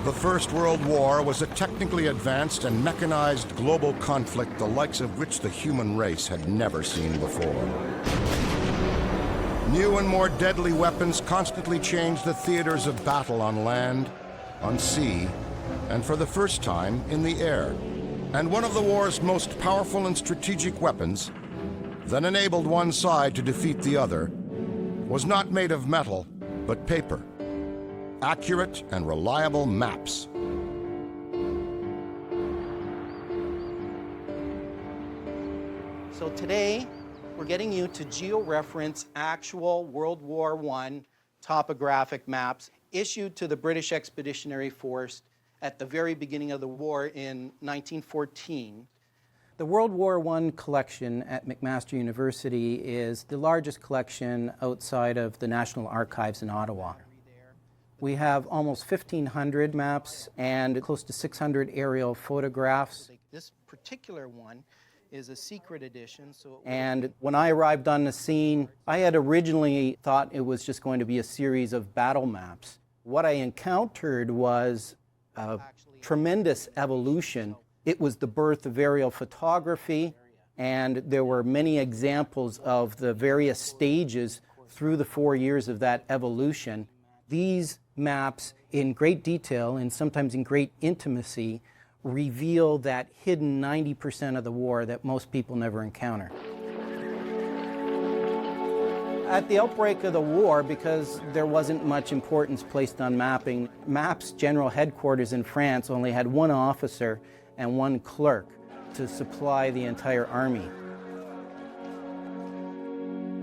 The First World War was a technically advanced and mechanized global conflict the likes of which the human race had never seen before. New and more deadly weapons constantly changed the theaters of battle on land, on sea, and for the first time in the air. And one of the war's most powerful and strategic weapons that enabled one side to defeat the other was not made of metal, but paper. Accurate and reliable maps. So today, we're getting you to georeference actual World War I topographic maps issued to the British Expeditionary Force at the very beginning of the war in 1914. The World War I collection at McMaster University is the largest collection outside of the National Archives in Ottawa. We have almost 1,500 maps and close to 600 aerial photographs. This particular one is a secret edition. And when I arrived on the scene, I had originally thought it was just going to be a series of battle maps. What I encountered was a tremendous evolution. It was the birth of aerial photography, and there were many examples of the various stages through the 4 years of that evolution. These maps, in great detail and sometimes in great intimacy, reveal that hidden 90% of the war that most people never encounter. At the outbreak of the war, because there wasn't much importance placed on mapping, MAP's general headquarters in France only had one officer and one clerk to supply the entire army.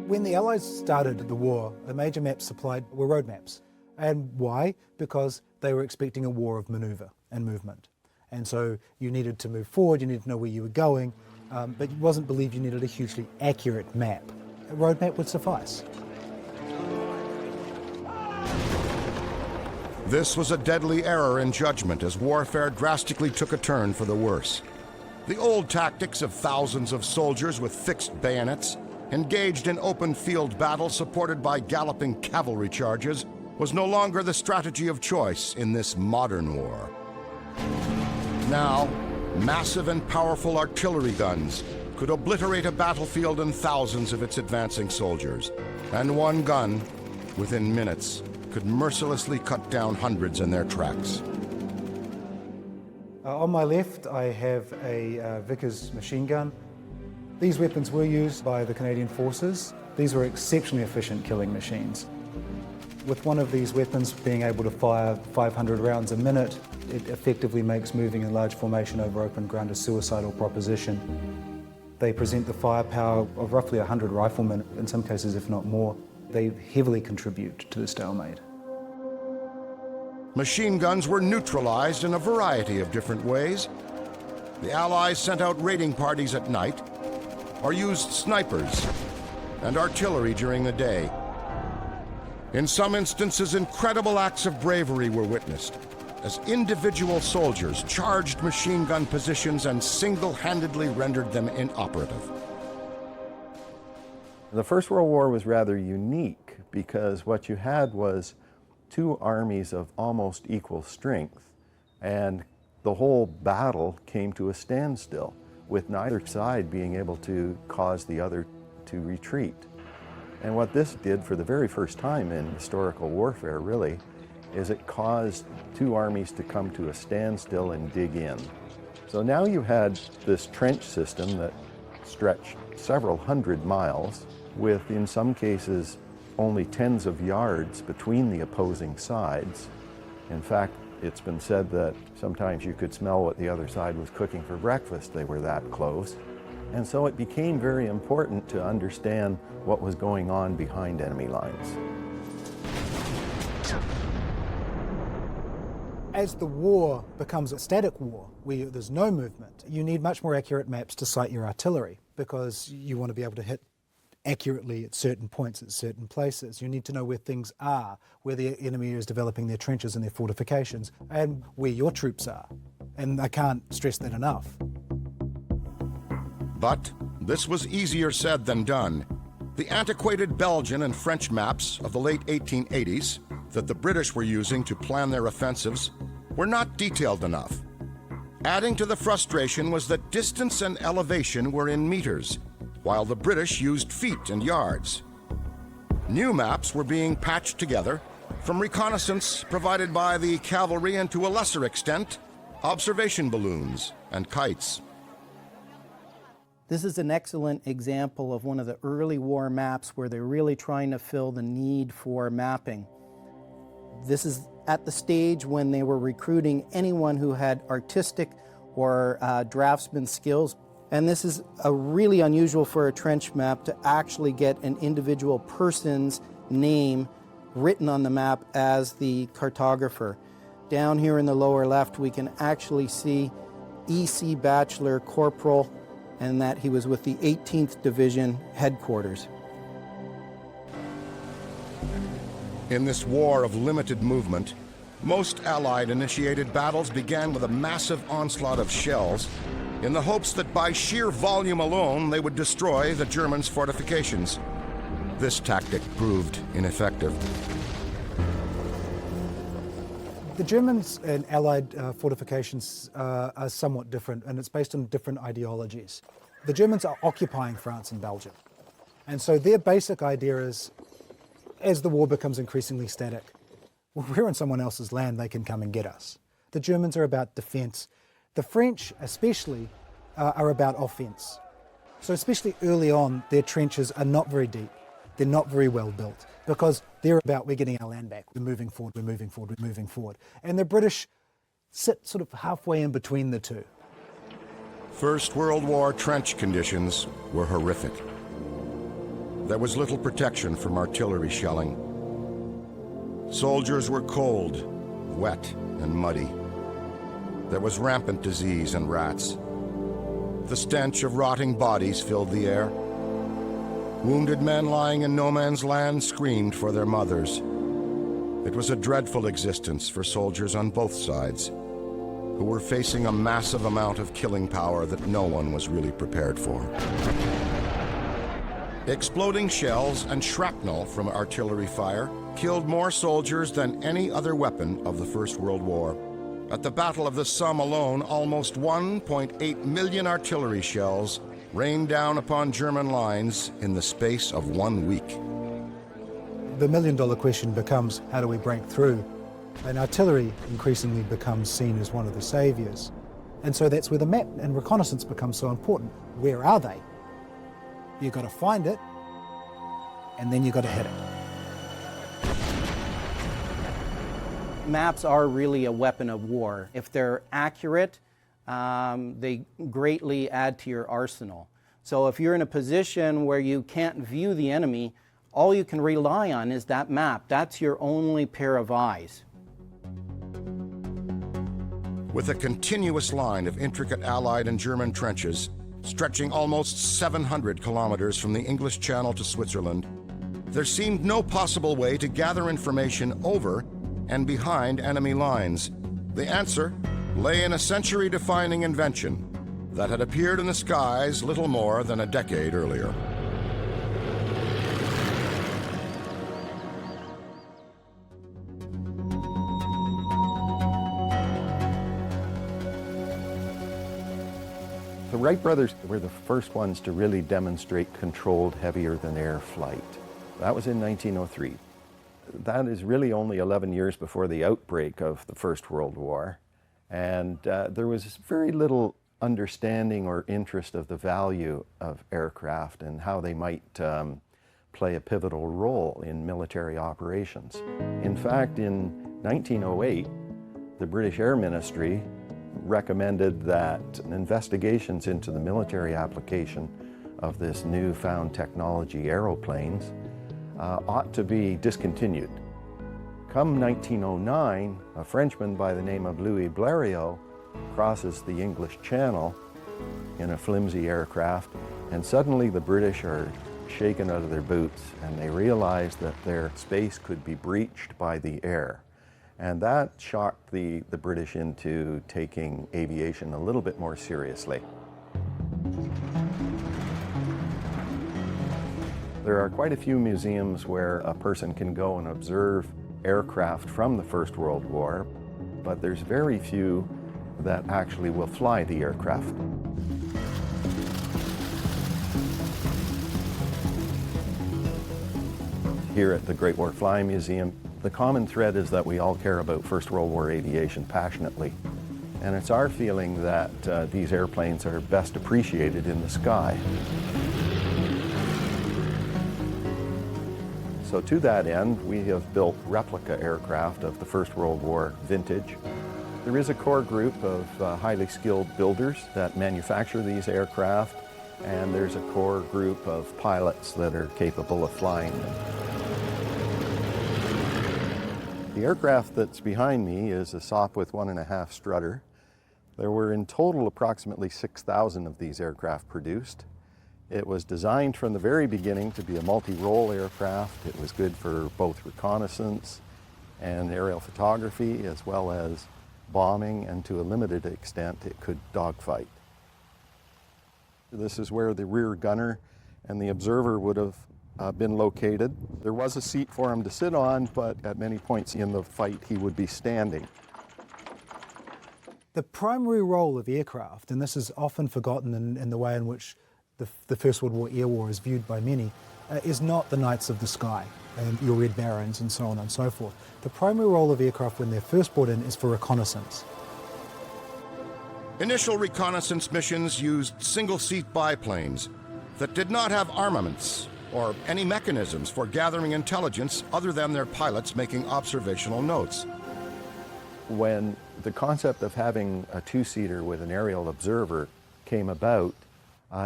When the Allies started the war, the major maps supplied were road maps. And why? Because they were expecting a war of maneuver and movement. And so you needed to move forward, you needed to know where you were going, but it wasn't believed you needed a hugely accurate map. A road map would suffice. This was a deadly error in judgment as warfare drastically took a turn for the worse. The old tactics of thousands of soldiers with fixed bayonets, engaged in open field battle supported by galloping cavalry charges, was no longer the strategy of choice in this modern war. Now, massive and powerful artillery guns could obliterate a battlefield and thousands of its advancing soldiers. And one gun, within minutes, could mercilessly cut down hundreds in their tracks. On my left, I have a Vickers machine gun. These weapons were used by the Canadian Forces. These were exceptionally efficient killing machines. With one of these weapons being able to fire 500 rounds a minute, it effectively makes moving in large formation over open ground a suicidal proposition. They present the firepower of roughly 100 riflemen, in some cases if not more. They heavily contribute to the stalemate. Machine guns were neutralized in a variety of different ways. The Allies sent out raiding parties at night, or used snipers and artillery during the day. In some instances, incredible acts of bravery were witnessed as individual soldiers charged machine gun positions and single-handedly rendered them inoperative. The First World War was rather unique because what you had was two armies of almost equal strength, and the whole battle came to a standstill, with neither side being able to cause the other to retreat. And what this did for the very first time in historical warfare, really, is it caused two armies to come to a standstill and dig in. So now you had this trench system that stretched several hundred miles, with, in some cases, only tens of yards between the opposing sides. In fact, it's been said that sometimes you could smell what the other side was cooking for breakfast. They were that close. And so it became very important to understand what was going on behind enemy lines. As the war becomes a static war, where there's no movement, you need much more accurate maps to sight your artillery, because you want to be able to hit accurately at certain points, at certain places. You need to know where things are, where the enemy is developing their trenches and their fortifications, and where your troops are. And I can't stress that enough. But this was easier said than done. The antiquated Belgian and French maps of the late 1880s that the British were using to plan their offensives were not detailed enough. Adding to the frustration was that distance and elevation were in meters, while the British used feet and yards. New maps were being patched together from reconnaissance provided by the cavalry and, to a lesser extent, observation balloons and kites. This is an excellent example of one of the early war maps where they're really trying to fill the need for mapping. This is at the stage when they were recruiting anyone who had artistic or draftsman skills. And this is really unusual for a trench map to actually get an individual person's name written on the map as the cartographer. Down here in the lower left, we can actually see E.C. Bachelor Corporal, and that he was with the 18th Division headquarters. In this war of limited movement, most Allied-initiated battles began with a massive onslaught of shells in the hopes that by sheer volume alone they would destroy the Germans' fortifications. This tactic proved ineffective. The Germans and Allied fortifications are somewhat different, and it's based on different ideologies. The Germans are occupying France and Belgium. And so their basic idea is, as the war becomes increasingly static, well, we're on someone else's land, they can come and get us. The Germans are about defense. The French, especially, are about offense. So especially early on, their trenches are not very deep. They're not very well built, because they're about, we're getting our land back, we're moving forward, we're moving forward, we're moving forward. And the British sit sort of halfway in between the two. First World War trench conditions were horrific. There was little protection from artillery shelling. Soldiers were cold, wet, and muddy. There was rampant disease and rats. The stench of rotting bodies filled the air. Wounded men lying in no man's land screamed for their mothers. It was a dreadful existence for soldiers on both sides, who were facing a massive amount of killing power that no one was really prepared for. Exploding shells and shrapnel from artillery fire killed more soldiers than any other weapon of the First World War. At the Battle of the Somme alone, almost 1.8 million artillery shells rained down upon German lines in the space of 1 week. The million-dollar question becomes, how do we break through? And artillery increasingly becomes seen as one of the saviors. And so that's where the map and reconnaissance becomes so important. Where are they? You've got to find it, and then you've got to hit it. Maps are really a weapon of war. If they're accurate, they greatly add to your arsenal. So if you're in a position where you can't view the enemy, all you can rely on is that map. That's your only pair of eyes. With a continuous line of intricate Allied and German trenches, stretching almost 700 kilometers from the English Channel to Switzerland, there seemed no possible way to gather information over and behind enemy lines. The answer lay in a century-defining invention that had appeared in the skies little more than a decade earlier. The Wright brothers were the first ones to really demonstrate controlled heavier-than-air flight. That was in 1903. That is really only 11 years before the outbreak of the First World War, and there was very little understanding or interest of the value of aircraft and how they might play a pivotal role in military operations. In fact, in 1908, the British Air Ministry recommended that investigations into the military application of this newfound technology, aeroplanes, ought to be discontinued. Come 1909, a Frenchman by the name of Louis Blériot crosses the English Channel in a flimsy aircraft, and suddenly the British are shaken out of their boots and they realize that their space could be breached by the air. And that shocked the British into taking aviation a little bit more seriously. There are quite a few museums where a person can go and observe aircraft from the First World War. but there's very few that actually will fly the aircraft. Here at the Great War Flying Museum, the common thread is that we all care about First World War aviation passionately. And it's our feeling that these airplanes are best appreciated in the sky. So to that end, we have built replica aircraft of the First World War vintage. There is a core group of highly skilled builders that manufacture these aircraft, and there's a core group of pilots that are capable of flying them. The aircraft that's behind me is a Sopwith 1.5 strutter. There were in total approximately 6,000 of these aircraft produced. It was designed from the very beginning to be a multi-role aircraft. It was good for both reconnaissance and aerial photography, as well as bombing, and to a limited extent it could dogfight. This is where the rear gunner and the observer would have been located. There was a seat for him to sit on, but at many points in the fight he would be standing. The primary role of aircraft, and this is often forgotten in the way in which the First World War air war is viewed by many, is not the Knights of the Sky and your Red Barons and so on and so forth. The primary role of aircraft when they're first brought in is for reconnaissance. Initial reconnaissance missions used single-seat biplanes that did not have armaments or any mechanisms for gathering intelligence other than their pilots making observational notes. When the concept of having a two-seater with an aerial observer came about,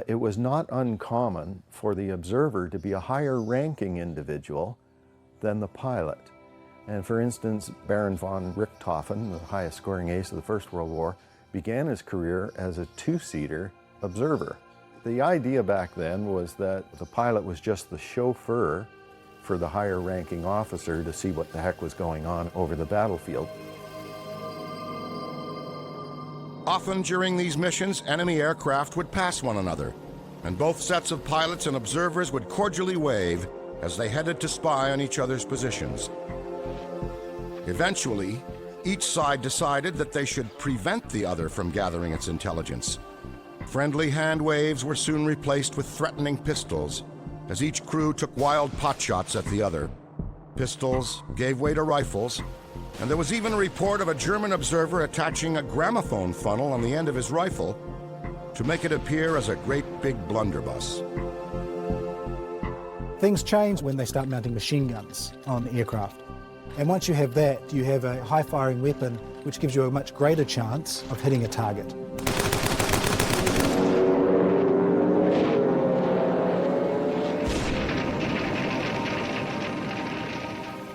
it was not uncommon for the observer to be a higher-ranking individual than the pilot. And for instance, Baron von Richthofen, the highest-scoring ace of the First World War, began his career as a two-seater observer. The idea back then was that the pilot was just the chauffeur for the higher-ranking officer to see what the heck was going on over the battlefield. Often during these missions, enemy aircraft would pass one another, and both sets of pilots and observers would cordially wave as they headed to spy on each other's positions. Eventually, each side decided that they should prevent the other from gathering its intelligence. Friendly hand waves were soon replaced with threatening pistols, as each crew took wild potshots at the other. Pistols gave way to rifles, and there was even a report of a German observer attaching a gramophone funnel on the end of his rifle to make it appear as a great big blunderbuss. Things change when they start mounting machine guns on the aircraft. And once you have that, you have a high-firing weapon which gives you a much greater chance of hitting a target.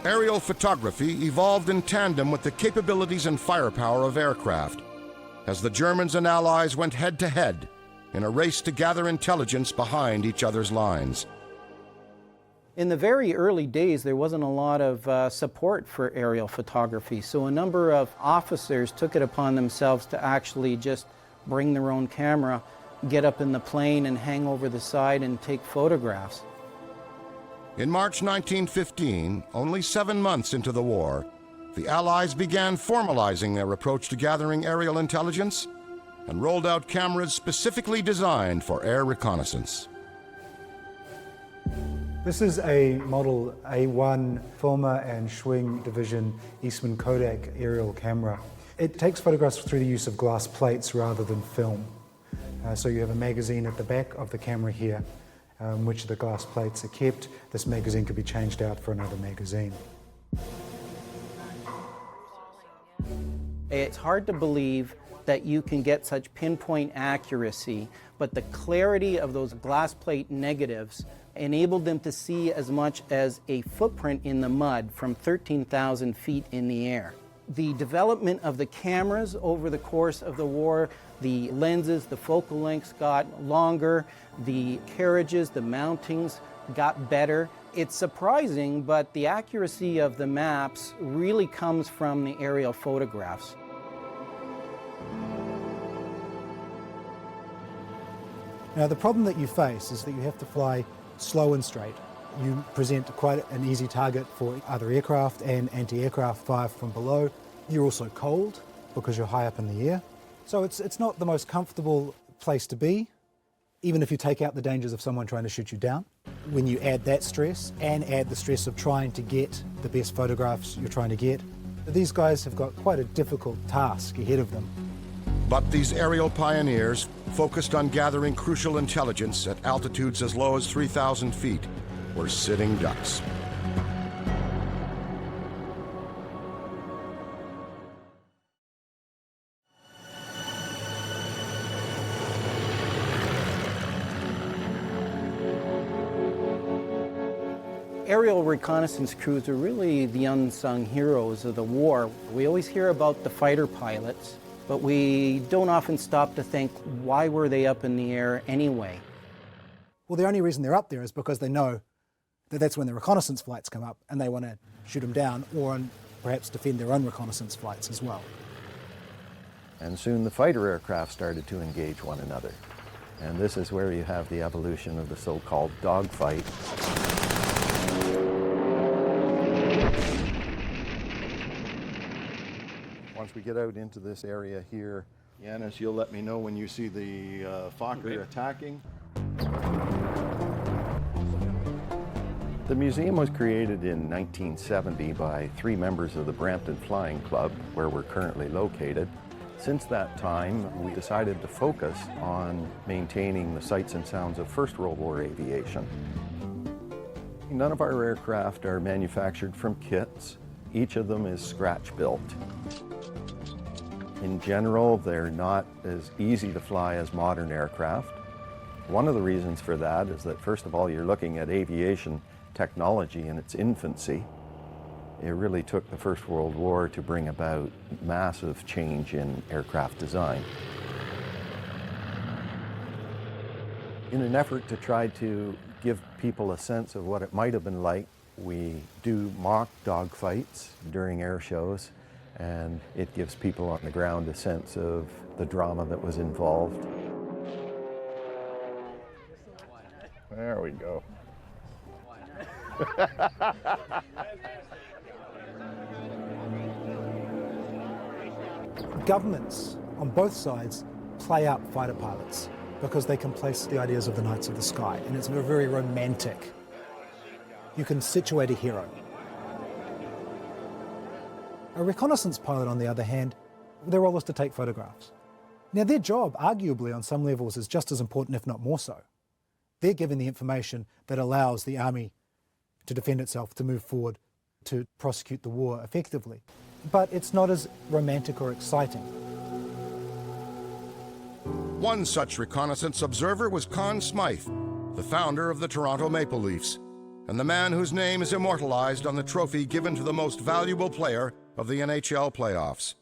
Aerial photography evolved in tandem with the capabilities and firepower of aircraft, as the Germans and Allies went head-to-head in a race to gather intelligence behind each other's lines. In the very early days, there wasn't a lot of support for aerial photography, so a number of officers took it upon themselves to actually just bring their own camera, get up in the plane and hang over the side and take photographs. In March 1915, only 7 months into the war, the Allies began formalizing their approach to gathering aerial intelligence and rolled out cameras specifically designed for air reconnaissance. This is a Model A1 Filmer and Schwing Division Eastman Kodak aerial camera. It takes photographs through the use of glass plates rather than film. So you have a magazine at the back of the camera here, which the glass plates are kept. This magazine could be changed out for another magazine. It's hard to believe that you can get such pinpoint accuracy, but the clarity of those glass plate negatives enabled them to see as much as a footprint in the mud from 13,000 feet in the air. The development of the cameras over the course of the war, the lenses, the focal lengths got longer, the carriages, the mountings got better. It's surprising, but the accuracy of the maps really comes from the aerial photographs. Now the problem that you face is that you have to fly slow and straight. You present quite an easy target for other aircraft and anti-aircraft fire from below. You're also cold because you're high up in the air. So it's not the most comfortable place to be, even if you take out the dangers of someone trying to shoot you down. When you add that stress and add the stress of trying to get the best photographs you're trying to get, these guys have got quite a difficult task ahead of them. But these aerial pioneers, focused on gathering crucial intelligence at altitudes as low as 3,000 feet, were sitting ducks. Aerial reconnaissance crews are really the unsung heroes of the war. We always hear about the fighter pilots, but we don't often stop to think, why were they up in the air anyway? Well, the only reason they're up there is because they know that that's when the reconnaissance flights come up and they want to shoot them down or perhaps defend their own reconnaissance flights as well. And soon the fighter aircraft started to engage one another. And this is where you have the evolution of the so-called dogfight. Once we get out into this area here, Yanis, you'll let me know when you see the Fokker attacking. The museum was created in 1970 by 3 members of the Brampton Flying Club, where we're currently located. Since that time, we decided to focus on maintaining the sights and sounds of First World War aviation. None of our aircraft are manufactured from kits. Each of them is scratch-built. In general, they're not as easy to fly as modern aircraft. One of the reasons for that is that, first of all, you're looking at aviation technology in its infancy. It really took the First World War to bring about massive change in aircraft design. In an effort to try to give people a sense of what it might have been like, we do mock dogfights during air shows, and it gives people on the ground a sense of the drama that was involved. There we go. Governments on both sides play out fighter pilots because they can place the ideas of the Knights of the Sky, and it's very romantic. You can situate a hero. A reconnaissance pilot, on the other hand, their role is to take photographs. Now, their job, arguably on some levels, is just as important, if not more so. They're given the information that allows the army to defend itself, to move forward, to prosecute the war effectively. But it's not as romantic or exciting. One such reconnaissance observer was Conn Smythe, the founder of the Toronto Maple Leafs, and the man whose name is immortalized on the trophy given to the most valuable player of the NHL playoffs.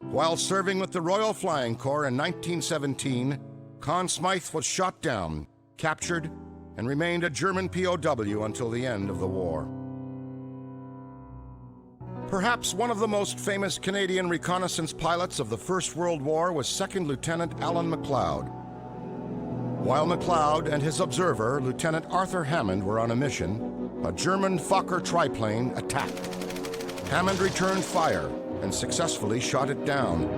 While serving with the Royal Flying Corps in 1917, Conn Smythe was shot down, captured, and remained a German POW until the end of the war. Perhaps one of the most famous Canadian reconnaissance pilots of the First World War was Second Lieutenant Alan MacLeod. While MacLeod and his observer, Lieutenant Arthur Hammond, were on a mission, a German Fokker triplane attacked. Hammond returned fire and successfully shot it down.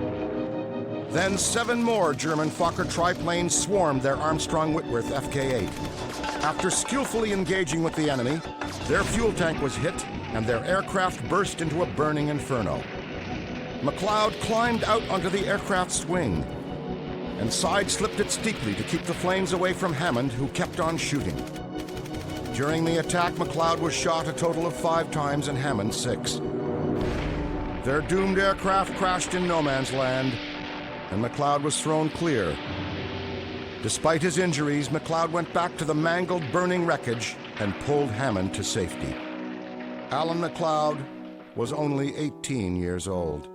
Then 7 more German Fokker triplanes swarmed their Armstrong-Whitworth FK-8. After skillfully engaging with the enemy, their fuel tank was hit and their aircraft burst into a burning inferno. MacLeod climbed out onto the aircraft's wing and side-slipped it steeply to keep the flames away from Hammond, who kept on shooting. During the attack, MacLeod was shot a total of 5 times and Hammond 6. Their doomed aircraft crashed in no man's land, and MacLeod was thrown clear. Despite his injuries, MacLeod went back to the mangled, burning wreckage and pulled Hammond to safety. Alan MacLeod was only 18 years old.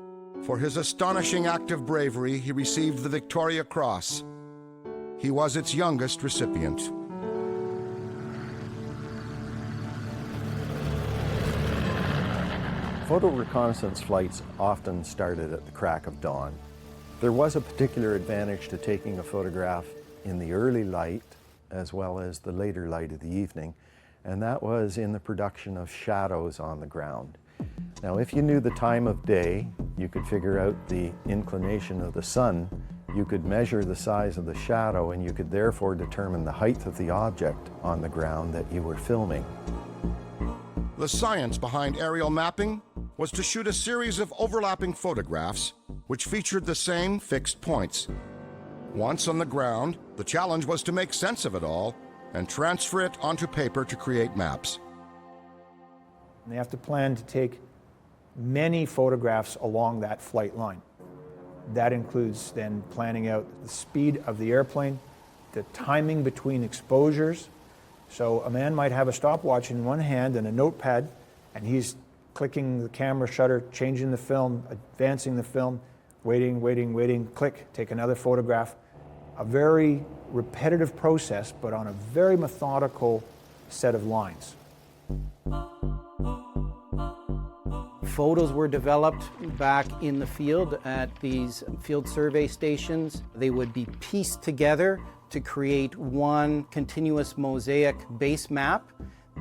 For his astonishing act of bravery, he received the Victoria Cross. He was its youngest recipient. Photo reconnaissance flights often started at the crack of dawn. There was a particular advantage to taking a photograph in the early light as well as the later light of the evening, and that was in the production of shadows on the ground. Now, if you knew the time of day You could figure out the inclination of the sun. You could measure the size of the shadow, and you could therefore determine the height of the object on the ground that you were filming. The science behind aerial mapping was to shoot a series of overlapping photographs which featured the same fixed points. Once on the ground, the challenge was to make sense of it all and transfer it onto paper to create maps. They have to plan to take many photographs along that flight line. That includes then planning out the speed of the airplane, the timing between exposures. So a man might have a stopwatch in one hand and a notepad, and he's clicking the camera shutter, changing the film, advancing the film, waiting, click, take another photograph. A very repetitive process, but on a very methodical set of lines. Photos were developed back in the field at these field survey stations. They would be pieced together to create one continuous mosaic base map.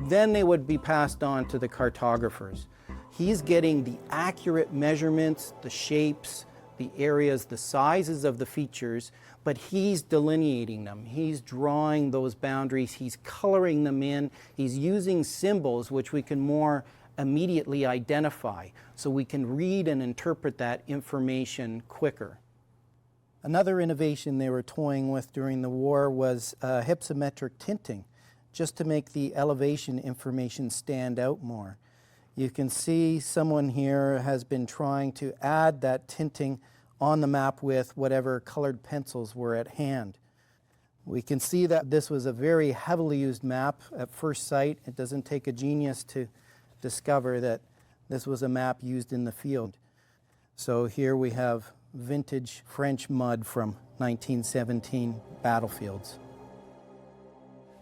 Then they would be passed on to the cartographers. He's getting the accurate measurements, the shapes, the areas, the sizes of the features, but he's delineating them. He's drawing those boundaries, he's coloring them in, he's using symbols which we can more immediately identify, so we can read and interpret that information quicker. Another innovation they were toying with during the war was hypsometric tinting, just to make the elevation information stand out more. You can see someone here has been trying to add that tinting on the map with whatever colored pencils were at hand. We can see that this was a very heavily used map at first sight. It doesn't take a genius to discover that this was a map used in the field. So here we have vintage French mud from 1917 battlefields.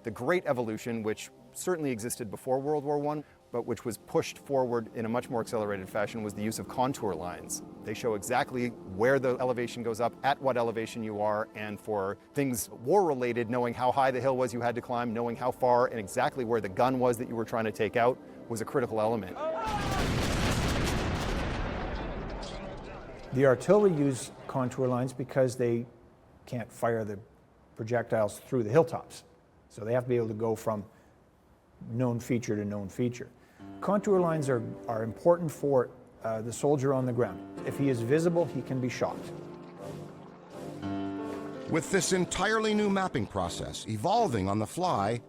The great evolution, which certainly existed before World War I, but which was pushed forward in a much more accelerated fashion, was the use of contour lines. They show exactly where the elevation goes up, at what elevation you are, and for things war-related, knowing how high the hill was you had to climb, knowing how far and exactly where the gun was that you were trying to take out was a critical element. The artillery use contour lines because they can't fire the projectiles through the hilltops. So they have to be able to go from known feature to known feature. Contour lines are important for the soldier on the ground. If he is visible, he can be shot. With this entirely new mapping process evolving on the fly,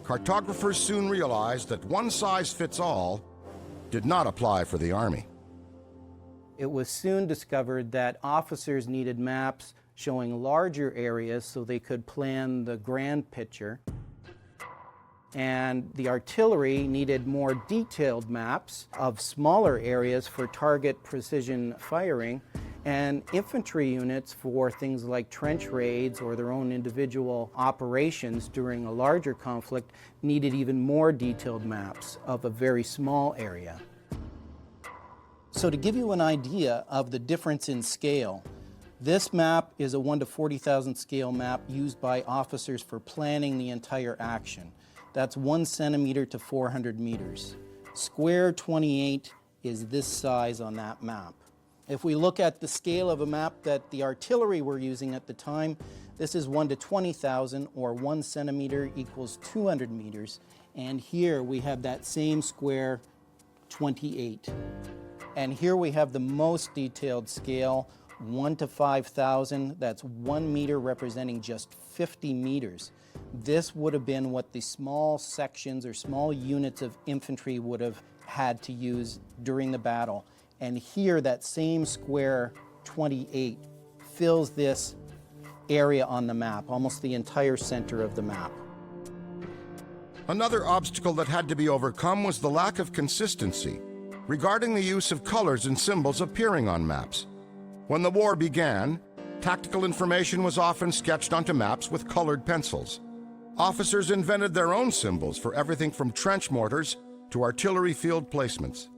cartographers soon realized that one size fits all did not apply for the Army. It was soon discovered that officers needed maps showing larger areas so they could plan the grand picture. And the artillery needed more detailed maps of smaller areas for target precision firing, and infantry units for things like trench raids or their own individual operations during a larger conflict needed even more detailed maps of a very small area. So to give you an idea of the difference in scale, this map is a 1 to 40,000 scale map used by officers for planning the entire action. That's 1 centimeter to 400 meters. Square 28 is this size on that map. If we look at the scale of a map that the artillery were using at the time, this is 1 to 20,000, or 1 centimeter equals 200 meters. And here we have that same square 28. And here we have the most detailed scale, 1 to 5,000. That's 1 meter representing just 50 meters. This would have been what the small sections or small units of infantry would have had to use during the battle. And here, that same square 28 fills this area on the map, almost the entire center of the map. Another obstacle that had to be overcome was the lack of consistency regarding the use of colors and symbols appearing on maps. When the war began, tactical information was often sketched onto maps with colored pencils. Officers invented their own symbols for everything from trench mortars to artillery field placements.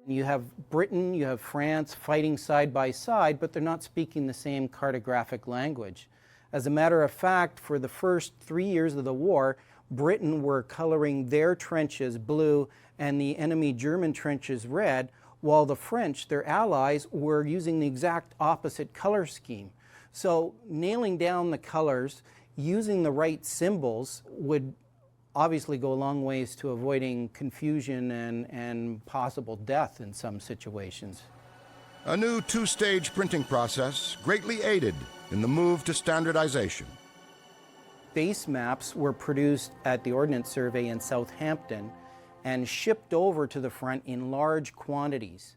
You have Britain, you have France fighting side by side, but they're not speaking the same cartographic language. As a matter of fact, for the first 3 years of the war, Britain were coloring their trenches blue and the enemy German trenches red, while the French, their allies, were using the exact opposite color scheme. So nailing down the colors, using the right symbols would obviously go a long ways to avoiding confusion and possible death in some situations. A new two-stage printing process greatly aided in the move to standardization. Base maps were produced at the Ordnance Survey in Southampton and shipped over to the front in large quantities.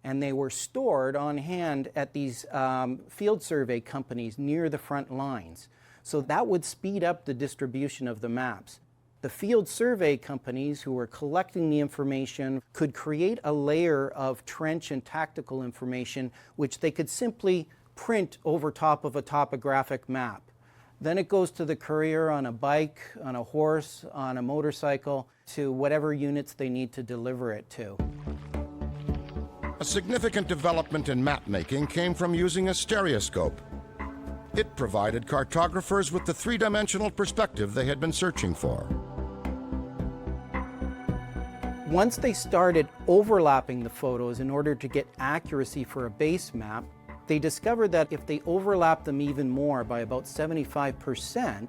And they were stored on hand at these field survey companies near the front lines. So that would speed up the distribution of the maps. The field survey companies who were collecting the information could create a layer of trench and tactical information which they could simply print over top of a topographic map. Then it goes to the courier on a bike, on a horse, on a motorcycle, to whatever units they need to deliver it to. A significant development in map making came from using a stereoscope. It provided cartographers with the three-dimensional perspective they had been searching for. Once they started overlapping the photos in order to get accuracy for a base map, they discovered that if they overlapped them even more by about 75%,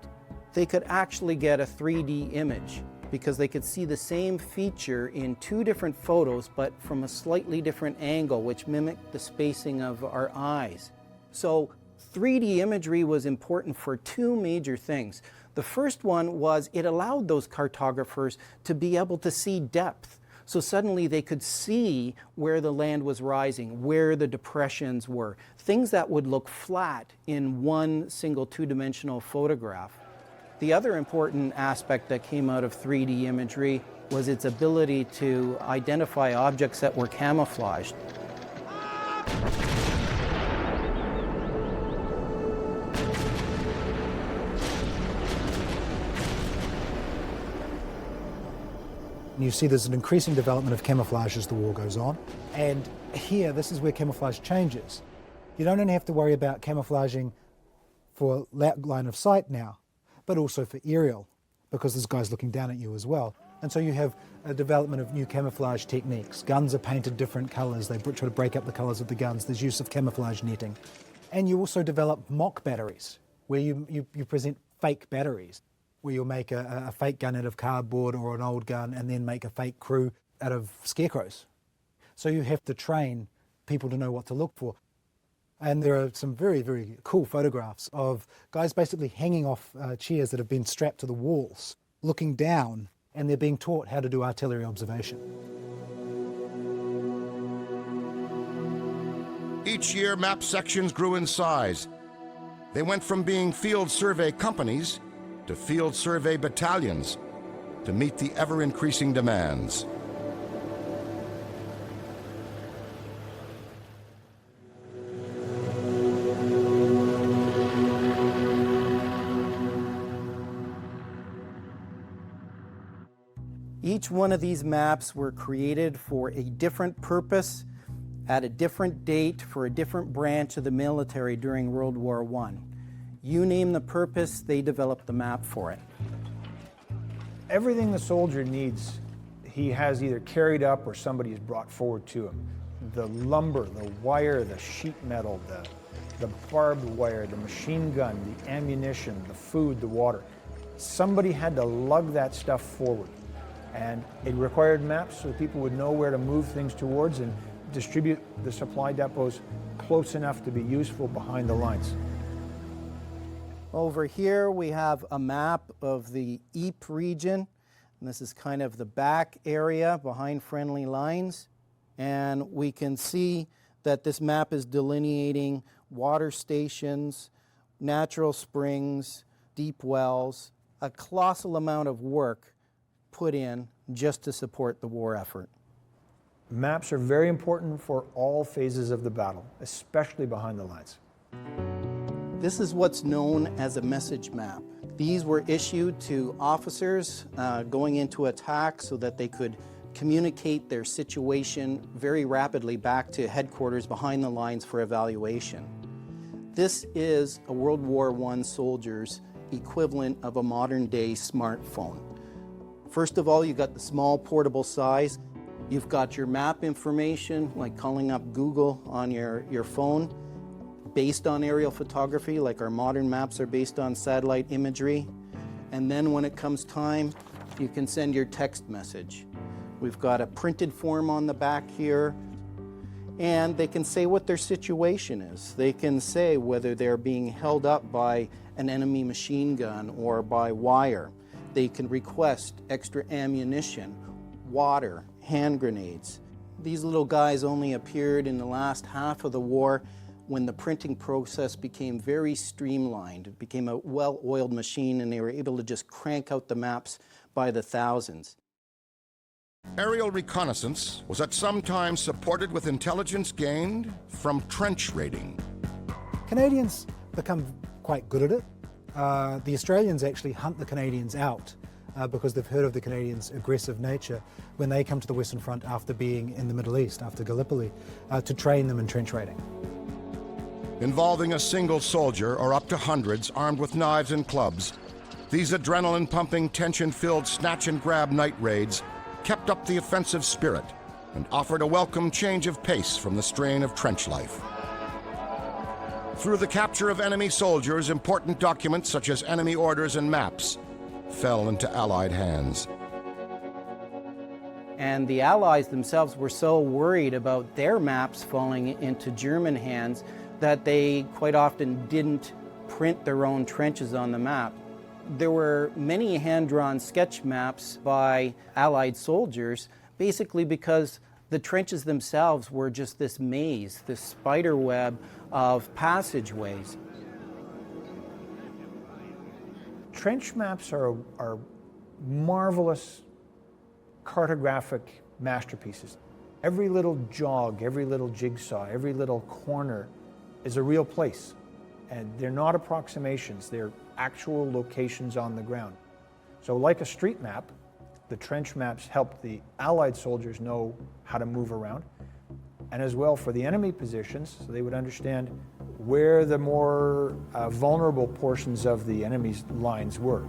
they could actually get a 3D image because they could see the same feature in two different photos but from a slightly different angle, which mimicked the spacing of our eyes. So 3D imagery was important for two major things. The first one was it allowed those cartographers to be able to see depth. So suddenly they could see where the land was rising, where the depressions were, things that would look flat in one single two-dimensional photograph. The other important aspect that came out of 3D imagery was its ability to identify objects that were camouflaged. You see there's an increasing development of camouflage as the war goes on. And here, this is where camouflage changes. You don't only have to worry about camouflaging for line of sight now, but also for aerial, because there's guys looking down at you as well. And so you have a development of new camouflage techniques. Guns are painted different colors. They try to break up the colors of the guns. There's use of camouflage netting. And you also develop mock batteries, where you present fake batteries, where you'll make a fake gun out of cardboard or an old gun and then make a fake crew out of scarecrows. So you have to train people to know what to look for. And there are some very, very cool photographs of guys basically hanging off chairs that have been strapped to the walls, looking down, and they're being taught how to do artillery observation. Each year, map sections grew in size. They went from being field survey companies to field survey battalions to meet the ever-increasing demands. Each one of these maps were created for a different purpose at a different date for a different branch of the military during World War I. You name the purpose, they developed the map for it. Everything the soldier needs, he has either carried up or somebody has brought forward to him. The lumber, the wire, the sheet metal, the barbed wire, the machine gun, the ammunition, the food, the water. Somebody had to lug that stuff forward. And it required maps so people would know where to move things towards and distribute the supply depots close enough to be useful behind the lines. Over here we have a map of the Ypres region, and this is kind of the back area behind friendly lines. And we can see that this map is delineating water stations, natural springs, deep wells, a colossal amount of work put in just to support the war effort. Maps are very important for all phases of the battle, especially behind the lines. This is what's known as a message map. These were issued to officers going into attack so that they could communicate their situation very rapidly back to headquarters behind the lines for evaluation. This is a World War I soldier's equivalent of a modern-day smartphone. First of all, you got the small portable size. You've got your map information, like calling up Google on your phone, based on aerial photography, like our modern maps are based on satellite imagery. And then when it comes time, you can send your text message. We've got a printed form on the back here, and they can say what their situation is. They can say whether they're being held up by an enemy machine gun or by wire. They can request extra ammunition, water, hand grenades. These little guys only appeared in the last half of the war when the printing process became very streamlined. It became a well-oiled machine, and they were able to just crank out the maps by the thousands. Aerial reconnaissance was at some times supported with intelligence gained from trench raiding. Canadians become quite good at it. The Australians actually hunt the Canadians out because they've heard of the Canadians' aggressive nature when they come to the Western Front after being in the Middle East, after Gallipoli, to train them in trench raiding. Involving a single soldier or up to hundreds armed with knives and clubs, these adrenaline-pumping, tension-filled snatch-and-grab night raids kept up the offensive spirit and offered a welcome change of pace from the strain of trench life. Through the capture of enemy soldiers, important documents such as enemy orders and maps fell into Allied hands. And the Allies themselves were so worried about their maps falling into German hands that they quite often didn't print their own trenches on the map. There were many hand-drawn sketch maps by Allied soldiers, basically because the trenches themselves were just this maze, this spider web of passageways. Trench maps are marvelous cartographic masterpieces. Every little jog, every little jigsaw, every little corner is a real place. And they're not approximations, they're actual locations on the ground. So like a street map, the trench maps helped the Allied soldiers know how to move around, and as well for the enemy positions, so they would understand where the more vulnerable portions of the enemy's lines were.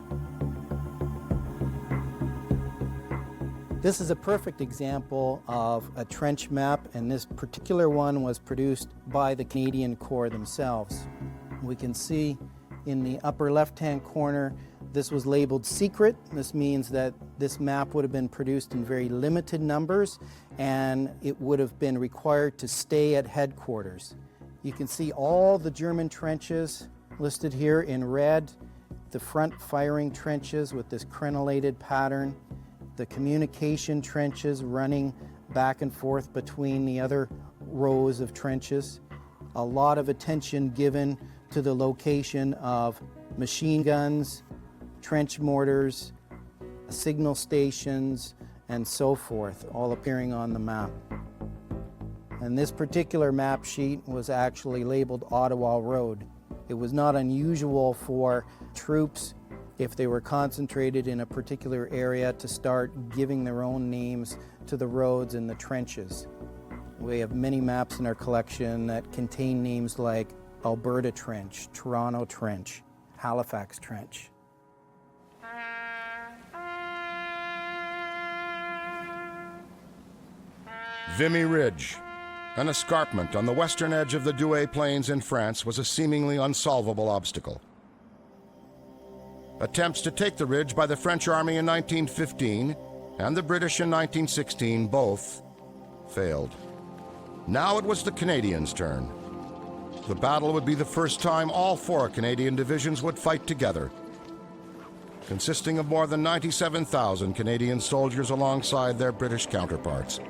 This is a perfect example of a trench map, and this particular one was produced by the Canadian Corps themselves. We can see in the upper left-hand corner, this was labeled secret. This means that this map would have been produced in very limited numbers, and it would have been required to stay at headquarters. You can see all the German trenches listed here in red, the front firing trenches with this crenellated pattern, the communication trenches running back and forth between the other rows of trenches. A lot of attention given to the location of machine guns, trench mortars, signal stations, and so forth, all appearing on the map. And this particular map sheet was actually labeled Ottawa Road. It was not unusual for troops, if they were concentrated in a particular area, to start giving their own names to the roads and the trenches. We have many maps in our collection that contain names like Alberta Trench, Toronto Trench, Halifax Trench. Vimy Ridge, an escarpment on the western edge of the Douai Plains in France, was a seemingly unsolvable obstacle. Attempts to take the ridge by the French Army in 1915 and the British in 1916 both failed. Now it was the Canadians' turn. The battle would be the first time all 4 Canadian divisions would fight together, consisting of more than 97,000 Canadian soldiers alongside their British counterparts.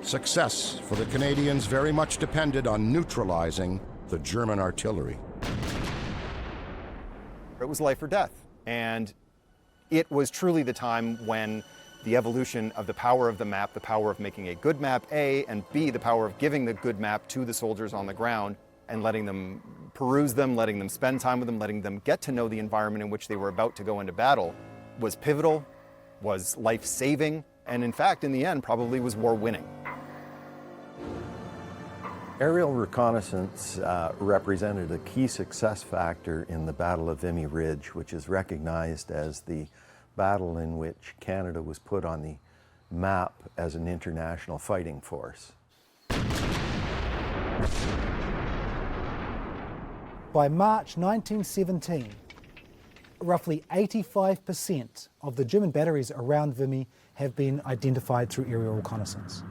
Success for the Canadians very much depended on neutralizing the German artillery. It was life or death, and it was truly the time when the evolution of the power of the map, the power of making a good map, A, and B, the power of giving the good map to the soldiers on the ground and letting them peruse them, letting them spend time with them, letting them get to know the environment in which they were about to go into battle, was pivotal, was life-saving, and in fact, in the end, probably was war-winning. Aerial reconnaissance represented a key success factor in the Battle of Vimy Ridge, which is recognized as the battle in which Canada was put on the map as an international fighting force. By March 1917, roughly 85% of the German batteries around Vimy have been identified through aerial reconnaissance.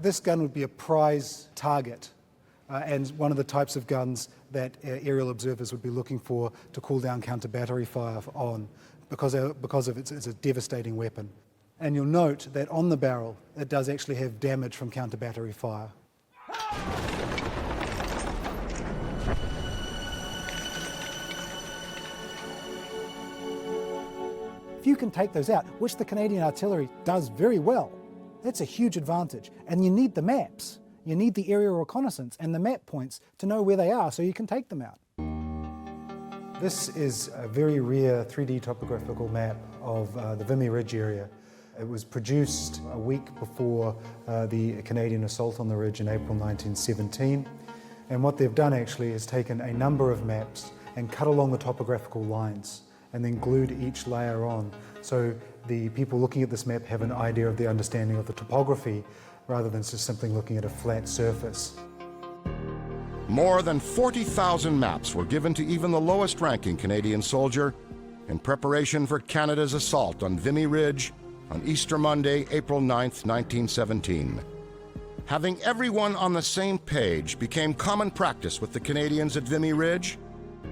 This gun would be a prize target and one of the types of guns that aerial observers would be looking for to cool down counter-battery fire on because of it's a devastating weapon. And you'll note that on the barrel it does actually have damage from counter-battery fire. If you can take those out, which the Canadian artillery does very well, that's a huge advantage. And you need the maps. You need the aerial reconnaissance and the map points to know where they are so you can take them out. This is a very rare 3D topographical map of the Vimy Ridge area. It was produced a week before the Canadian assault on the ridge in April 1917. And what they've done actually is taken a number of maps and cut along the topographical lines and then glued each layer on. So the people looking at this map have an idea of the understanding of the topography rather than just simply looking at a flat surface. More than 40,000 maps were given to even the lowest-ranking Canadian soldier in preparation for Canada's assault on Vimy Ridge on Easter Monday, April 9th, 1917. Having everyone on the same page became common practice with the Canadians at Vimy Ridge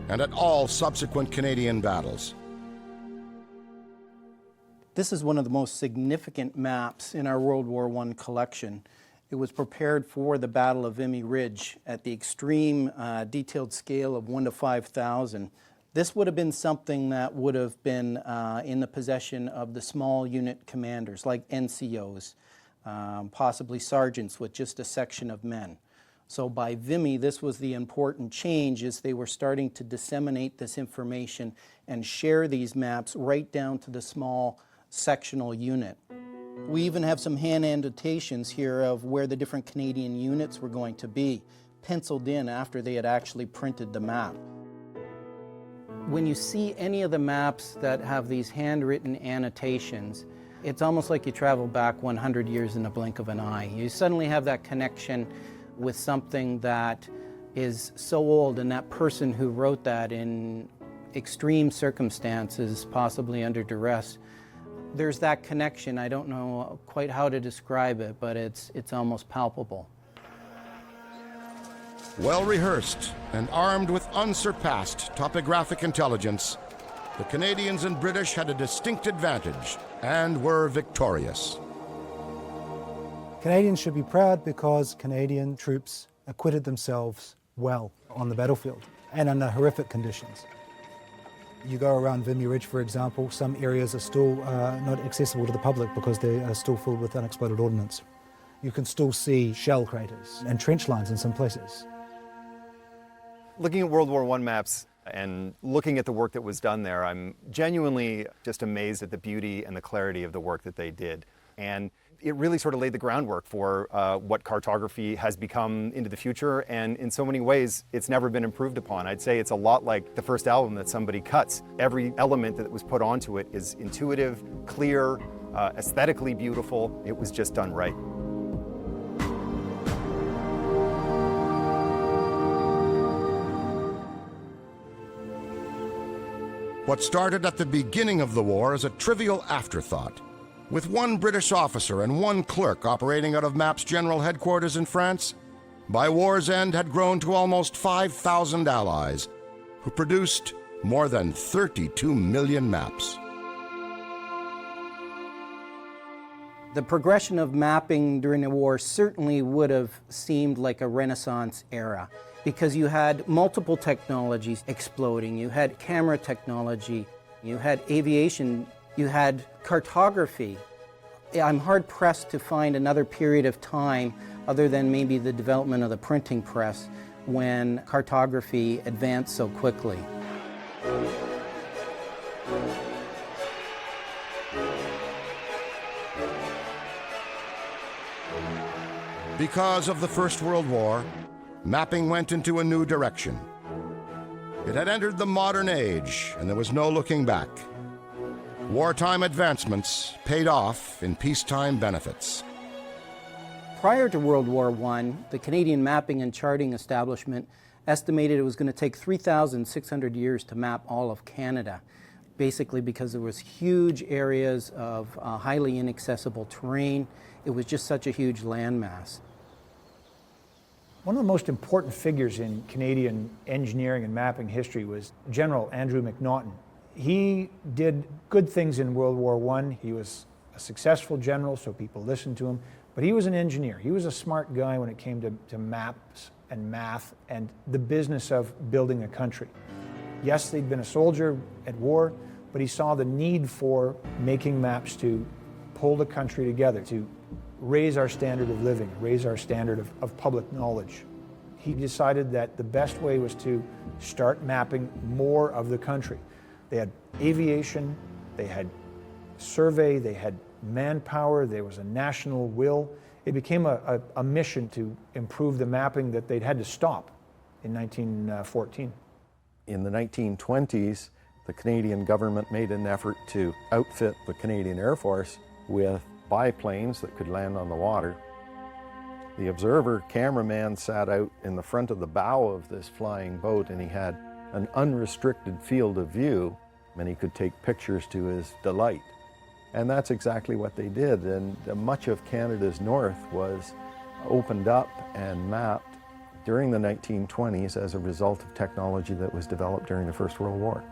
and at all subsequent Canadian battles. This is one of the most significant maps in our World War I collection. It was prepared for the Battle of Vimy Ridge at the extreme detailed scale of 1 to 5,000. This would have been something that would have been in the possession of the small unit commanders, like NCOs, possibly sergeants with just a section of men. So by Vimy, this was the important change, is they were starting to disseminate this information and share these maps right down to the small sectional unit. We even have some hand annotations here of where the different Canadian units were going to be, penciled in after they had actually printed the map. When you see any of the maps that have these handwritten annotations, it's almost like you travel back 100 years in the blink of an eye. You suddenly have that connection with something that is so old, and that person who wrote that in extreme circumstances, possibly under duress, there's that connection. I don't know quite how to describe it, but it's almost palpable. Well rehearsed and armed with unsurpassed topographic intelligence, the Canadians and British had a distinct advantage and were victorious. Canadians should be proud because Canadian troops acquitted themselves well on the battlefield and under horrific conditions. You go around Vimy Ridge, for example, some areas are still not accessible to the public because they are still filled with unexploded ordnance. You can still see shell craters and trench lines in some places. Looking at World War I maps and looking at the work that was done there, I'm genuinely just amazed at the beauty and the clarity of the work that they did. And it really sort of laid the groundwork for what cartography has become into the future, and in so many ways it's never been improved upon. I'd say it's a lot like the first album that somebody cuts. Every element that was put onto it is intuitive, clear, aesthetically beautiful. It was just done right. What started at the beginning of the war as a trivial afterthought, with one British officer and one clerk operating out of MAP's general headquarters in France, by war's end had grown to almost 5,000 allies, who produced more than 32 million maps. The progression of mapping during the war certainly would have seemed like a Renaissance era, because you had multiple technologies exploding. You had camera technology, you had aviation, you had cartography. I'm hard-pressed to find another period of time other than maybe the development of the printing press when cartography advanced so quickly. Because of the First World War, mapping went into a new direction. It had entered the modern age, and there was no looking back. Wartime advancements paid off in peacetime benefits. Prior to World War I, the Canadian Mapping and Charting Establishment estimated it was going to take 3,600 years to map all of Canada, basically because there was huge areas of highly inaccessible terrain. It was just such a huge landmass. One of the most important figures in Canadian engineering and mapping history was General Andrew McNaughton. He did good things in World War I. He was a successful general, so people listened to him. But he was an engineer. He was a smart guy when it came to maps and math and the business of building a country. Yes, they'd been a soldier at war, but he saw the need for making maps to pull the country together, to raise our standard of living, raise our standard of public knowledge. He decided that the best way was to start mapping more of the country. They had aviation, they had survey, they had manpower, there was a national will. It became a mission to improve the mapping that they'd had to stop in 1914. In the 1920s, the Canadian government made an effort to outfit the Canadian Air Force with biplanes that could land on the water. The observer cameraman sat out in the front of the bow of this flying boat, and he had an unrestricted field of view, and he could take pictures to his delight. And that's exactly what they did, and much of Canada's north was opened up and mapped during the 1920s as a result of technology that was developed during the First World War.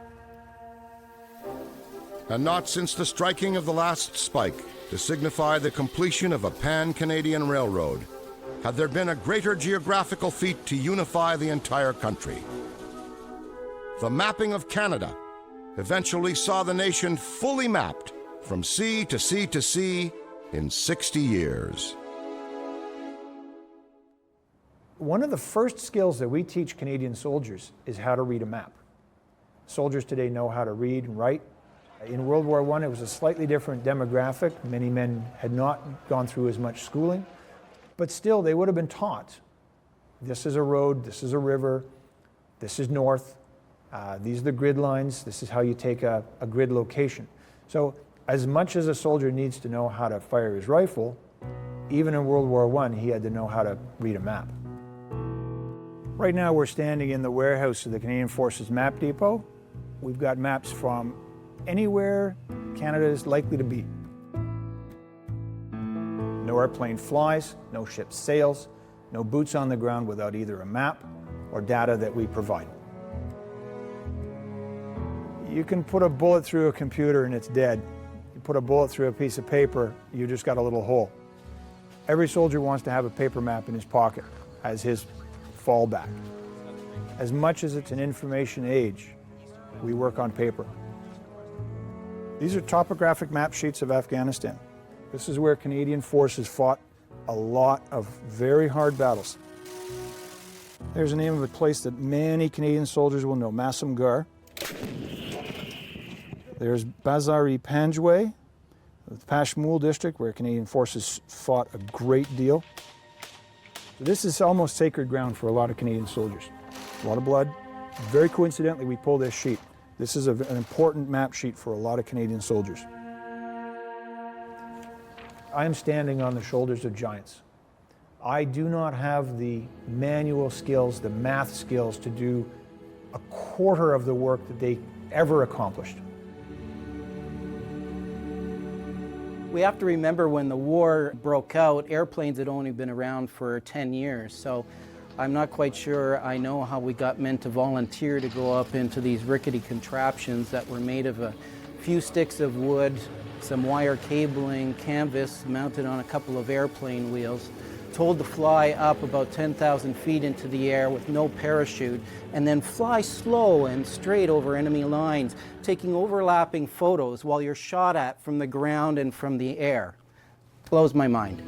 And not since the striking of the last spike to signify the completion of a pan-Canadian railroad had there been a greater geographical feat to unify the entire country. The mapping of Canada eventually saw the nation fully mapped from sea to sea to sea in 60 years. One of the first skills that we teach Canadian soldiers is how to read a map. Soldiers today know how to read and write. In World War I, it was a slightly different demographic. Many men had not gone through as much schooling, but still they would have been taught. This is a road, this is a river, this is north, these are the grid lines, this is how you take a grid location. So as much as a soldier needs to know how to fire his rifle, even in World War I, he had to know how to read a map. Right now we're standing in the warehouse of the Canadian Forces Map Depot. We've got maps from anywhere Canada is likely to be. No airplane flies, no ship sails, no boots on the ground without either a map or data that we provide. You can put a bullet through a computer and it's dead. You put a bullet through a piece of paper, you just got a little hole. Every soldier wants to have a paper map in his pocket as his fallback. As much as it's an information age, we work on paper. These are topographic map sheets of Afghanistan. This is where Canadian forces fought a lot of very hard battles. There's the name of a place that many Canadian soldiers will know, Massamgar. There's Bazar-e Panjwai, the Pashmul district, where Canadian forces fought a great deal. This is almost sacred ground for a lot of Canadian soldiers. A lot of blood. Very coincidentally, we pull this sheet. This is an important map sheet for a lot of Canadian soldiers. I am standing on the shoulders of giants. I do not have the manual skills, the math skills to do a quarter of the work that they ever accomplished. We have to remember when the war broke out, airplanes had only been around for 10 years. So I'm not quite sure I know how we got men to volunteer to go up into these rickety contraptions that were made of a few sticks of wood, some wire cabling, canvas mounted on a couple of airplane wheels, told to fly up about 10,000 feet into the air with no parachute, and then fly slow and straight over enemy lines, taking overlapping photos while you're shot at from the ground and from the air. Blows my mind.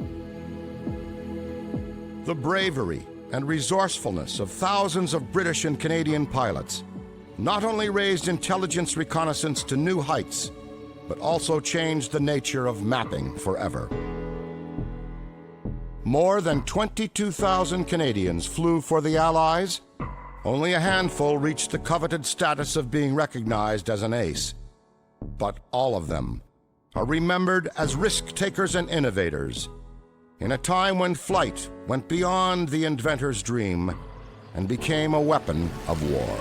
The bravery and resourcefulness of thousands of British and Canadian pilots not only raised intelligence reconnaissance to new heights, but also changed the nature of mapping forever. More than 22,000 Canadians flew for the Allies. Only a handful reached the coveted status of being recognized as an ace. but all of them are remembered as risk-takers and innovators in a time when flight went beyond the inventor's dream and became a weapon of war.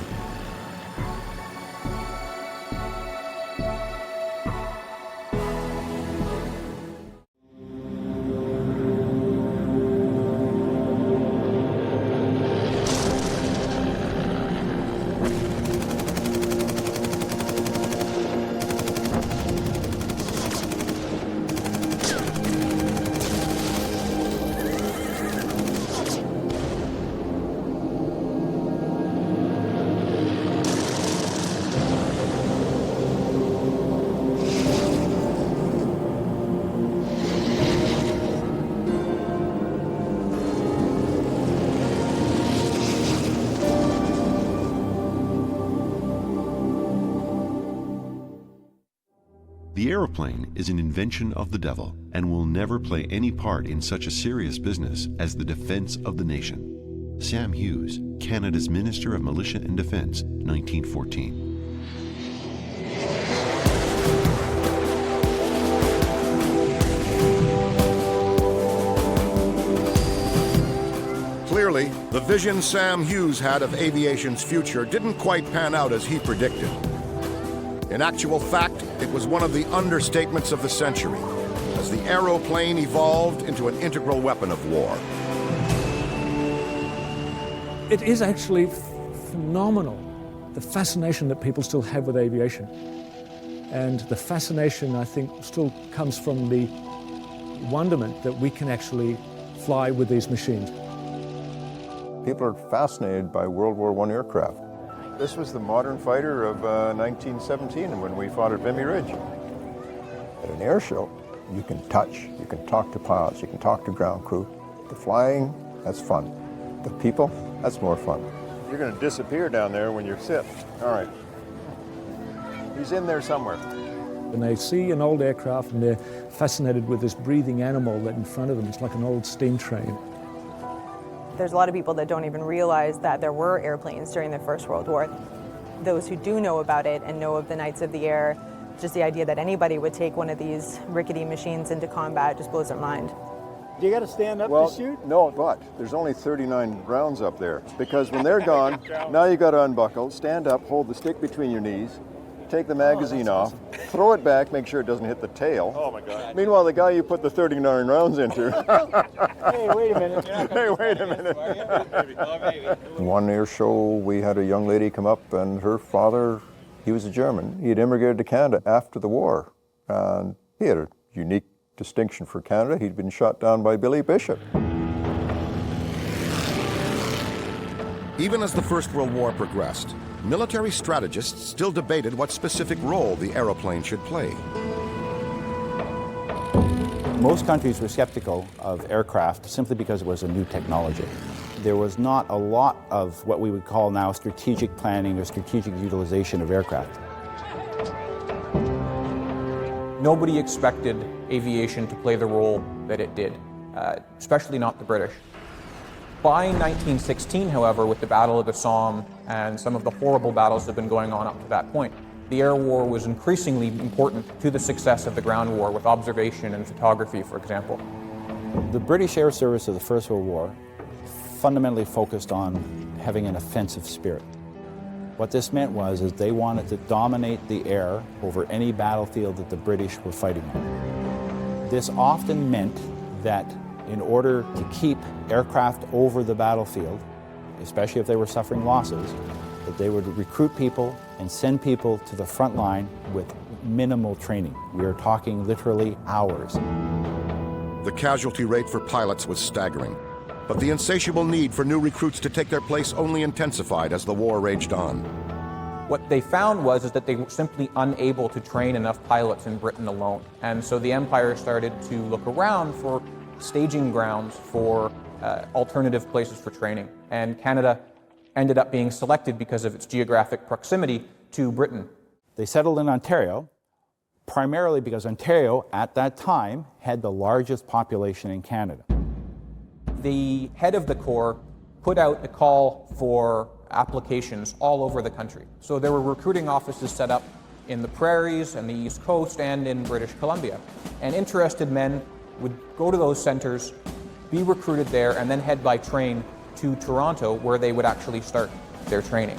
The aeroplane is an invention of the devil and will never play any part in such a serious business as the defense of the nation. Sam Hughes, Canada's Minister of Militia and Defense, 1914. Clearly, the vision Sam Hughes had of aviation's future didn't quite pan out as he predicted. In actual fact, it was one of the understatements of the century, as the aeroplane evolved into an integral weapon of war. It is actually phenomenal, the fascination that people still have with aviation. And the fascination, I think, still comes from the wonderment that we can actually fly with these machines. People are fascinated by World War I aircraft. This was the modern fighter of 1917 when we fought at Vimy Ridge. At an air show, you can touch, you can talk to pilots, you can talk to ground crew. The flying, that's fun. The people, that's more fun. You're going to disappear down there when you're sit. All right. He's in there somewhere. When they see an old aircraft and they're fascinated with this breathing animal that in front of them, it's like an old steam train. There's a lot of people that don't even realize that there were airplanes during the First World War. Those who do know about it and know of the Knights of the Air, just the idea that anybody would take one of these rickety machines into combat just blows their mind. Do you got to stand up to shoot? No, but there's only 39 rounds up there. Because when they're gone, now you got to unbuckle, stand up, hold the stick between your knees, take the magazine off, throw it back, make sure it doesn't hit the tail. Oh my God. Meanwhile, the guy you put the 39 rounds into. Hey, wait a minute. Hey, wait a minute. One air show, we had a young lady come up, and her father, he was a German. He had immigrated to Canada after the war. And he had a unique distinction for Canada. He'd been shot down by Billy Bishop. Even as the First World War progressed, military strategists still debated what specific role the aeroplane should play. Most countries were skeptical of aircraft simply because it was a new technology. There was not a lot of what we would call now strategic planning or strategic utilization of aircraft. Nobody expected aviation to play the role that it did, especially not the British. By 1916, however, with the Battle of the Somme and some of the horrible battles that have been going on up to that point, the air war was increasingly important to the success of the ground war, with observation and photography, for example. The British Air Service of the First World War fundamentally focused on having an offensive spirit. What this meant was they wanted to dominate the air over any battlefield that the British were fighting on. This often meant that in order to keep aircraft over the battlefield, especially if they were suffering losses, that they would recruit people and send people to the front line with minimal training. We are talking literally hours. The casualty rate for pilots was staggering, but the insatiable need for new recruits to take their place only intensified as the war raged on. What they found was that they were simply unable to train enough pilots in Britain alone. And so the Empire started to look around for staging grounds for alternative places for training. And Canada ended up being selected because of its geographic proximity to Britain. They settled in Ontario, primarily because Ontario, at that time, had the largest population in Canada. The head of the Corps put out a call for applications all over the country. So there were recruiting offices set up in the prairies and the East Coast and in British Columbia. And interested men would go to those centers, be recruited there, and then head by train to Toronto, where they would actually start their training.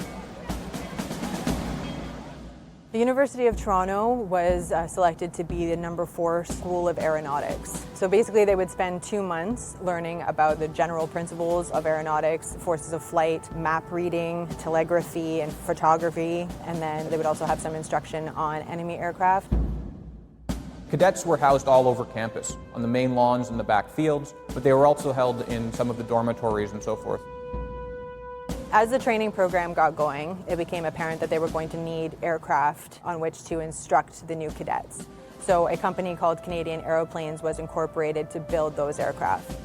The University of Toronto was selected to be the #4 school of aeronautics. So basically they would spend 2 months learning about the general principles of aeronautics, forces of flight, map reading, telegraphy, and photography, and then they would also have some instruction on enemy aircraft. Cadets were housed all over campus, on the main lawns and the back fields, but they were also held in some of the dormitories and so forth. As the training program got going, it became apparent that they were going to need aircraft on which to instruct the new cadets. So a company called Canadian Aeroplanes was incorporated to build those aircraft.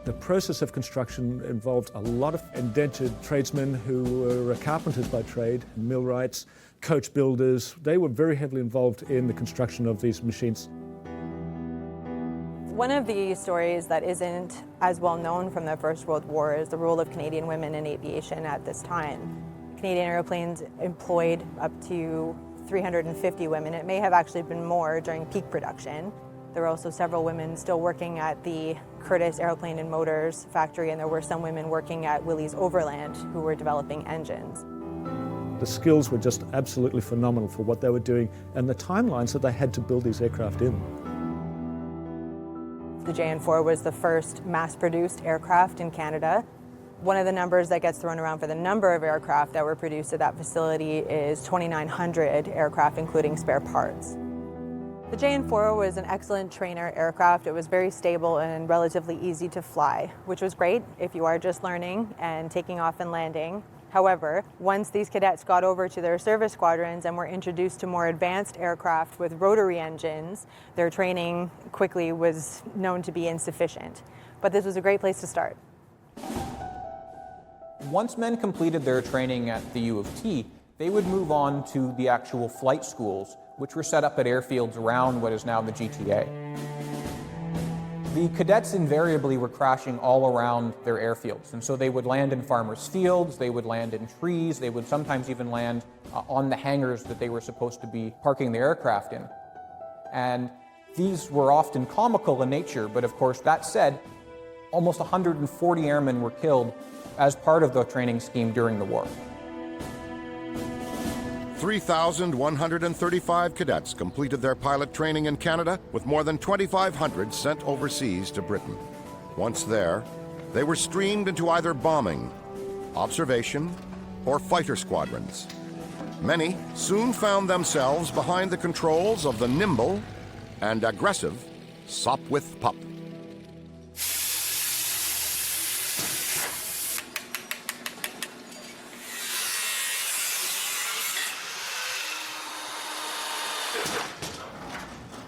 The process of construction involved a lot of indentured tradesmen who were carpenters by trade, millwrights, coach builders. They were very heavily involved in the construction of these machines. One of the stories that isn't as well known from the First World War is the role of Canadian women in aviation at this time. Canadian Aeroplanes employed up to 350 women. It may have actually been more during peak production. There were also several women still working at the Curtiss Airplane and Motors factory, and there were some women working at Willys Overland who were developing engines. The skills were just absolutely phenomenal for what they were doing and the timelines that they had to build these aircraft in. The JN4 was the first mass-produced aircraft in Canada. One of the numbers that gets thrown around for the number of aircraft that were produced at that facility is 2,900 aircraft, including spare parts. The JN4 was an excellent trainer aircraft. It was very stable and relatively easy to fly, which was great if you are just learning and taking off and landing. However, once these cadets got over to their service squadrons and were introduced to more advanced aircraft with rotary engines, their training quickly was known to be insufficient. But this was a great place to start. Once men completed their training at the U of T, they would move on to the actual flight schools, which were set up at airfields around what is now the GTA. The cadets invariably were crashing all around their airfields, and so they would land in farmers' fields, they would land in trees, they would sometimes even land on the hangars that they were supposed to be parking their aircraft in. And these were often comical in nature, but of course, that said, almost 140 airmen were killed as part of the training scheme during the war. 3,135 cadets completed their pilot training in Canada, with more than 2,500 sent overseas to Britain. Once there, they were streamed into either bombing, observation, or fighter squadrons. Many soon found themselves behind the controls of the nimble and aggressive Sopwith Pup.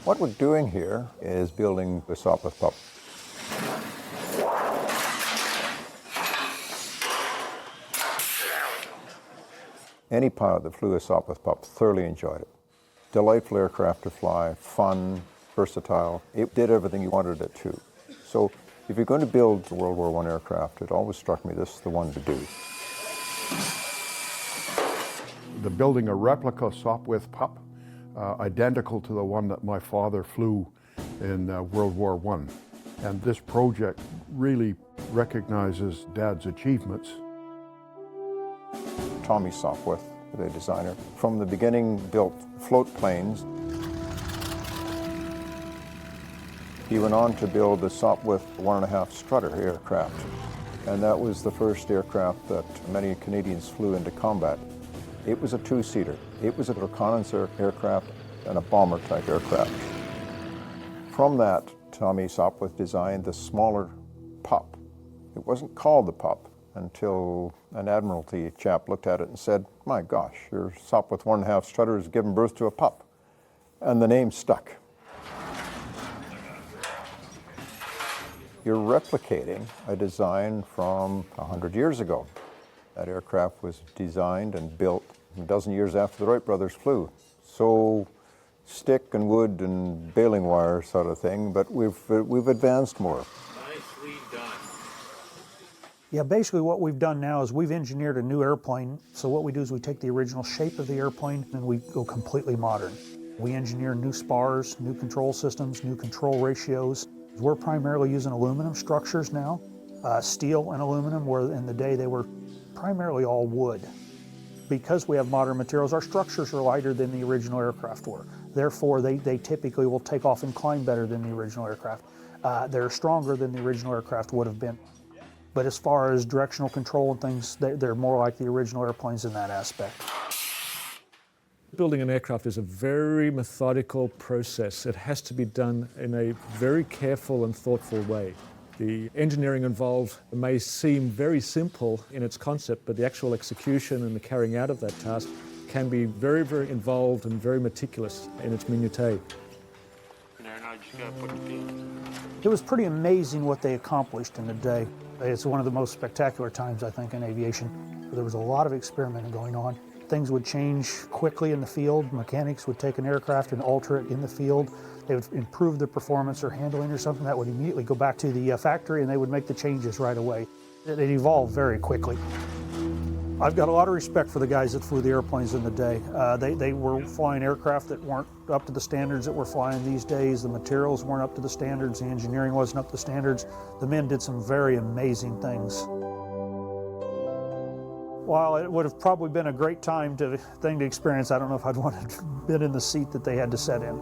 What we're doing here is building the Sopwith Pup. Any pilot that flew a Sopwith Pup thoroughly enjoyed it. Delightful aircraft to fly, fun, versatile. It did everything you wanted it to. So if you're going to build a World War I aircraft, it always struck me this is the one to do. The building a replica Sopwith Pup, identical to the one that my father flew in World War I. And this project really recognizes Dad's achievements. Tommy Sopwith, the designer, from the beginning built float planes. He went on to build the Sopwith 1.5 strutter aircraft. And that was the first aircraft that many Canadians flew into combat. It was a two-seater. It was a reconnaissance aircraft and a bomber-type aircraft. From that, Tommy Sopwith designed the smaller Pup. It wasn't called the Pup until an Admiralty chap looked at it and said, "My gosh, your Sopwith 1.5 strutter has given birth to a pup." And the name stuck. You're replicating a design from 100 years ago. That aircraft was designed and built a dozen years after the Wright brothers flew. So stick and wood and baling wire sort of thing, but we've advanced more. Nicely done. Yeah, basically what we've done now is we've engineered a new airplane. So what we do is we take the original shape of the airplane and we go completely modern. We engineer new spars, new control systems, new control ratios. We're primarily using aluminum structures now, steel and aluminum, where in the day they were primarily all wood. Because we have modern materials, our structures are lighter than the original aircraft were. Therefore, they typically will take off and climb better than the original aircraft. They're stronger than the original aircraft would have been. But as far as directional control and things, they're more like the original airplanes in that aspect. Building an aircraft is a very methodical process. It has to be done in a very careful and thoughtful way. The engineering involved may seem very simple in its concept, but the actual execution and the carrying out of that task can be very, very involved and very meticulous in its minutiae. It was pretty amazing what they accomplished in a day. It's one of the most spectacular times, I think, in aviation. There was a lot of experimenting going on. Things would change quickly in the field. Mechanics would take an aircraft and alter it in the field. They would improve the performance or handling or something. That would immediately go back to the factory and they would make the changes right away. It evolved very quickly. I've got a lot of respect for the guys that flew the airplanes in the day. They were flying aircraft that weren't up to the standards that we're flying these days. The materials weren't up to the standards. The engineering wasn't up to the standards. The men did some very amazing things. While it would have probably been a great thing to experience, I don't know if I'd want to have been in the seat that they had to sit in.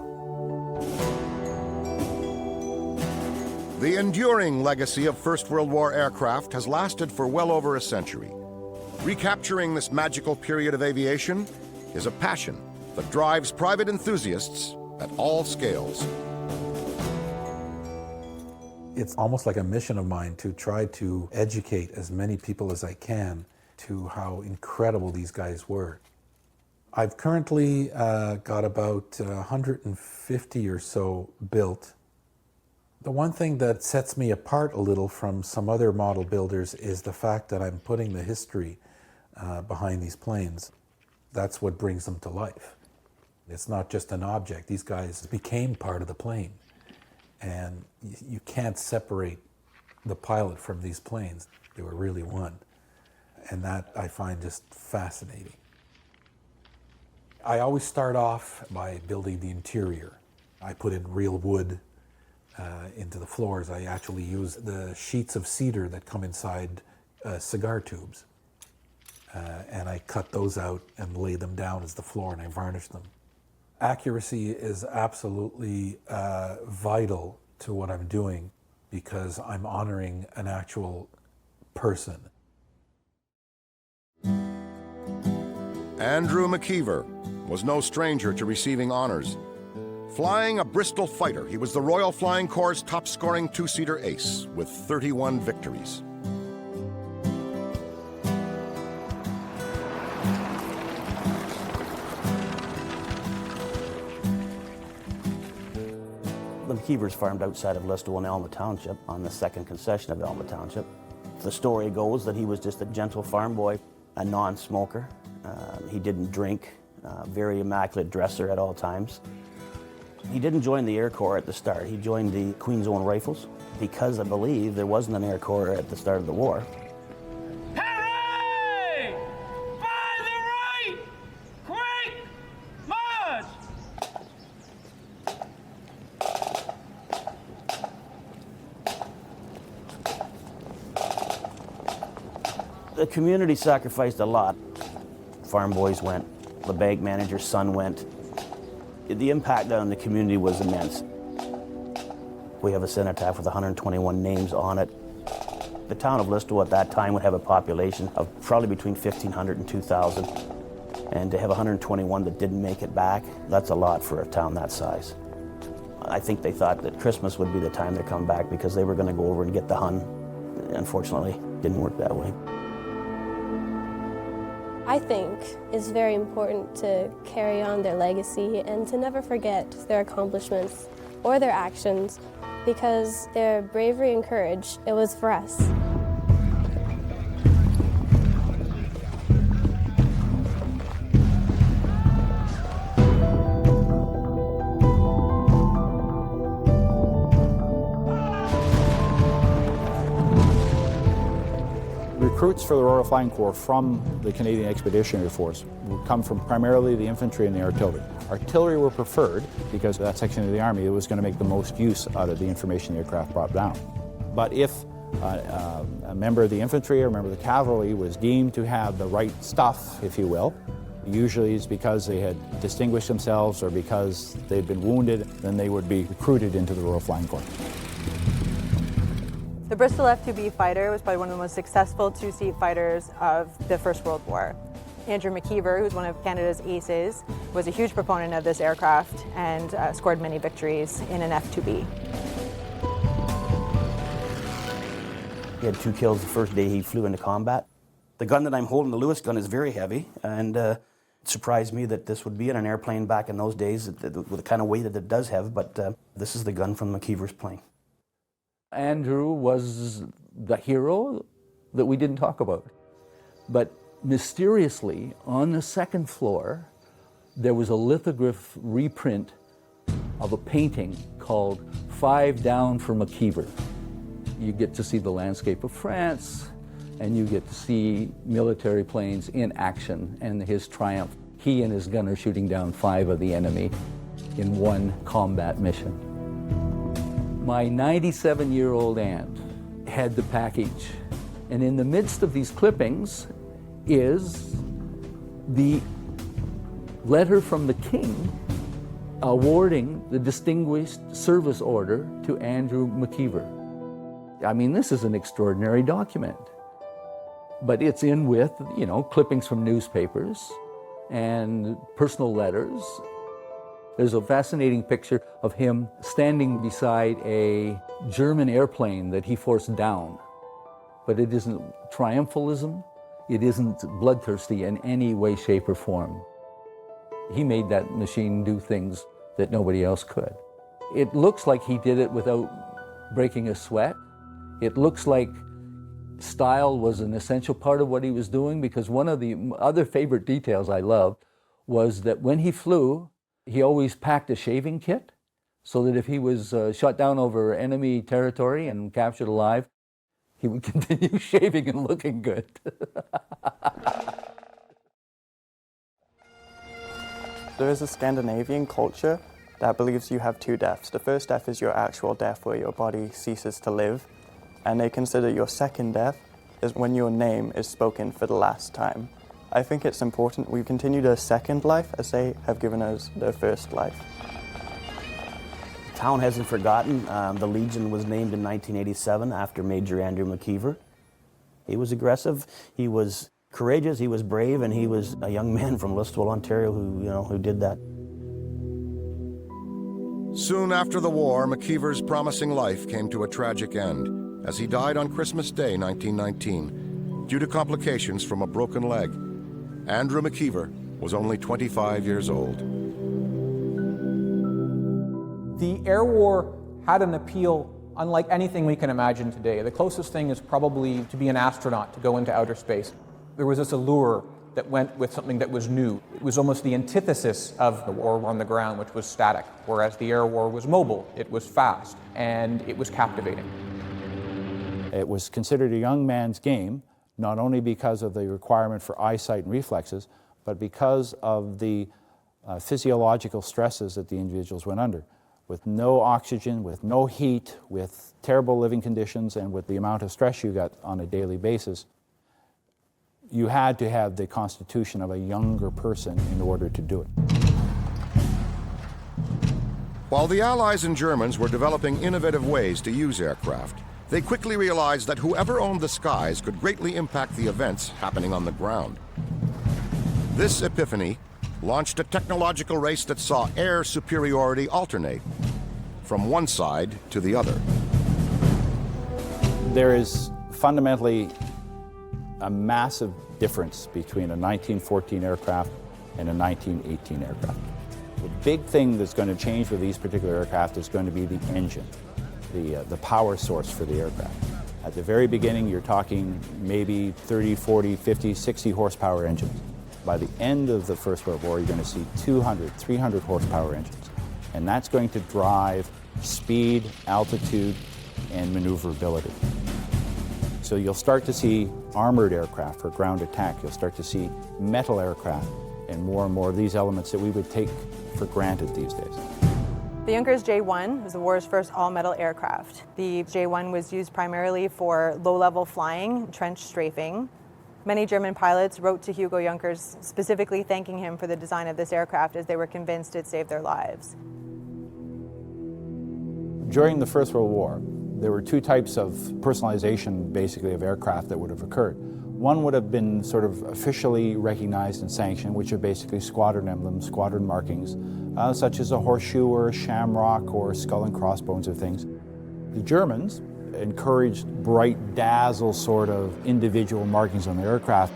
The enduring legacy of First World War aircraft has lasted for well over a century. Recapturing this magical period of aviation is a passion that drives private enthusiasts at all scales. It's almost like a mission of mine to try to educate as many people as I can to how incredible these guys were. I've currently got about 150 or so built. The one thing that sets me apart a little from some other model builders is the fact that I'm putting the history behind these planes. That's what brings them to life. It's not just an object. These guys became part of the plane. And you can't separate the pilot from these planes. They were really one. And that I find just fascinating. I always start off by building the interior. I put in real wood into the floors. I actually use the sheets of cedar that come inside cigar tubes. And I cut those out and lay them down as the floor, and I varnish them. Accuracy is absolutely vital to what I'm doing because I'm honoring an actual person. Andrew McKeever was no stranger to receiving honors. Flying a Bristol fighter, he was the Royal Flying Corps' top-scoring two-seater ace with 31 victories. The McKeevers farmed outside of Listowel in Alma Township on the second concession of Alma Township. The story goes that he was just a gentle farm boy, a non-smoker. He didn't drink, very immaculate dresser at all times. He didn't join the Air Corps at the start. He joined the Queen's Own Rifles because I believe there wasn't an Air Corps at the start of the war. Hooray! By the right! Quick march! The community sacrificed a lot. Farm boys went, the bank manager's son went. The impact on the community was immense. We have a cenotaph with 121 names on it. The town of Listowel at that time would have a population of probably between 1,500 and 2,000. And to have 121 that didn't make it back, that's a lot for a town that size. I think they thought that Christmas would be the time to come back because they were going to go over and get the Hun. Unfortunately, it didn't work that way. I think it's very important to carry on their legacy and to never forget their accomplishments or their actions because their bravery and courage, it was for us. recruits for the Royal Flying Corps from the Canadian Expeditionary Force would come from primarily the infantry and the artillery. Artillery were preferred because that section of the Army was going to make the most use out of the information the aircraft brought down. But if a member of the infantry or a member of the cavalry was deemed to have the right stuff, if you will, usually it's because they had distinguished themselves or because they'd been wounded, then they would be recruited into the Royal Flying Corps. The Bristol F-2B fighter was probably one of the most successful two-seat fighters of the First World War. Andrew McKeever, who's one of Canada's aces, was a huge proponent of this aircraft and scored many victories in an F-2B. He had 2 kills the first day he flew into combat. The gun that I'm holding, the Lewis gun, is very heavy, and it surprised me that this would be in an airplane back in those days with the kind of weight that it does have, but this is the gun from McKeever's plane. Andrew was the hero that we didn't talk about. But mysteriously, on the second floor, there was a lithograph reprint of a painting called 5 Down for McKeever. You get to see the landscape of France, and you get to see military planes in action and his triumph. He and his gunner shooting down 5 of the enemy in one combat mission. My 97-year-old aunt had the package, and in the midst of these clippings is the letter from the King awarding the Distinguished Service Order to Andrew McKeever. I mean, this is an extraordinary document, but it's in with, you know, clippings from newspapers and personal letters. There's a fascinating picture of him standing beside a German airplane that he forced down. But it isn't triumphalism, it isn't bloodthirsty in any way, shape, or form. He made that machine do things that nobody else could. It looks like he did it without breaking a sweat. It looks like style was an essential part of what he was doing, because one of the other favorite details I loved was that when he flew, he always packed a shaving kit so that if he was shot down over enemy territory and captured alive, he would continue shaving and looking good. There is a Scandinavian culture that believes you have 2 deaths. The first death is your actual death, where your body ceases to live, and they consider your second death is when your name is spoken for the last time. I think it's important we continue the second life as they have given us their first life. The town hasn't forgotten. The Legion was named in 1987 after Major Andrew McKeever. He was aggressive, he was courageous, he was brave, and he was a young man from Listowel, Ontario who did that. Soon after the war, McKeever's promising life came to a tragic end as he died on Christmas Day, 1919, due to complications from a broken leg. Andrew McKeever was only 25 years old. The air war had an appeal unlike anything we can imagine today. The closest thing is probably to be an astronaut, to go into outer space. There was this allure that went with something that was new. It was almost the antithesis of the war on the ground, which was static, whereas the air war was mobile, it was fast, and it was captivating. It was considered a young man's game, not only because of the requirement for eyesight and reflexes, but because of the physiological stresses that the individuals went under. With no oxygen, with no heat, with terrible living conditions, and with the amount of stress you got on a daily basis, you had to have the constitution of a younger person in order to do it. While the Allies and Germans were developing innovative ways to use aircraft, they quickly realized that whoever owned the skies could greatly impact the events happening on the ground. This epiphany launched a technological race that saw air superiority alternate from one side to the other. There is fundamentally a massive difference between a 1914 aircraft and a 1918 aircraft. The big thing that's going to change with these particular aircraft is going to be the engine, the power source for the aircraft. At the very beginning, you're talking maybe 30, 40, 50, 60 horsepower engines. By the end of the First World War, you're going to see 200, 300 horsepower engines. And that's going to drive speed, altitude, and maneuverability. So you'll start to see armored aircraft for ground attack. You'll start to see metal aircraft and more of these elements that we would take for granted these days. The Junkers J-1 was the war's first all-metal aircraft. The J-1 was used primarily for low-level flying, trench strafing. Many German pilots wrote to Hugo Junkers specifically thanking him for the design of this aircraft, as they were convinced it saved their lives. During the First World War, there were two types of personalization, basically, of aircraft that would have occurred. One would have been sort of officially recognized and sanctioned, which are basically squadron emblems, squadron markings, such as a horseshoe or a shamrock or skull and crossbones or things. The Germans encouraged bright dazzle sort of individual markings on their aircraft.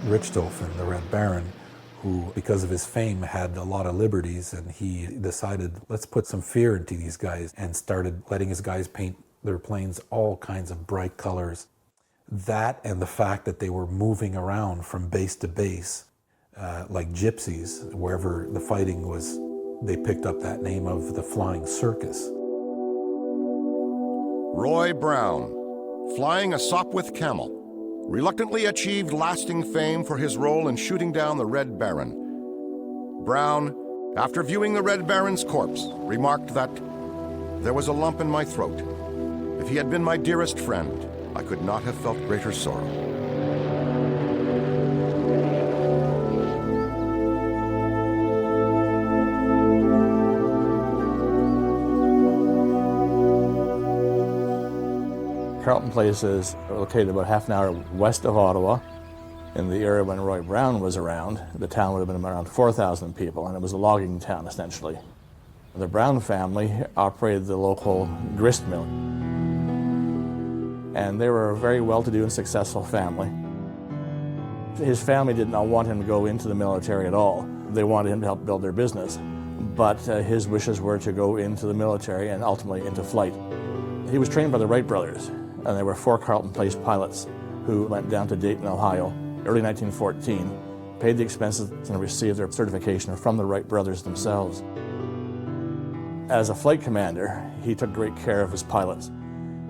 Richthofen, the Red Baron, who, because of his fame, had a lot of liberties, and he decided, let's put some fear into these guys, and started letting his guys paint their planes all kinds of bright colors. That and the fact that they were moving around from base to base, like gypsies, wherever the fighting was, they picked up that name of the Flying Circus. Roy Brown, flying a Sopwith Camel, reluctantly achieved lasting fame for his role in shooting down the Red Baron. Brown, after viewing the Red Baron's corpse, remarked that there was a lump in my throat. If he had been my dearest friend, I could not have felt greater sorrow. Carleton Place is located about half an hour west of Ottawa. In the area when Roy Brown was around, the town would have been around 4,000 people, and it was a logging town, essentially. The Brown family operated the local grist mill, and they were a very well-to-do and successful family. His family did not want him to go into the military at all. They wanted him to help build their business, but his wishes were to go into the military and ultimately into flight. He was trained by the Wright brothers, and there were 4 Carleton Place pilots who went down to Dayton, Ohio, early 1914, paid the expenses, and received their certification from the Wright brothers themselves. As a flight commander, he took great care of his pilots,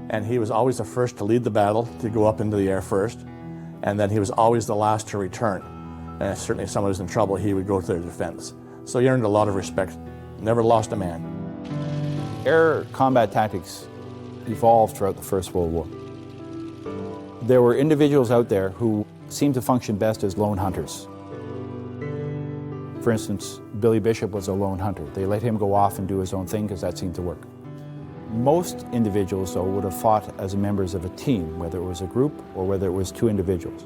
and he was always the first to lead the battle, to go up into the air first, and then he was always the last to return. And certainly if someone was in trouble, he would go to their defense. So he earned a lot of respect, never lost a man. Air combat tactics evolved throughout the First World War. There were individuals out there who seemed to function best as lone hunters. For instance, Billy Bishop was a lone hunter. They let him go off and do his own thing because that seemed to work. Most individuals, though, would have fought as members of a team, whether it was a group or whether it was 2 individuals.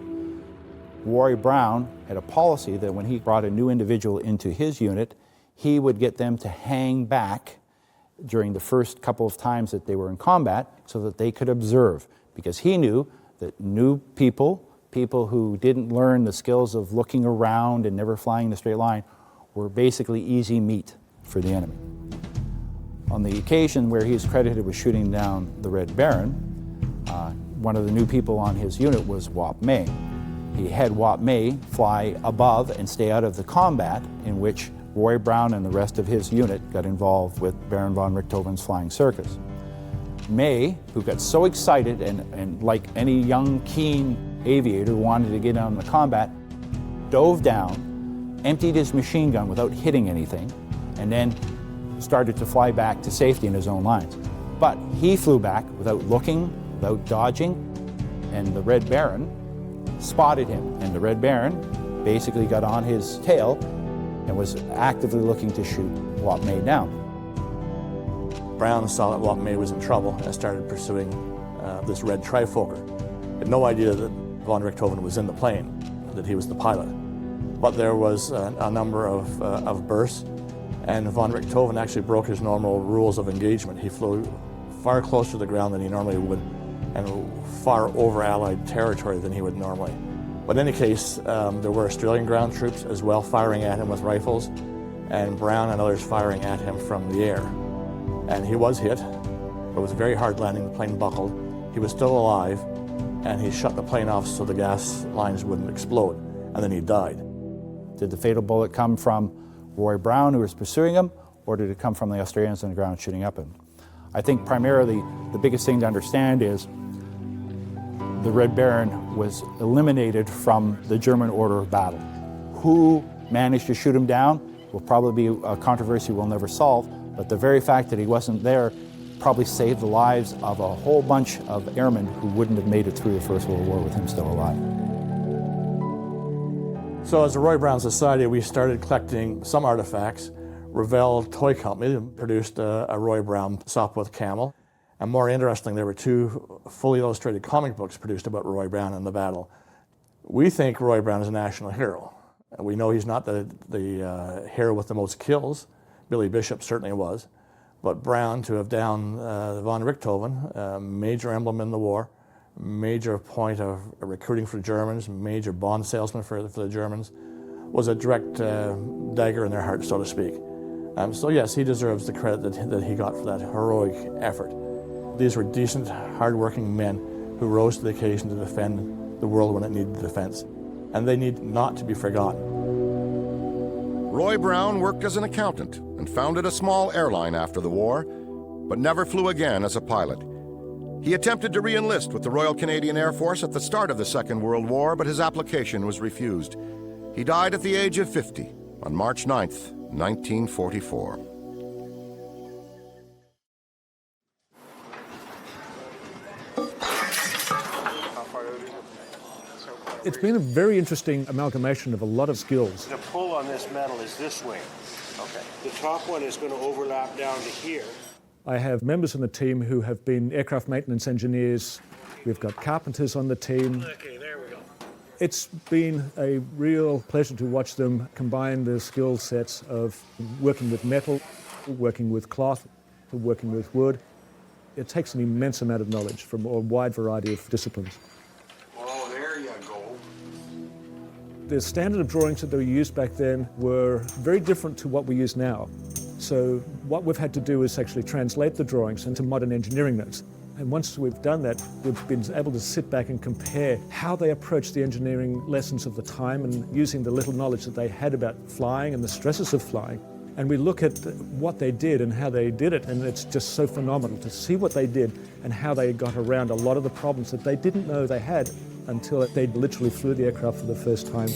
Roy Brown had a policy that when he brought a new individual into his unit, he would get them to hang back during the first couple of times that they were in combat so that they could observe, because he knew that new people who didn't learn the skills of looking around and never flying in a straight line, were basically easy meat for the enemy. On the occasion where he is credited with shooting down the Red Baron, one of the new people on his unit was Wap May. He had Wap May fly above and stay out of the combat in which Roy Brown and the rest of his unit got involved with Baron von Richthofen's Flying Circus. May, who got so excited and like any young, keen aviator who wanted to get on the combat, dove down, emptied his machine gun without hitting anything, and then started to fly back to safety in his own lines. But he flew back without looking, without dodging, and the Red Baron spotted him. And the Red Baron basically got on his tail and was actively looking to shoot Wap May down. Brown saw that Wap May was in trouble and started pursuing this red trifoker. Had no idea that von Richthofen was in the plane, that he was the pilot. But there was a number of bursts, and von Richthofen actually broke his normal rules of engagement. He flew far closer to the ground than he normally would, and far over Allied territory than he would normally. But in any case, there were Australian ground troops as well firing at him with rifles, and Brown and others firing at him from the air. And he was hit. It was a very hard landing. The plane buckled. He was still alive, and he shut the plane off so the gas lines wouldn't explode, and then he died. Did the fatal bullet come from Roy Brown, who was pursuing him, or did it come from the Australians on the ground shooting up him? I think primarily the biggest thing to understand is the Red Baron was eliminated from the German order of battle. Who managed to shoot him down will probably be a controversy we'll never solve, but the very fact that he wasn't there probably saved the lives of a whole bunch of airmen who wouldn't have made it through the First World War with him still alive. So as the Roy Brown Society, we started collecting some artifacts. Revell Toy Company produced a Roy Brown Sopwith camel. And more interesting, there were 2 fully illustrated comic books produced about Roy Brown in the battle. We think Roy Brown is a national hero. We know he's not the hero with the most kills. Billy Bishop certainly was. But Brown, to have downed von Richthofen, a major emblem in the war, major point of recruiting for the Germans, major bond salesman for the Germans, was a direct dagger in their heart, so to speak. So yes, he deserves the credit that he got for that heroic effort. These were decent, hard-working men who rose to the occasion to defend the world when it needed defense. And they need not to be forgotten. Roy Brown worked as an accountant and founded a small airline after the war, but never flew again as a pilot. He attempted to re-enlist with the Royal Canadian Air Force at the start of the Second World War, but his application was refused. He died at the age of 50 on March 9th, 1944. It's been a very interesting amalgamation of a lot of skills. The pull on this metal is this way. Okay. The top one is going to overlap down to here. I have members on the team who have been aircraft maintenance engineers. We've got carpenters on the team. Okay, there we go. It's been a real pleasure to watch them combine the skill sets of working with metal, working with cloth, working with wood. It takes an immense amount of knowledge from a wide variety of disciplines. Oh, there you go. The standard of drawings that were used back then were very different to what we use now. So what we've had to do is actually translate the drawings into modern engineering notes. And once we've done that, we've been able to sit back and compare how they approached the engineering lessons of the time and using the little knowledge that they had about flying and the stresses of flying. And we look at what they did and how they did it, and it's just so phenomenal to see what they did and how they got around a lot of the problems that they didn't know they had until they literally flew the aircraft for the first time.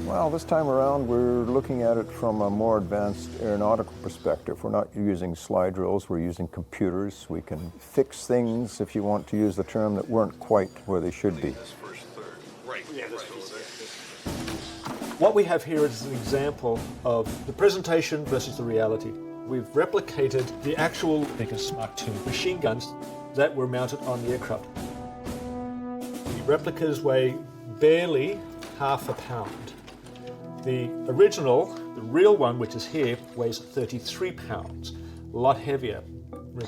Well, this time around we're looking at it from a more advanced aeronautical perspective. We're not using slide drills, we're using computers. We can fix things, if you want to use the term, that weren't quite where they should be. What we have here is an example of the presentation versus the reality. We've replicated the actual Vickers Mark II machine guns that were mounted on the aircraft. The replicas weigh barely half a pound. The original, the real one, which is here, weighs 33 pounds, a lot heavier.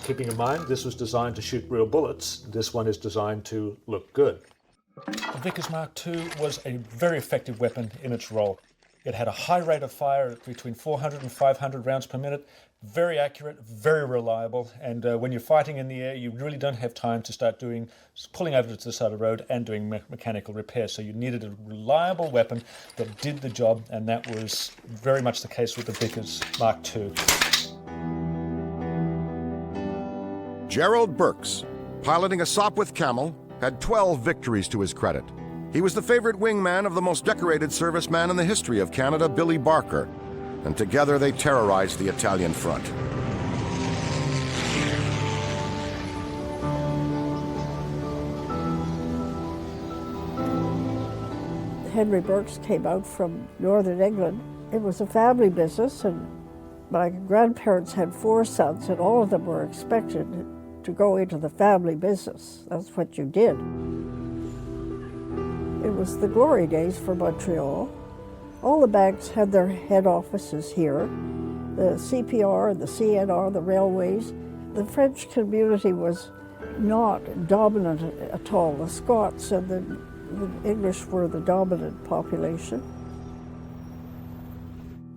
Keeping in mind, this was designed to shoot real bullets. This one is designed to look good. The Vickers Mark II was a very effective weapon in its role. It had a high rate of fire between 400 and 500 rounds per minute, very accurate, very reliable, and when you're fighting in the air, you really don't have time to start pulling over to the side of the road and doing mechanical repairs. So you needed a reliable weapon that did the job, and that was very much the case with the Vickers Mark II. Gerald Burks, piloting a Sopwith Camel, had 12 victories to his credit. He was the favorite wingman of the most decorated serviceman in the history of Canada, Billy Barker, and together they terrorized the Italian front. Henry Burks came out from northern England. It was a family business, and my grandparents had 4 sons, and all of them were expected to go into the family business. That's what you did. It was the glory days for Montreal. All the banks had their head offices here. The CPR, the CNR, the railways. The French community was not dominant at all. The Scots and the English were the dominant population.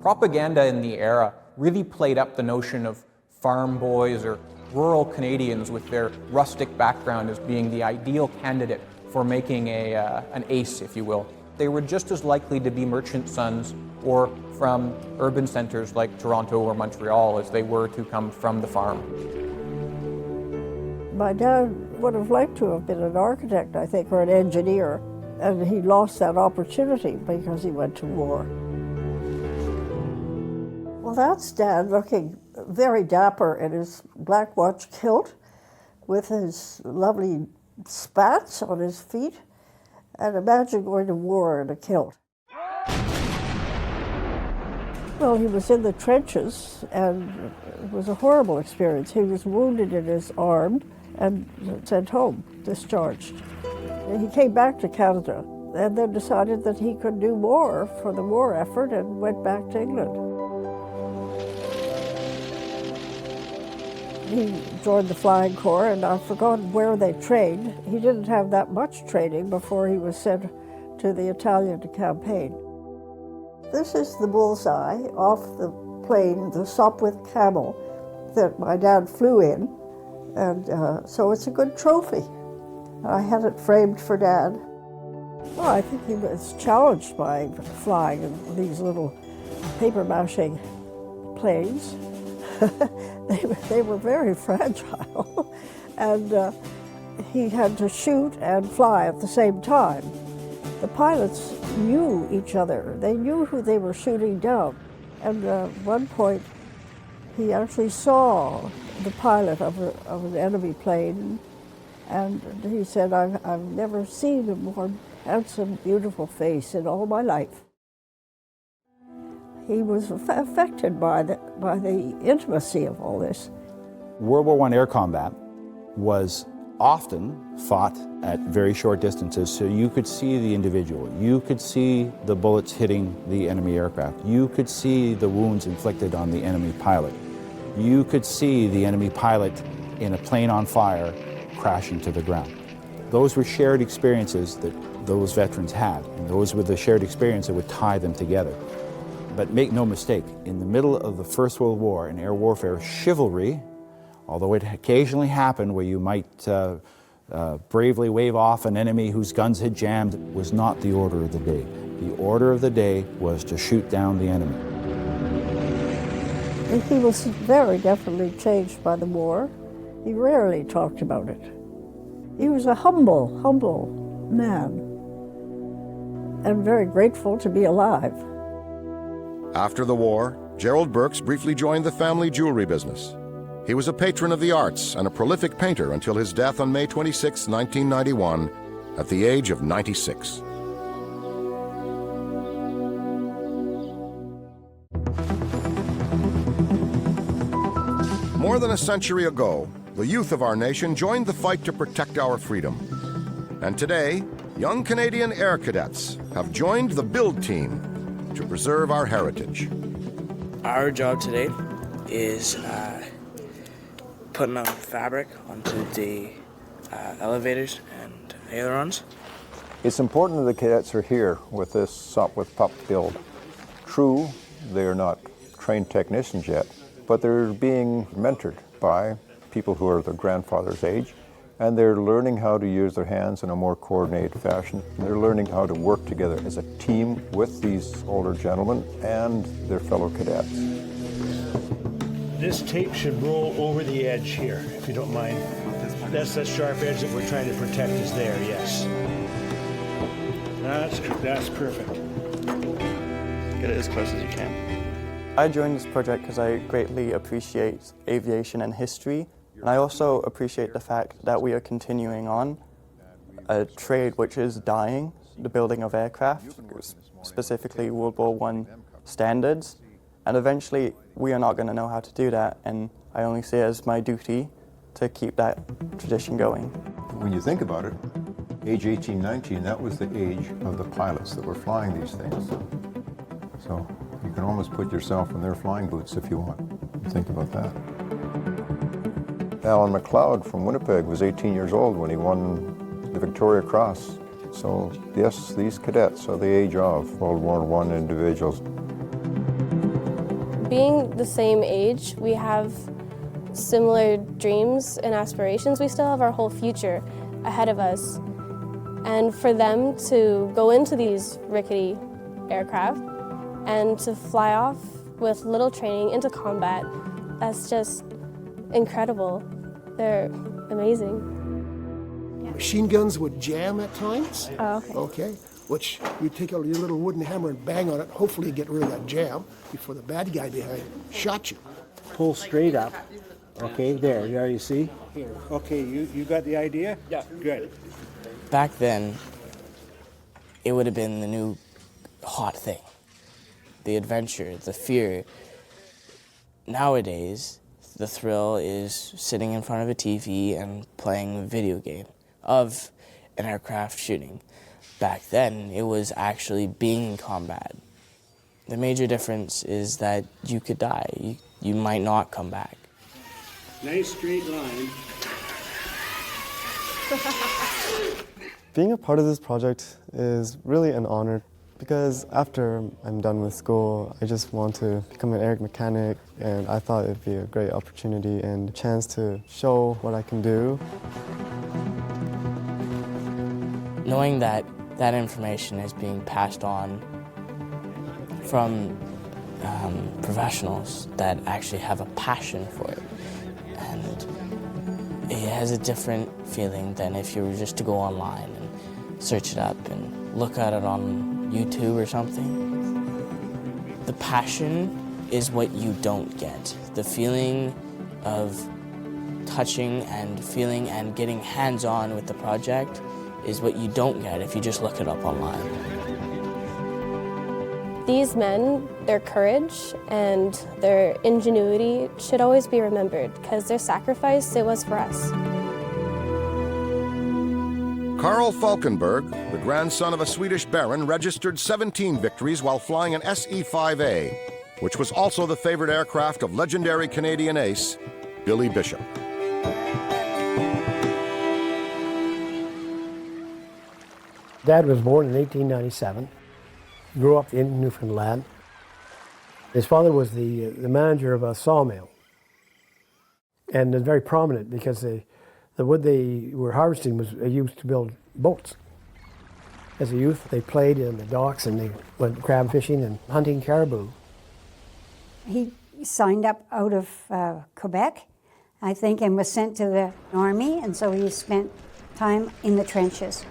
Propaganda in the era really played up the notion of farm boys or rural Canadians with their rustic background as being the ideal candidate for making an ace, if you will. They were just as likely to be merchant sons or from urban centers like Toronto or Montreal as they were to come from the farm. My dad would have liked to have been an architect, I think, or an engineer, and he lost that opportunity because he went to war. Well, that's Dad looking very dapper in his black watch kilt with his lovely spats on his feet. And imagine going to war in a kilt. Well, he was in the trenches, and it was a horrible experience. He was wounded in his arm and sent home, discharged. He came back to Canada and then decided that he could do more for the war effort and went back to England. He joined the Flying Corps, and I've forgotten where they trained. He didn't have that much training before he was sent to the Italian campaign. This is the bullseye off the plane, the Sopwith Camel, that my dad flew in, and so it's a good trophy. I had it framed for Dad. Well, I think he was challenged by flying in these little paper-mache planes. They were very fragile, and he had to shoot and fly at the same time. The pilots knew each other. They knew who they were shooting down. And at one point, he actually saw the pilot of an enemy plane, and he said, I've never seen a more handsome, beautiful face in all my life. He was affected by the intimacy of all this. World War I air combat was often fought at very short distances, so you could see the individual. You could see the bullets hitting the enemy aircraft. You could see the wounds inflicted on the enemy pilot. You could see the enemy pilot in a plane on fire crashing to the ground. Those were shared experiences that those veterans had, and those were the shared experience that would tie them together. But make no mistake, in the middle of the First World War in air warfare, chivalry, although it occasionally happened where you might bravely wave off an enemy whose guns had jammed, was not the order of the day. The order of the day was to shoot down the enemy. He was very definitely changed by the war. He rarely talked about it. He was a humble man, and very grateful to be alive. After the war, Gerald Burks briefly joined the family jewelry business. He was a patron of the arts and a prolific painter until his death on May 26, 1991, at the age of 96. More than a century ago, the youth of our nation joined the fight to protect our freedom. And today, young Canadian Air Cadets have joined the build team to preserve our heritage. Our job today is putting on fabric onto the elevators and ailerons. It's important that the cadets are here with this Sopwith pup build. True, they're not trained technicians yet, but they're being mentored by people who are their grandfather's age, and they're learning how to use their hands in a more coordinated fashion. They're learning how to work together as a team with these older gentlemen and their fellow cadets. This tape should roll over the edge here, if you don't mind. That's the sharp edge that we're trying to protect is there, yes. That's perfect. Get it as close as you can. I joined this project because I greatly appreciate aviation and history, and I also appreciate the fact that we are continuing on a trade which is dying, the building of aircraft, specifically World War I standards, and eventually we are not going to know how to do that, and I only see it as my duty to keep that tradition going. When you think about it, age 18, 19, that was the age of the pilots that were flying these things. So you can almost put yourself in their flying boots if you want. Think about that. Alan McLeod from Winnipeg was 18 years old when he won the Victoria Cross. So yes, these cadets are the age of World War I individuals. Being the same age, we have similar dreams and aspirations. We still have our whole future ahead of us. And for them to go into these rickety aircraft and to fly off with little training into combat, that's just incredible. They're amazing. Machine guns would jam at times. Oh, okay. Okay. Which you take out your little wooden hammer and bang on it, hopefully you get rid of that jam before the bad guy behind shot you. Pull straight up. Okay, there you see? Here. Okay, you got the idea? Yeah. Good. Back then, it would have been the new hot thing. The adventure, the fear. Nowadays, the thrill is sitting in front of a TV and playing a video game of an aircraft shooting. Back then, it was actually being in combat. The major difference is that you could die. You might not come back. Nice straight line. Being a part of this project is really an honor because after I'm done with school, I just want to become an air mechanic, and I thought it'd be a great opportunity and a chance to show what I can do. Knowing that that information is being passed on from professionals that actually have a passion for it. And it has a different feeling than if you were just to go online and search it up and look at it on YouTube or something. The passion is what you don't get. The feeling of touching and feeling and getting hands-on with the project is what you don't get if you just look it up online. These men, their courage and their ingenuity should always be remembered because their sacrifice, it was for us. Carl Falkenberg, the grandson of a Swedish baron, registered 17 victories while flying an SE-5A, which was also the favorite aircraft of legendary Canadian ace, Billy Bishop. Dad was born in 1897, grew up in Newfoundland. His father was the manager of a sawmill, and was very prominent because the wood they were harvesting was used to build boats. As a youth, they played in the docks and they went crab fishing and hunting caribou. He signed up out of Quebec, I think, and was sent to the army, and so he spent time in the trenches.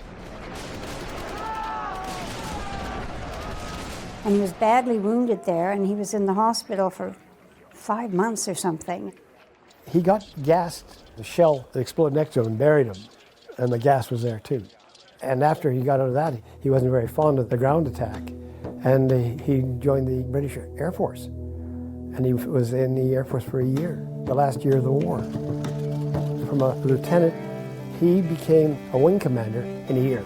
And he was badly wounded there, and he was in the hospital for 5 months or something. He got gassed. The shell that exploded next to him and buried him, and the gas was there too. And after he got out of that, he wasn't very fond of the ground attack, and he joined the British Air Force. And he was in the Air Force for a year, the last year of the war. From a lieutenant, he became a wing commander in a year.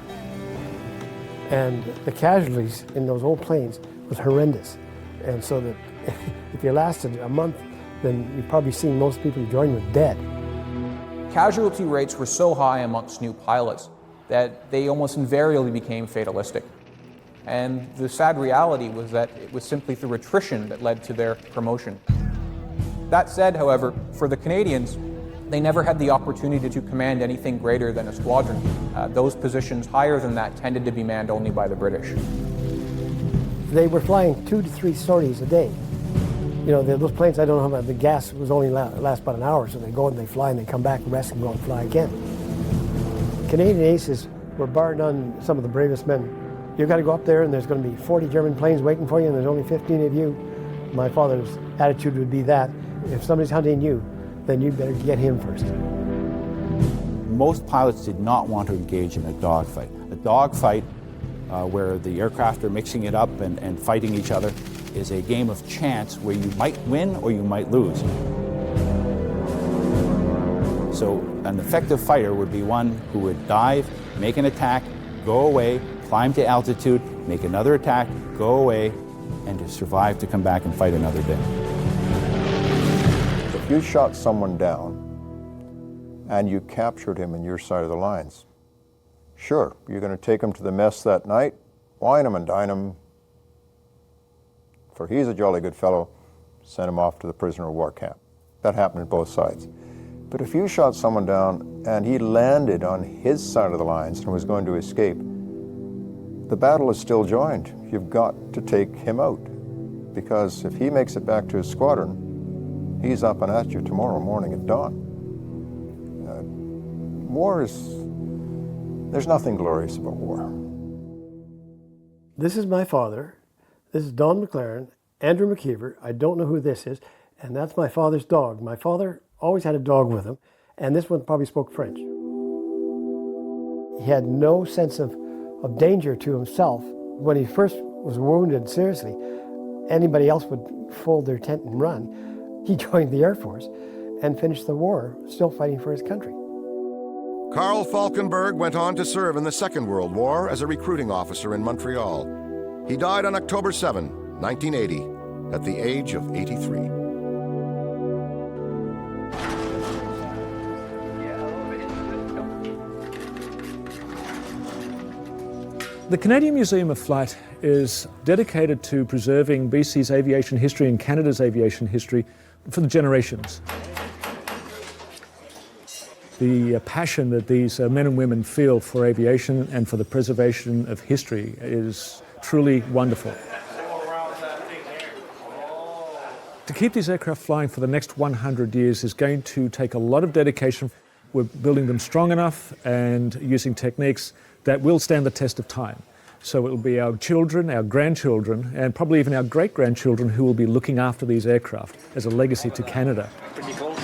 And the casualties in those old planes was horrendous. And so that if you lasted a month, then you've probably seen most people you joined with dead. Casualty rates were so high amongst new pilots that they almost invariably became fatalistic. And the sad reality was that it was simply through attrition that led to their promotion. That said, however, for the Canadians, they never had the opportunity to command anything greater than a squadron. Those positions higher than that tended to be manned only by the British. They were flying 2 to 3 sorties a day. You know, those planes, I don't know how the gas was only last about an hour, so they go and they fly and they come back, rest and go and fly again. Canadian aces were bar none some of the bravest men. You've got to go up there and there's going to be 40 German planes waiting for you and there's only 15 of you. My father's attitude would be that if somebody's hunting you, then you better get him first. Most pilots did not want to engage in a dogfight. A dogfight where the aircraft are mixing it up and fighting each other is a game of chance where you might win or you might lose. So an effective fighter would be one who would dive, make an attack, go away, climb to altitude, make another attack, go away, and to survive to come back and fight another day. If you shot someone down and you captured him in your side of the lines, sure, you're going to take him to the mess that night, wine him and dine him, for he's a jolly good fellow, send him off to the prisoner of war camp. That happened on both sides. But if you shot someone down and he landed on his side of the lines and was going to escape, the battle is still joined. You've got to take him out, because if he makes it back to his squadron, he's up and at you tomorrow morning at dawn. There's nothing glorious about war. This is my father. This is Don McLaren, Andrew McKeever. I don't know who this is, and that's my father's dog. My father always had a dog with him, and this one probably spoke French. He had no sense of danger to himself. When he first was wounded seriously, anybody else would fold their tent and run. He joined the Air Force and finished the war, still fighting for his country. Carl Falkenberg went on to serve in the Second World War as a recruiting officer in Montreal. He died on October 7, 1980, at the age of 83. The Canadian Museum of Flight is dedicated to preserving BC's aviation history and Canada's aviation history for the generations. The passion that these men and women feel for aviation and for the preservation of history is truly wonderful. To keep these aircraft flying for the next 100 years is going to take a lot of dedication. We're building them strong enough and using techniques that will stand the test of time. So it will be our children, our grandchildren, and probably even our great-grandchildren who will be looking after these aircraft as a legacy to Canada. Pretty close.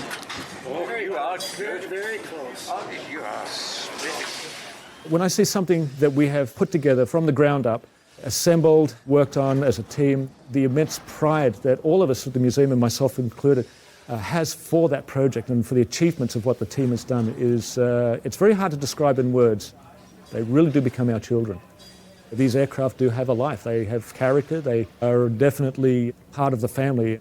Oh, you are good, very close. You are spiffy. When I see something that we have put together from the ground up, assembled, worked on as a team, the immense pride that all of us at the museum, and myself included, has for that project and for the achievements of what the team has done is, it's very hard to describe in words. They really do become our children. These aircraft do have a life. They have character. They are definitely part of the family.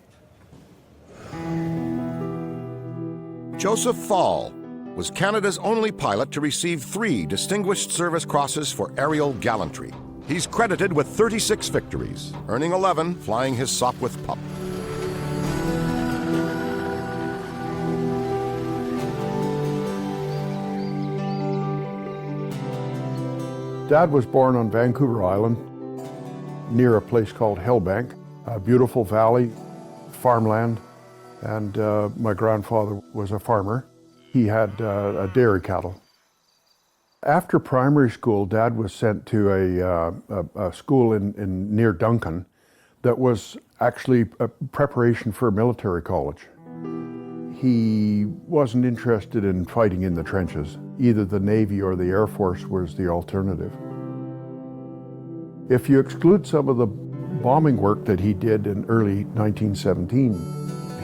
Joseph Fall was Canada's only pilot to receive 3 Distinguished Service Crosses for aerial gallantry. He's credited with 36 victories, earning 11 flying his Sopwith Pup. Dad was born on Vancouver Island, near a place called Hellbank, a beautiful valley, farmland, and my grandfather was a farmer. He had a dairy cattle. After primary school, Dad was sent to a school in near Duncan that was actually a preparation for military college. He wasn't interested in fighting in the trenches. Either the Navy or the Air Force was the alternative. If you exclude some of the bombing work that he did in early 1917,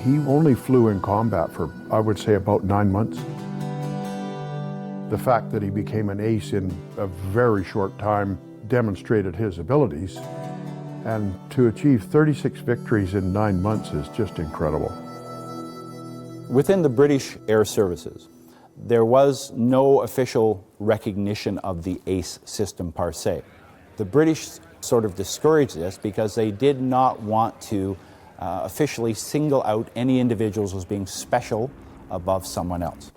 he only flew in combat for, I would say, about 9 months. The fact that he became an ace in a very short time demonstrated his abilities, and to achieve 36 victories in 9 months is just incredible. Within the British Air Services, there was no official recognition of the ACE system per se. The British sort of discouraged this because they did not want to officially single out any individuals as being special above someone else.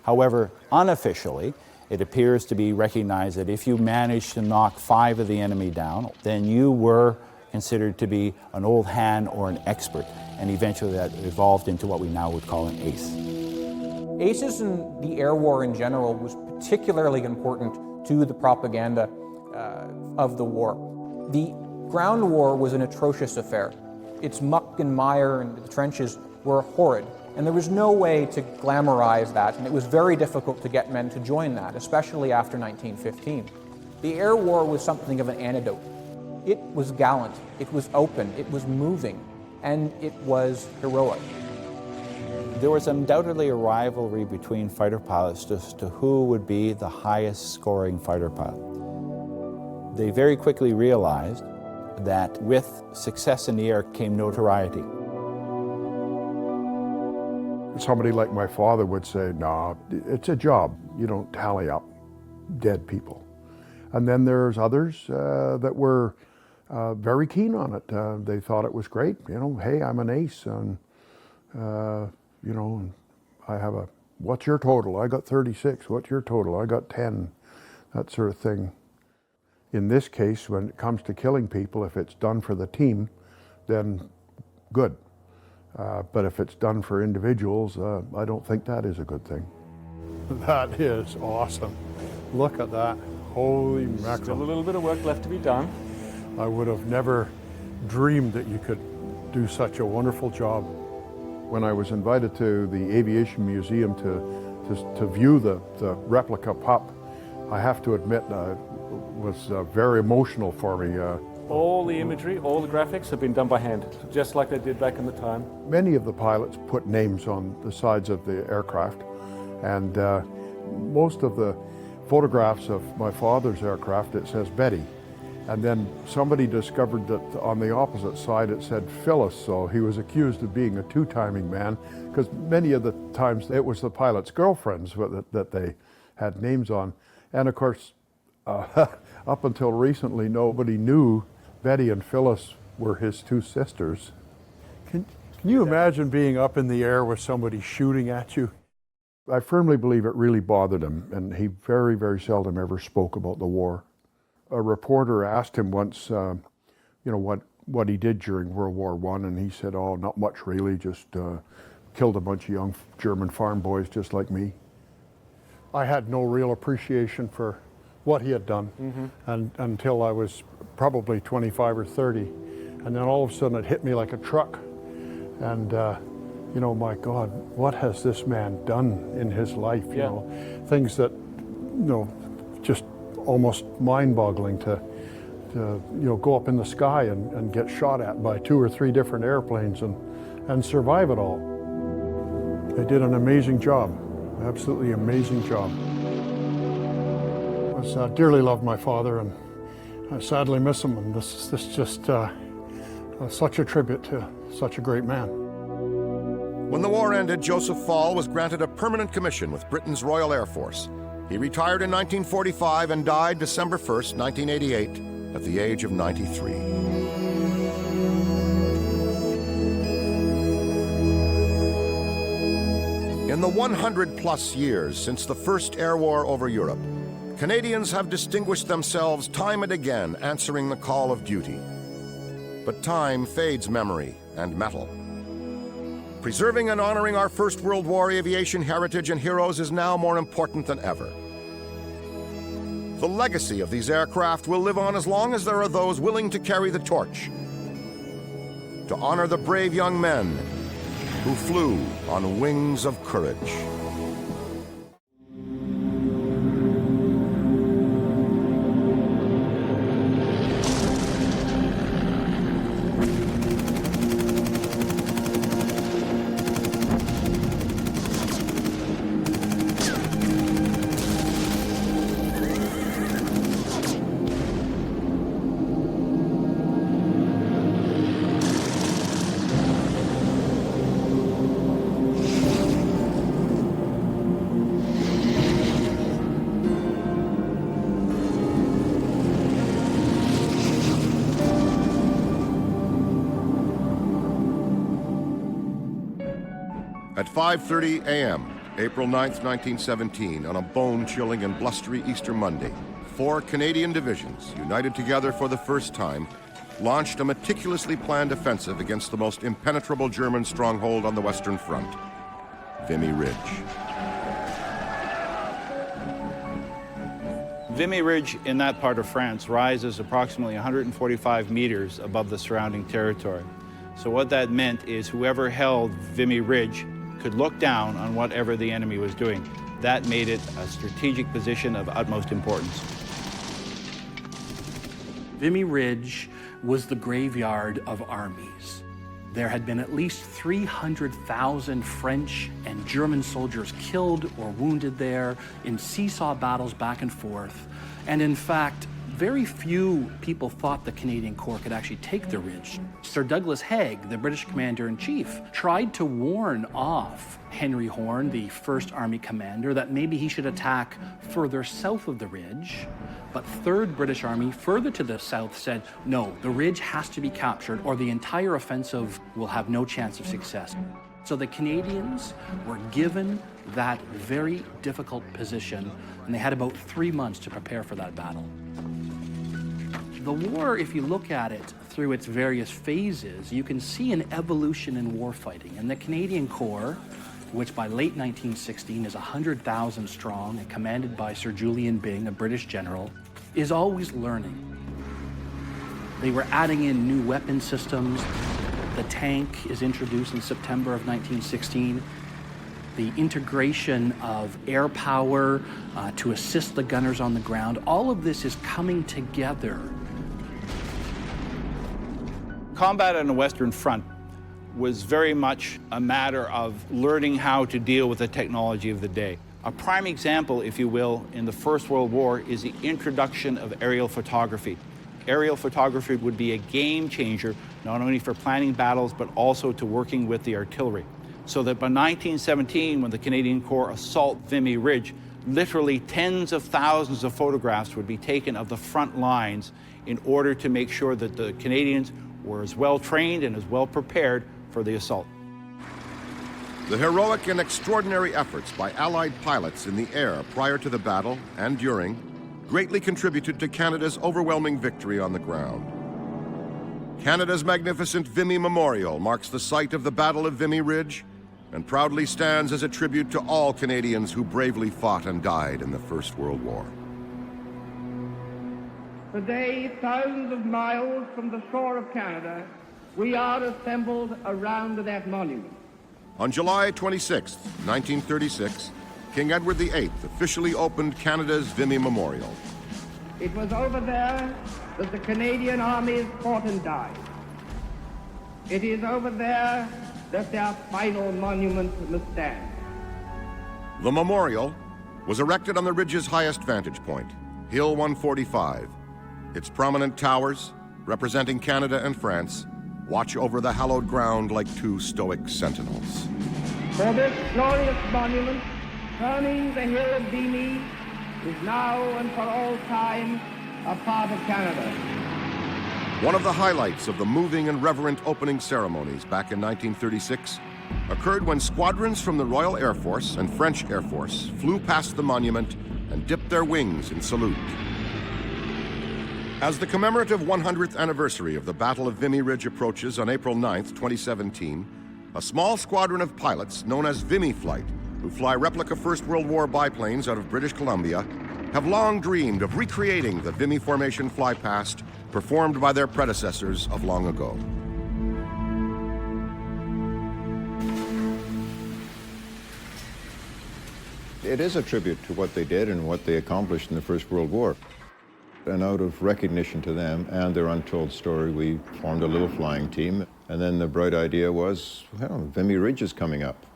However, unofficially, it appears to be recognized that if you managed to knock 5 of the enemy down, then you were considered to be an old hand or an expert, and eventually that evolved into what we now would call an ace. Aces in the air war in general was particularly important to the propaganda of the war. The ground war was an atrocious affair. Its muck and mire and the trenches were horrid, and there was no way to glamorize that, and it was very difficult to get men to join that, especially after 1915. The air war was something of an antidote. It was gallant, it was open, it was moving, and it was heroic. There was undoubtedly a rivalry between fighter pilots as to who would be the highest scoring fighter pilot. They very quickly realized that with success in the air came notoriety. Somebody like my father would say, no, it's a job. You don't tally up dead people. And then there's others that were very keen on it. They thought it was great. You know, hey, I'm an ace, and you know, I have a, what's your total? I got 36. What's your total? I got 10. That sort of thing. In this case, when it comes to killing people, if it's done for the team, then good. But if it's done for individuals, I don't think that is a good thing. That is awesome. Look at that. Holy mackerel. Still a little bit of work left to be done. I would have never dreamed that you could do such a wonderful job. When I was invited to the Aviation Museum to view the replica pup, I have to admit it was very emotional for me. All the imagery, all the graphics have been done by hand, just like they did back in the time. Many of the pilots put names on the sides of the aircraft, and most of the photographs of my father's aircraft, it says Betty. And then somebody discovered that on the opposite side it said Phyllis, so he was accused of being a two-timing man, because many of the times it was the pilot's girlfriends that they had names on. And of course, up until recently, nobody knew Betty and Phyllis were his two sisters. Can you imagine being up in the air with somebody shooting at you? I firmly believe it really bothered him, and he very, very seldom ever spoke about the war. A reporter asked him once, what he did during World War I, and he said, "Oh, not much really, just killed a bunch of young German farm boys just like me." I had no real appreciation for what he had done until I was probably 25 or 30. And then all of a sudden it hit me like a truck. And, my God, what has this man done in his life? You know, things that, just almost mind-boggling to go up in the sky and get shot at by 2 or 3 different airplanes and survive it all. They did an amazing job, absolutely amazing job. I dearly loved my father, and I sadly miss him, and this is just such a tribute to such a great man. When the war ended, Joseph Fall was granted a permanent commission with Britain's Royal Air Force. He retired in 1945 and died December 1st, 1988, at the age of 93. In the 100-plus years since the first air war over Europe, Canadians have distinguished themselves time and again answering the call of duty. But time fades memory and metal. Preserving and honoring our First World War aviation heritage and heroes is now more important than ever. The legacy of these aircraft will live on as long as there are those willing to carry the torch, to honor the brave young men who flew on wings of courage. At 5:30 a.m., April 9th, 1917, on a bone-chilling and blustery Easter Monday, 4 Canadian divisions, united together for the first time, launched a meticulously planned offensive against the most impenetrable German stronghold on the Western Front, Vimy Ridge. Vimy Ridge in that part of France rises approximately 145 meters above the surrounding territory. So what that meant is whoever held Vimy Ridge could look down on whatever the enemy was doing. That made it a strategic position of utmost importance. Vimy Ridge was the graveyard of armies. There had been at least 300,000 French and German soldiers killed or wounded there in seesaw battles back and forth. And in fact, very few people thought the Canadian Corps could actually take the ridge. Sir Douglas Haig, the British commander-in-chief, tried to warn off Henry Horne, the 1st Army commander, that maybe he should attack further south of the ridge. But 3rd British Army, further to the south, said, no, the ridge has to be captured or the entire offensive will have no chance of success. So the Canadians were given that very difficult position, and they had about 3 months to prepare for that battle. The war, if you look at it through its various phases, you can see an evolution in warfighting. And the Canadian Corps which by late 1916 is 100,000 strong and commanded by Sir Julian Byng, a British general, is always learning. They were adding in new weapon systems. The tank is introduced in September of 1916. The integration of air power to assist the gunners on the ground, all of this is coming together. Combat on the Western Front was very much a matter of learning how to deal with the technology of the day. A prime example, if you will, in the First World War is the introduction of aerial photography. Aerial photography would be a game changer, not only for planning battles, but also to working with the artillery. So that by 1917, when the Canadian Corps assault Vimy Ridge, literally tens of thousands of photographs would be taken of the front lines in order to make sure that the Canadians were as well trained and as well prepared for the assault. The heroic and extraordinary efforts by Allied pilots in the air prior to the battle and during greatly contributed to Canada's overwhelming victory on the ground. Canada's magnificent Vimy Memorial marks the site of the Battle of Vimy Ridge and proudly stands as a tribute to all Canadians who bravely fought and died in the First World War. Today, thousands of miles from the shore of Canada, we are assembled around that monument. On July 26, 1936, King Edward VIII officially opened Canada's Vimy Memorial. It was over there that the Canadian armies fought and died. It is over there that their final monument must stand. The memorial was erected on the ridge's highest vantage point, Hill 145. Its prominent towers, representing Canada and France, watch over the hallowed ground like two stoic sentinels. For this glorious monument, turning the hill of Vimy, is now and for all time a part of Canada. One of the highlights of the moving and reverent opening ceremonies back in 1936 occurred when squadrons from the Royal Air Force and French Air Force flew past the monument and dipped their wings in salute. As the commemorative 100th anniversary of the Battle of Vimy Ridge approaches on April 9th, 2017, a small squadron of pilots known as Vimy Flight, who fly replica First World War biplanes out of British Columbia, have long dreamed of recreating the Vimy Formation flypast performed by their predecessors of long ago. It is a tribute to what they did and what they accomplished in the First World War. And out of recognition to them and their untold story, we formed a little flying team. And then the bright idea was, well, Vimy Ridge is coming up.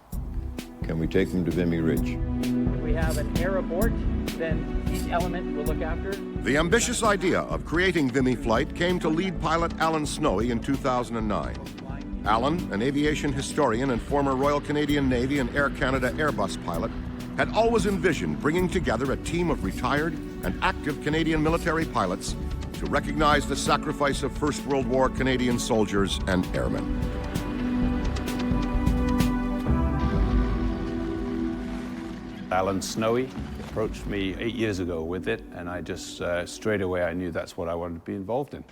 Can we take them to Vimy Ridge? If we have an air abort, then each element will look after. The ambitious idea of creating Vimy Flight came to lead pilot Alan Snowy in 2009. Alan, an aviation historian and former Royal Canadian Navy and Air Canada Airbus pilot, had always envisioned bringing together a team of retired and active Canadian military pilots to recognize the sacrifice of First World War Canadian soldiers and airmen. Alan Snowy approached me 8 years ago with it, and I just straight away I knew that's what I wanted to be involved in.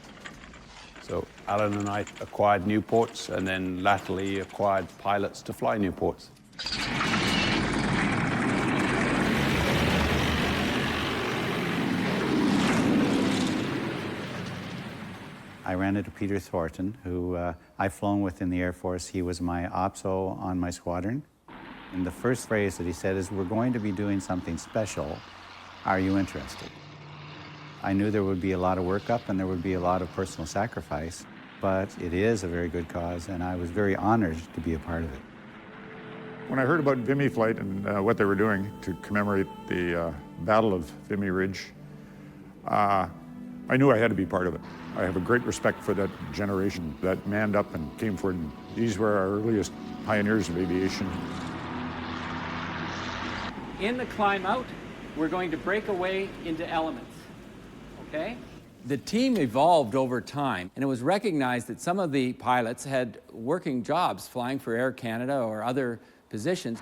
So Alan and I acquired Newports and then latterly acquired pilots to fly Newports. I ran into Peter Thornton, who I've flown with in the Air Force. He was my OPSO on my squadron. And the first phrase that he said is, "We're going to be doing something special. Are you interested?" I knew there would be a lot of workup and there would be a lot of personal sacrifice, but it is a very good cause, and I was very honored to be a part of it. When I heard about Vimy Flight and what they were doing to commemorate the Battle of Vimy Ridge, I knew I had to be part of it. I have a great respect for that generation that manned up and came forward. These were our earliest pioneers of aviation. In the climb out, we're going to break away into elements, okay? The team evolved over time, and it was recognized that some of the pilots had working jobs flying for Air Canada or other positions.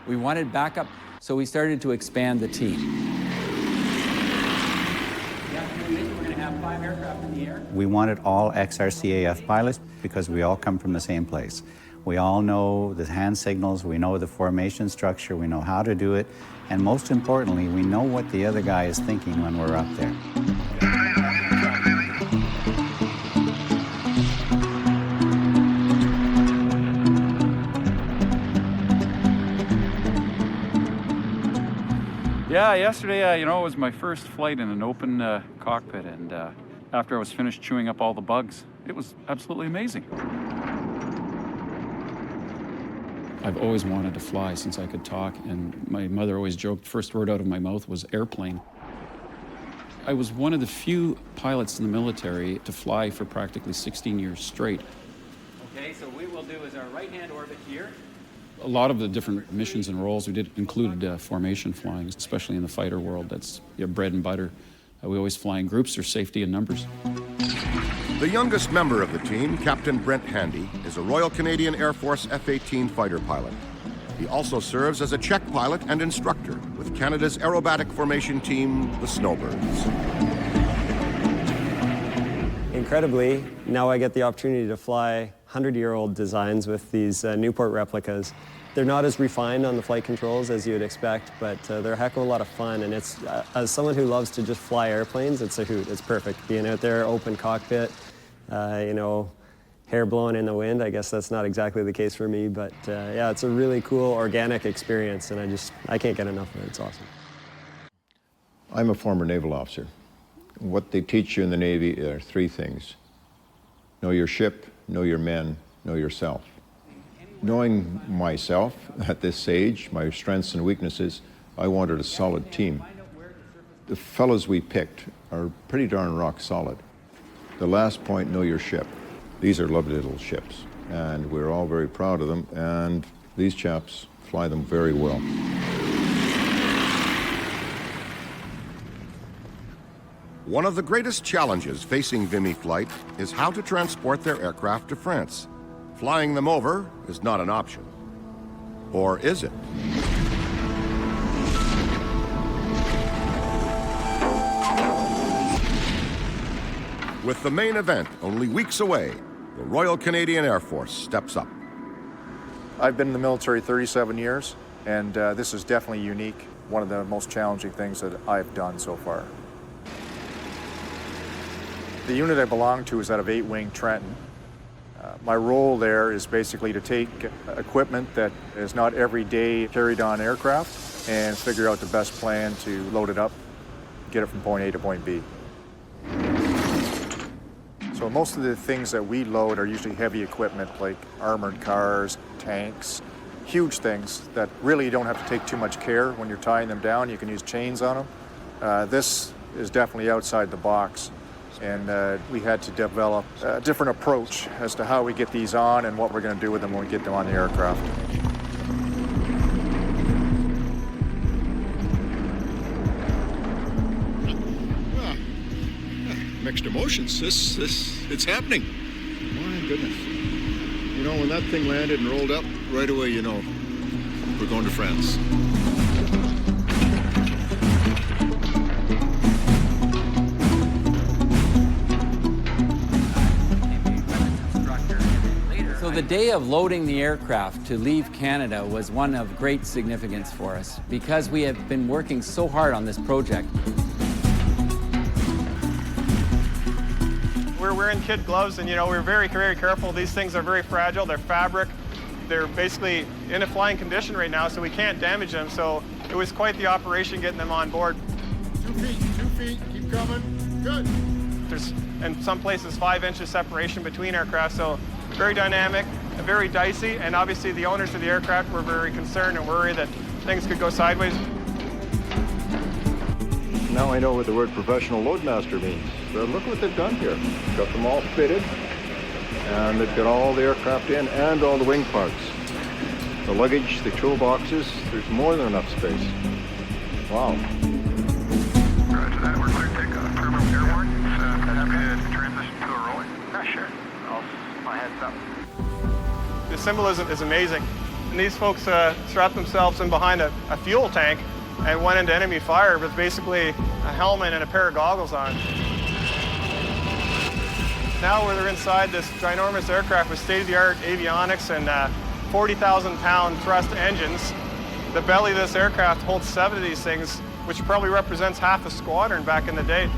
We wanted backup, so we started to expand the team. We're going to have 5 aircraft in the air. We wanted all ex-RCAF pilots because we all come from the same place. We all know the hand signals, we know the formation structure, we know how to do it, and most importantly, we know what the other guy is thinking when we're up there. Yeah, yesterday, it was my first flight in an open cockpit, and after I was finished chewing up all the bugs, it was absolutely amazing. I've always wanted to fly since I could talk, and my mother always joked, first word out of my mouth was airplane. I was one of the few pilots in the military to fly for practically 16 years straight. Okay, so what we will do is our right-hand orbit here. A lot of the different missions and roles we did included formation flying, especially in the fighter world. That's bread and butter. We always fly in groups. There's safety in numbers. The youngest member of the team, Captain Brent Handy, is a Royal Canadian Air Force F-18 fighter pilot. He also serves as a check pilot and instructor with Canada's aerobatic formation team, the Snowbirds. Incredibly, now I get the opportunity to fly 100-year-old designs with these Newport replicas. They're not as refined on the flight controls as you would expect, but they're a heck of a lot of fun, and it's, as someone who loves to just fly airplanes, it's a hoot. It's perfect. Being out there, open cockpit, hair blowing in the wind. I guess that's not exactly the case for me, but yeah, it's a really cool, organic experience, and I can't get enough of it. It's awesome. I'm a former naval officer. What they teach you in the Navy are three things. Know your ship, know your men, know yourself. Knowing myself at this age, my strengths and weaknesses, I wanted a solid team. The fellows we picked are pretty darn rock solid. The last point, know your ship. These are lovely little ships, and we're all very proud of them, and these chaps fly them very well. One of the greatest challenges facing Vimy flight is how to transport their aircraft to France. Flying them over is not an option. Or is it? With the main event only weeks away, the Royal Canadian Air Force steps up. I've been in the military 37 years, and this is definitely unique. One of the most challenging things that I've done so far. The unit I belong to is out of 8-Wing Trenton. My role there is basically to take equipment that is not every day carried on aircraft and figure out the best plan to load it up, get it from point A to point B. So most of the things that we load are usually heavy equipment like armored cars, tanks, huge things that really you don't have to take too much care when you're tying them down. You can use chains on them. This is definitely outside the box. And we had to develop a different approach as to how we get these on and what we're going to do with them when we get them on the aircraft. Mixed emotions. It's happening. My goodness. You know, when that thing landed and rolled up, right away, you know, we're going to France. So the day of loading the aircraft to leave Canada was one of great significance for us because we have been working so hard on this project. We're wearing kid gloves, and we're very, very careful. These things are very fragile. They're fabric. They're basically in a flying condition right now, so we can't damage them. So it was quite the operation getting them on board. 2 feet, keep coming. Good. There's, in some places, 5 inches separation between aircraft, so very dynamic, very dicey, and obviously the owners of the aircraft were very concerned and worried that things could go sideways. Now I know what the word professional loadmaster means. But look what they've done here. Got them all fitted, and they've got all the aircraft in and all the wing parts. The luggage, the toolboxes, there's more than enough space. Wow. Roger that. We're clear to take off. Terminal airborne. Happy to transition to a rolling. Sure. My head's up. The symbolism is amazing. And these folks strapped themselves in behind a fuel tank and went into enemy fire with basically a helmet and a pair of goggles on. Now we're inside this ginormous aircraft with state-of-the-art avionics and 40,000-pound thrust engines. The belly of this aircraft holds 7 of these things, which probably represents half a squadron back in the day.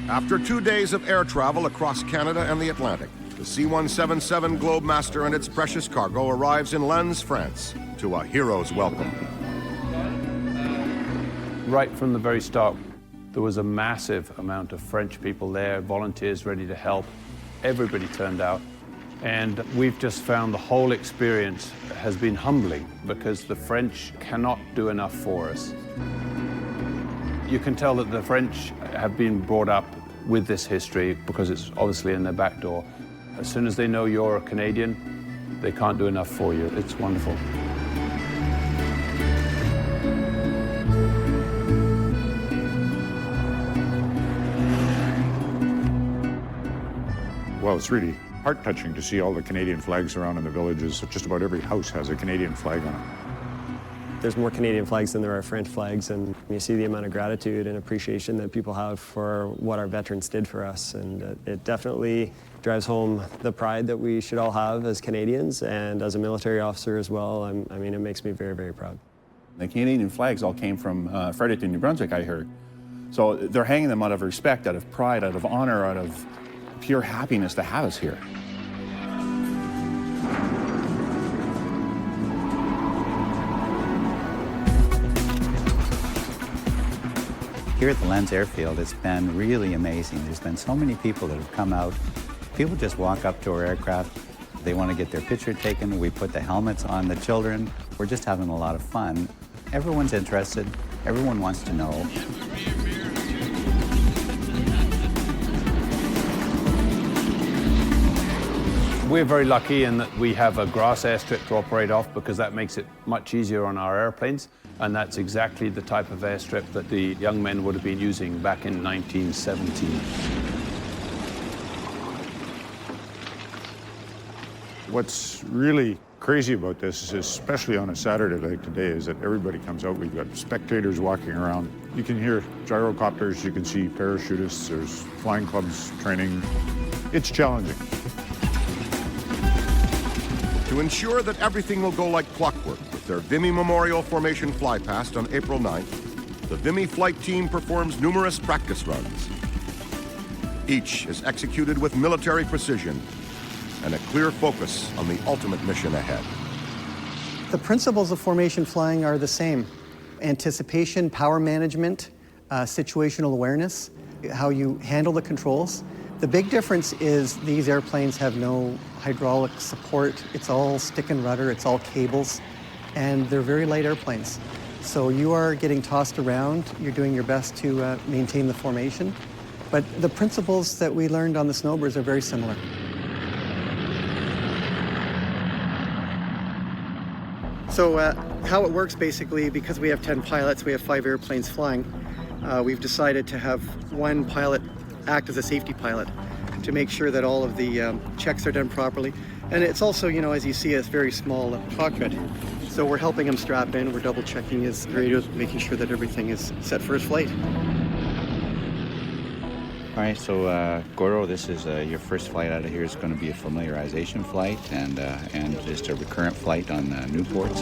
After 2 days of air travel across Canada and the Atlantic, the C-177 Globemaster and its precious cargo arrives in Lens, France, to a hero's welcome. Right from the very start, there was a massive amount of French people there, volunteers ready to help. Everybody turned out. And we've just found the whole experience has been humbling because the French cannot do enough for us. You can tell that the French have been brought up with this history because it's obviously in their back door. As soon as they know you're a Canadian, they can't do enough for you. It's wonderful. Well, it's really heart-touching to see all the Canadian flags around in the villages. Just about every house has a Canadian flag on it. There's more Canadian flags than there are French flags, and you see the amount of gratitude and appreciation that people have for what our veterans did for us, and it definitely drives home the pride that we should all have as Canadians and as a military officer as well. I mean, it makes me very, very proud. The Canadian flags all came from Fredericton, New Brunswick, I heard. So they're hanging them out of respect, out of pride, out of honor, out of pure happiness to have us here. Here at the Lens Airfield, it's been really amazing. There's been so many people that have come out. People just walk up to our aircraft. They want to get their picture taken. We put the helmets on the children. We're just having a lot of fun. Everyone's interested. Everyone wants to know. We're very lucky in that we have a grass airstrip to operate off because that makes it much easier on our airplanes. And that's exactly the type of airstrip that the young men would have been using back in 1917. What's really crazy about this, is especially on a Saturday like today, is that everybody comes out. We've got spectators walking around. You can hear gyrocopters, you can see parachutists, there's flying clubs training. It's challenging. To ensure that everything will go like clockwork with their Vimy Memorial Formation flypast on April 9th, the Vimy flight team performs numerous practice runs. Each is executed with military precision and a clear focus on the ultimate mission ahead. The principles of formation flying are the same. Anticipation, power management, situational awareness, how you handle the controls. The big difference is these airplanes have no hydraulic support. It's all stick and rudder, it's all cables, and they're very light airplanes. So you are getting tossed around, you're doing your best to maintain the formation, but the principles that we learned on the Snowbirds are very similar. So how it works basically, because we have 10 pilots, we have 5 airplanes flying, we've decided to have one pilot act as a safety pilot to make sure that all of the checks are done properly. And it's also, you know, as you see, a very small cockpit. So we're helping him strap in, we're double checking his radios, making sure that everything is set for his flight. All right, so Goro, this is your first flight out of here. It's going to be a familiarization flight and just a recurrent flight on Newports.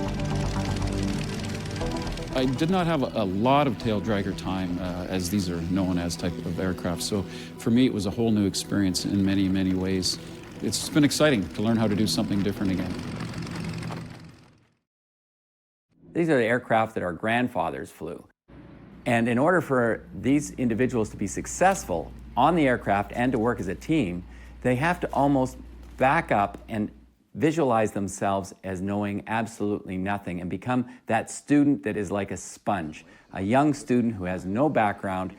I did not have a lot of tail dragger time, as these are known as type of aircraft. So for me, it was a whole new experience in many, many ways. It's been exciting to learn how to do something different again. These are the aircraft that our grandfathers flew. And in order for these individuals to be successful on the aircraft and to work as a team, they have to almost back up and visualize themselves as knowing absolutely nothing and become that student that is like a sponge, a young student who has no background,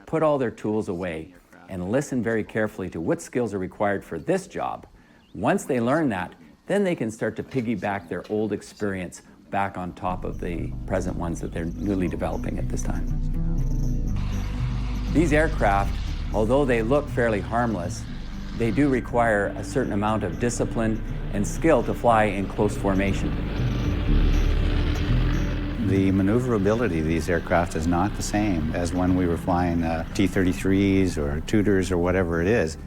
put all their tools away and listen very carefully to what skills are required for this job. Once they learn that, then they can start to piggyback their old experience back on top of the present ones that they're newly developing at this time. These aircraft, although they look fairly harmless, They do require a certain amount of discipline and skill to fly in close formation. The maneuverability of these aircraft is not the same as when we were flying T-33s or Tudors or whatever it is.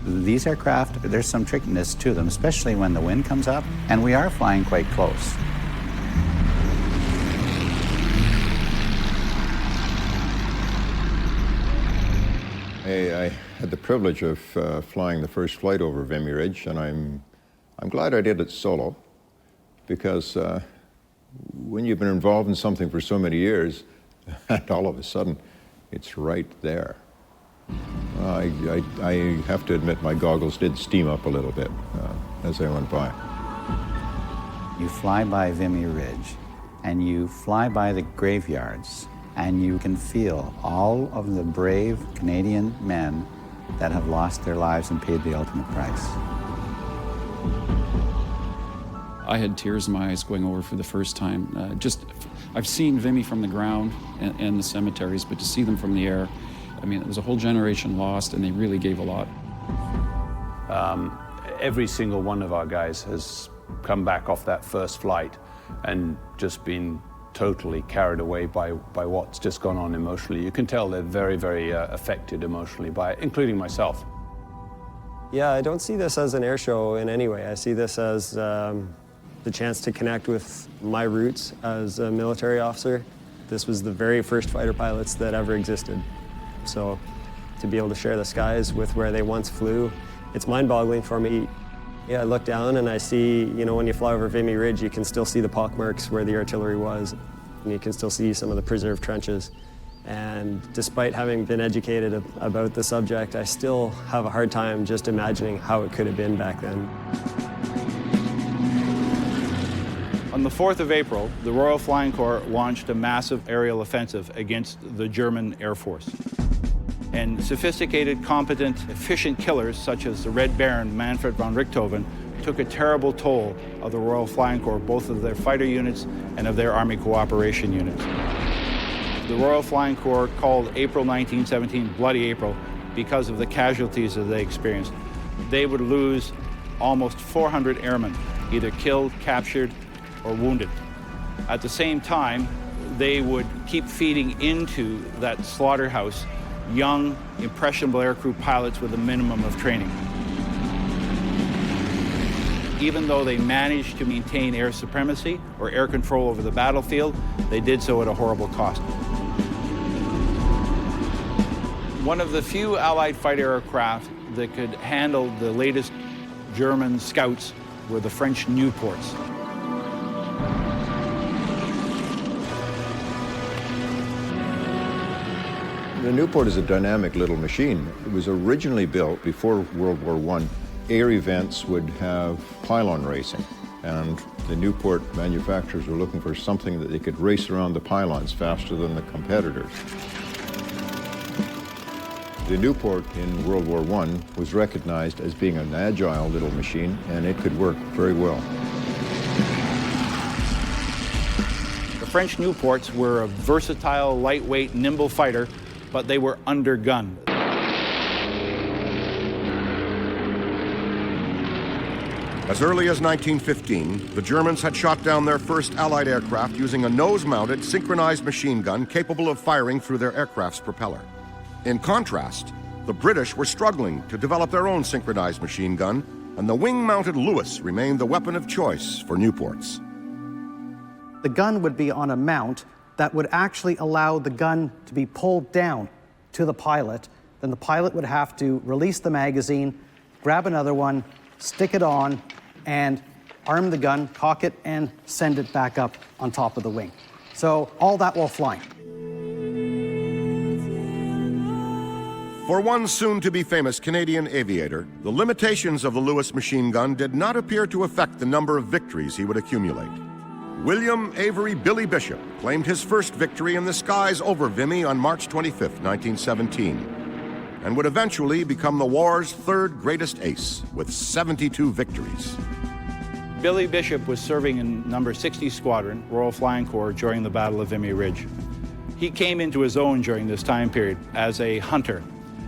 These aircraft, there's some trickiness to them, especially when the wind comes up, and we are flying quite close. I had the privilege of flying the first flight over Vimy Ridge, and I'm glad I did it solo, because when you've been involved in something for so many years, and all of a sudden, it's right there. I have to admit my goggles did steam up a little bit as I went by. You fly by Vimy Ridge, and you fly by the graveyards, and you can feel all of the brave Canadian men that have lost their lives and paid the ultimate price. I had tears in my eyes going over for the first time. I've seen Vimy from the ground and the cemeteries, but to see them from the air, I mean, it was a whole generation lost, and they really gave a lot. Every single one of our guys has come back off that first flight and just been totally carried away by what's just gone on emotionally. You can tell they're very, very affected emotionally by it, including myself. Yeah, I don't see this as an air show in any way. I see this as the chance to connect with my roots as a military officer. This was the very first fighter pilots that ever existed. So to be able to share the skies with where they once flew, it's mind-boggling for me. Yeah, I look down and I see, you know, when you fly over Vimy Ridge, you can still see the pockmarks where the artillery was, and you can still see some of the preserved trenches. And despite having been educated about the subject, I still have a hard time just imagining how it could have been back then. On the 4th of April, the Royal Flying Corps launched a massive aerial offensive against the German Air Force. And sophisticated, competent, efficient killers such as the Red Baron Manfred von Richthofen took a terrible toll of the Royal Flying Corps, both of their fighter units and of their Army cooperation units. The Royal Flying Corps called April 1917 Bloody April because of the casualties that they experienced. They would lose almost 400 airmen, either killed, captured, or wounded. At the same time, they would keep feeding into that slaughterhouse young, impressionable aircrew pilots with a minimum of training. Even though they managed to maintain air supremacy or air control over the battlefield, they did so at a horrible cost. One of the few Allied fighter aircraft that could handle the latest German scouts were the French Nieuports. The Nieuport is a dynamic little machine. It was originally built before World War I. Air events would have pylon racing, and the Nieuport manufacturers were looking for something that they could race around the pylons faster than the competitors. The Nieuport in World War I was recognized as being an agile little machine, and it could work very well. The French Nieuports were a versatile, lightweight, nimble fighter, but they were undergunned. As early as 1915, the Germans had shot down their first Allied aircraft using a nose-mounted, synchronized machine gun capable of firing through their aircraft's propeller. In contrast, the British were struggling to develop their own synchronized machine gun, and the wing-mounted Lewis remained the weapon of choice for Nieuports. The gun would be on a mount that would actually allow the gun to be pulled down to the pilot. Then the pilot would have to release the magazine, grab another one, stick it on, and arm the gun, cock it, and send it back up on top of the wing. So all that while flying. For one soon-to-be famous Canadian aviator, the limitations of the Lewis machine gun did not appear to affect the number of victories he would accumulate. William Avery Billy Bishop claimed his first victory in the skies over Vimy on March 25, 1917, and would eventually become the war's third greatest ace, with 72 victories. Billy Bishop was serving in number 60 Squadron, Royal Flying Corps, during the Battle of Vimy Ridge. He came into his own during this time period as a hunter.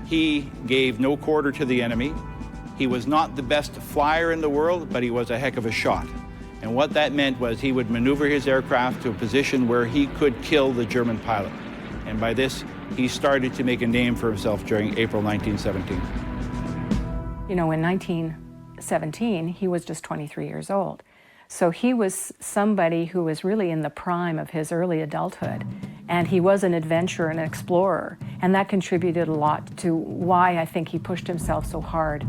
He gave no quarter to the enemy. He was not the best flyer in the world, but he was a heck of a shot. And what that meant was he would maneuver his aircraft to a position where he could kill the German pilot. And by this, he started to make a name for himself during April 1917. You know, in 1917, he was just 23 years old. So he was somebody who was really in the prime of his early adulthood. And he was an adventurer and an explorer. And that contributed a lot to why I think he pushed himself so hard.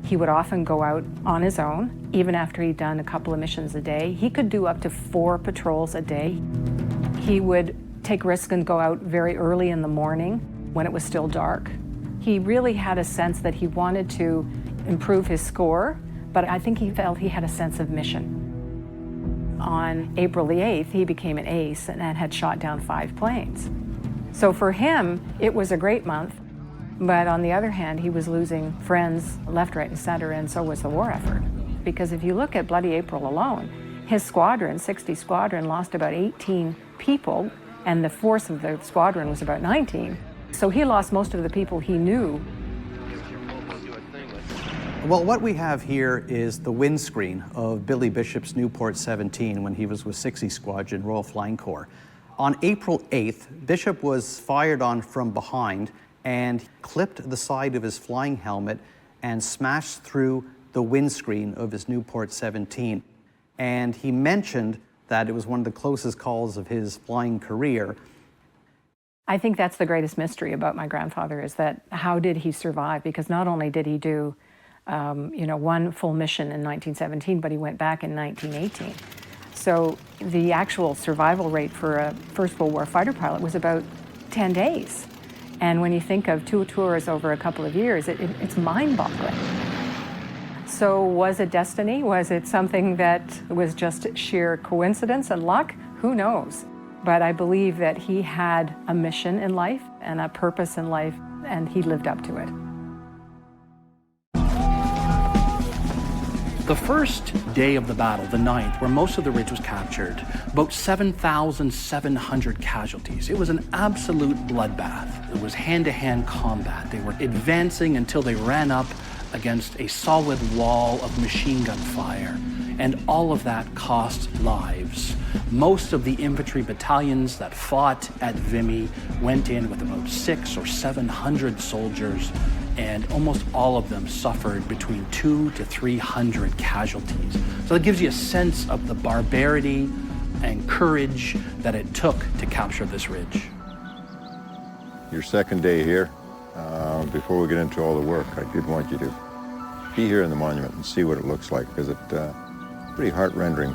He would often go out on his own, even after he'd done a couple of missions a day. He could do up to 4 patrols a day. He would take risks and go out very early in the morning when it was still dark. He really had a sense that he wanted to improve his score, but I think he felt he had a sense of mission. On April the 8th, he became an ace and had shot down 5 planes. So for him, it was a great month. But on the other hand, he was losing friends left, right, and center, and so was the war effort. Because if you look at Bloody April alone, his squadron, 60 Squadron, lost about 18 people, and the force of the squadron was about 19. So he lost most of the people he knew. Well, what we have here is the windscreen of Billy Bishop's Newport 17 when he was with 60 Squadron, Royal Flying Corps. On April 8th, Bishop was fired on from behind and clipped the side of his flying helmet and smashed through the windscreen of his Newport 17. And he mentioned that it was one of the closest calls of his flying career. I think that's the greatest mystery about my grandfather, is that how did he survive? Because not only did he do one full mission in 1917, but he went back in 1918. So the actual survival rate for a First World War fighter pilot was about 10 days. And when you think of 2 tours over a couple of years, it's mind-boggling. So was it destiny? Was it something that was just sheer coincidence and luck? Who knows? But I believe that he had a mission in life and a purpose in life, and he lived up to it. The first day of the battle, the 9th, where most of the ridge was captured, about 7,700 casualties. It was an absolute bloodbath. It was hand-to-hand combat. They were advancing until they ran up against a solid wall of machine gun fire. And all of that cost lives. Most of the infantry battalions that fought at Vimy went in with about 600 or 700 soldiers, and almost all of them suffered between 200 to 300 casualties. So it gives you a sense of the barbarity and courage that it took to capture this ridge. Your second day here, before we get into all the work, I did want you to be here in the monument and see what it looks like, because it's pretty heart-rending.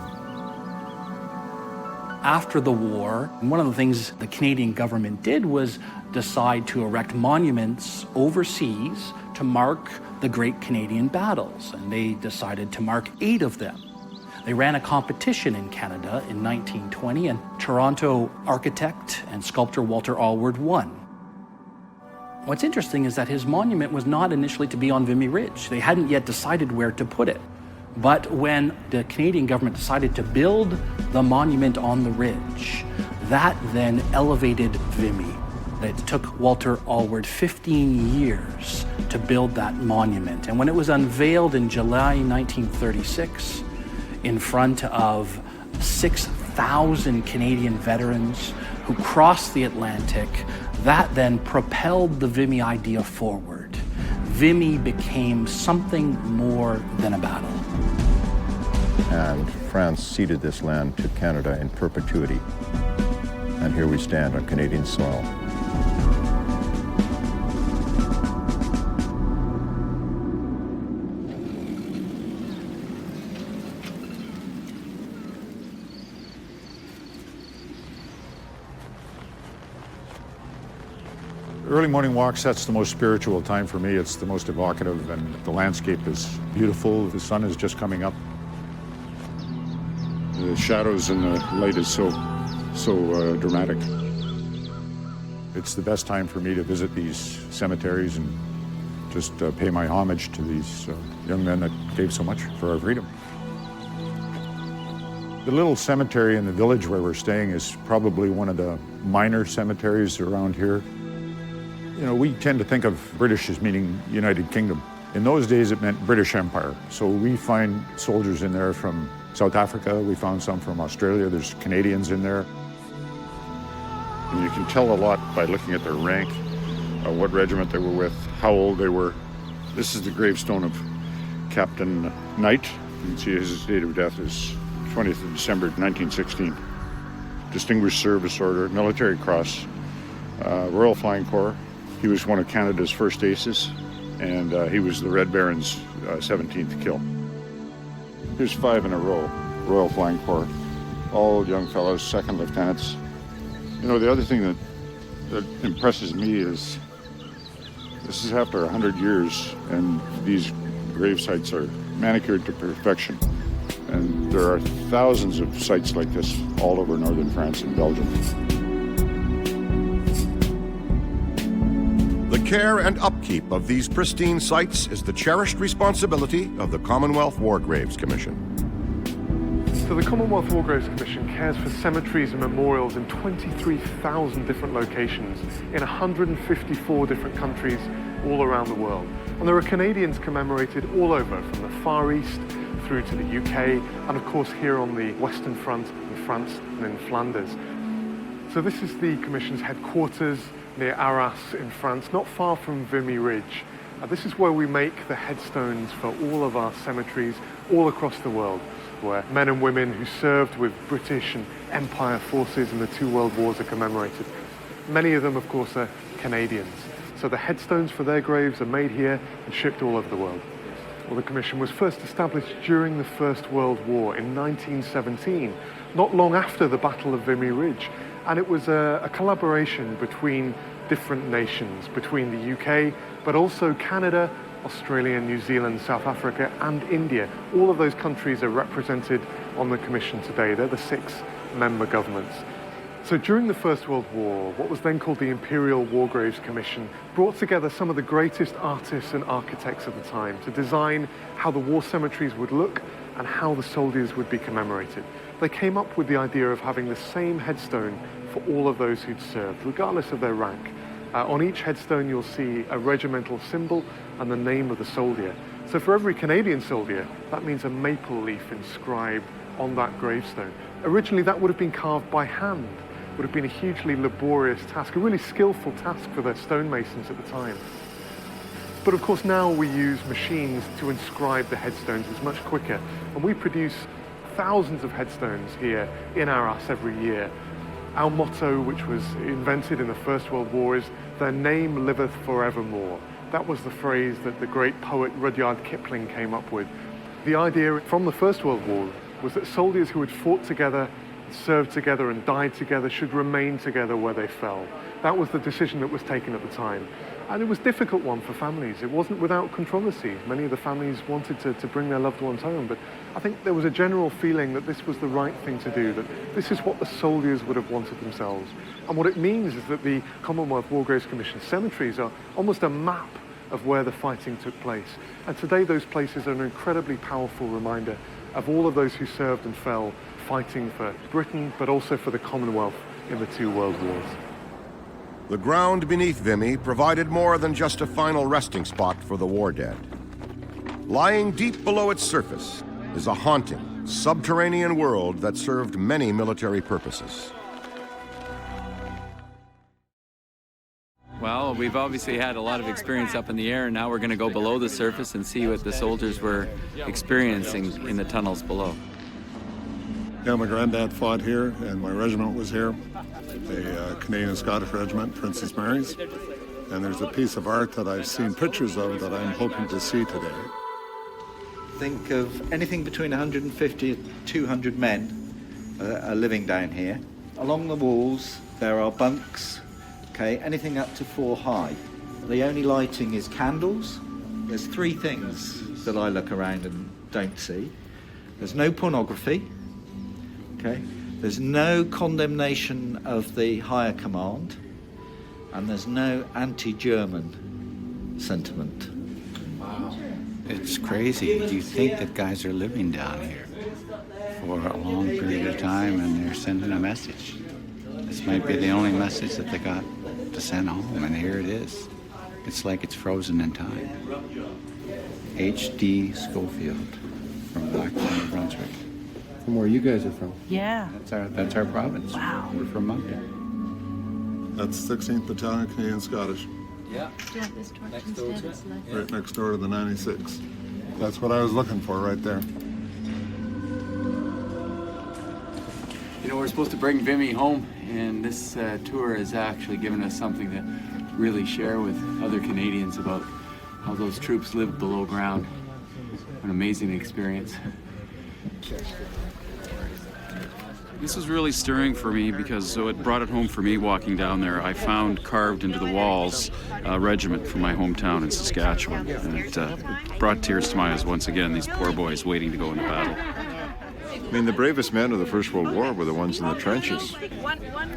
After the war, one of the things the Canadian government did was decide to erect monuments overseas to mark the great Canadian battles, and they decided to mark 8 of them. They ran a competition in Canada in 1920, and Toronto architect and sculptor Walter Allward won. What's interesting is that his monument was not initially to be on Vimy Ridge. They hadn't yet decided where to put it. But when the Canadian government decided to build the monument on the ridge, that then elevated Vimy. It took Walter Allward 15 years to build that monument. And when it was unveiled in July 1936, in front of 6,000 Canadian veterans who crossed the Atlantic, that then propelled the Vimy idea forward. Vimy became something more than a battle. And France ceded this land to Canada in perpetuity. And here we stand on Canadian soil. Early morning walks, that's the most spiritual time for me. It's the most evocative, and the landscape is beautiful. The sun is just coming up. The shadows and the light is so dramatic. It's the best time for me to visit these cemeteries and just pay my homage to these young men that gave so much for our freedom. The little cemetery in the village where we're staying is probably one of the minor cemeteries around here. You know, we tend to think of British as meaning United Kingdom. In those days, it meant British Empire. So we find soldiers in there from South Africa. We found some from Australia. There's Canadians in there. And you can tell a lot by looking at their rank, what regiment they were with, how old they were. This is the gravestone of Captain Knight. You can see his date of death is 20th of December 1916. Distinguished Service Order, Military Cross, Royal Flying Corps. He was one of Canada's first aces, and he was the Red Baron's 17th kill. Here's 5 in a row, Royal Flying Corps. All young fellows, second lieutenants. You know, the other thing that impresses me is this is after 100 years, and these grave sites are manicured to perfection. And there are thousands of sites like this all over northern France and Belgium. The care and upkeep of these pristine sites is the cherished responsibility of the Commonwealth War Graves Commission. So the Commonwealth War Graves Commission cares for cemeteries and memorials in 23,000 different locations in 154 different countries all around the world. And there are Canadians commemorated all over, from the Far East through to the UK, and of course here on the Western Front in France and in Flanders. So this is the Commission's headquarters near Arras in France, not far from Vimy Ridge. This is where we make the headstones for all of our cemeteries all across the world, where men and women who served with British and Empire forces in the 2 world wars are commemorated. Many of them, of course, are Canadians. So the headstones for their graves are made here and shipped all over the world. Well, the Commission was first established during the First World War in 1917, not long after the Battle of Vimy Ridge. And it was a collaboration between different nations, between the UK, but also Canada, Australia, New Zealand, South Africa, and India. All of those countries are represented on the Commission today. They're the 6 member governments. So during the First World War, what was then called the Imperial War Graves Commission brought together some of the greatest artists and architects of the time to design how the war cemeteries would look and how the soldiers would be commemorated. They came up with the idea of having the same headstone for all of those who'd served, regardless of their rank. On each headstone you'll see a regimental symbol and the name of the soldier. So for every Canadian soldier, that means a maple leaf inscribed on that gravestone. Originally that would have been carved by hand. Would have been a hugely laborious task, a really skillful task for the stonemasons at the time. But of course now we use machines to inscribe the headstones. It's much quicker. And we produce thousands of headstones here in Arras every year. Our motto, which was invented in the First World War, is "Their name liveth forevermore." That was the phrase that the great poet Rudyard Kipling came up with. The idea from the First World War was that soldiers who had fought together, served together and died together should remain together where they fell. That was the decision that was taken at the time. And it was a difficult one for families. It wasn't without controversy. Many of the families wanted to bring their loved ones home, but I think there was a general feeling that this was the right thing to do, that this is what the soldiers would have wanted themselves. And what it means is that the Commonwealth War Graves Commission cemeteries are almost a map of where the fighting took place. And today those places are an incredibly powerful reminder of all of those who served and fell fighting for Britain, but also for the Commonwealth in the 2 world wars. The ground beneath Vimy provided more than just a final resting spot for the war dead. Lying deep below its surface is a haunting, subterranean world that served many military purposes. Well, we've obviously had a lot of experience up in the air, and now we're going to go below the surface and see what the soldiers were experiencing in the tunnels below. Yeah, my granddad fought here, and my regiment was here, the Canadian Scottish Regiment, Princess Mary's. And there's a piece of art that I've seen pictures of that I'm hoping to see today. Think of anything between 150 and 200 men are living down here. Along the walls, there are bunks, okay, anything up to 4 high. The only lighting is candles. There's 3 things that I look around and don't see. There's no pornography. Okay. There's no condemnation of the higher command, and there's no anti-German sentiment. Wow. It's crazy. You think that guys are living down here for a long period of time and they're sending a message. This might be the only message that they got. to send home, and here it is. It's like it's frozen in time. H.D. Schofield from Blackburn, New Brunswick. From where you guys are from? Yeah. That's our province. Wow. We're from Moncton. That's 16th Battalion, Canadian Scottish. Yeah. Do you want this torch instead? It's less. Right next door to the 96. That's what I was looking for right there. You know, we're supposed to bring Vimy home, and this tour has actually given us something to really share with other Canadians about how those troops lived below ground. An amazing experience. This was really stirring for me because it brought it home for me walking down there. I found carved into the walls a regiment from my hometown in Saskatchewan, and it brought tears to my eyes once again, these poor boys waiting to go into battle. I mean, the bravest men of the First World War were the ones in the trenches.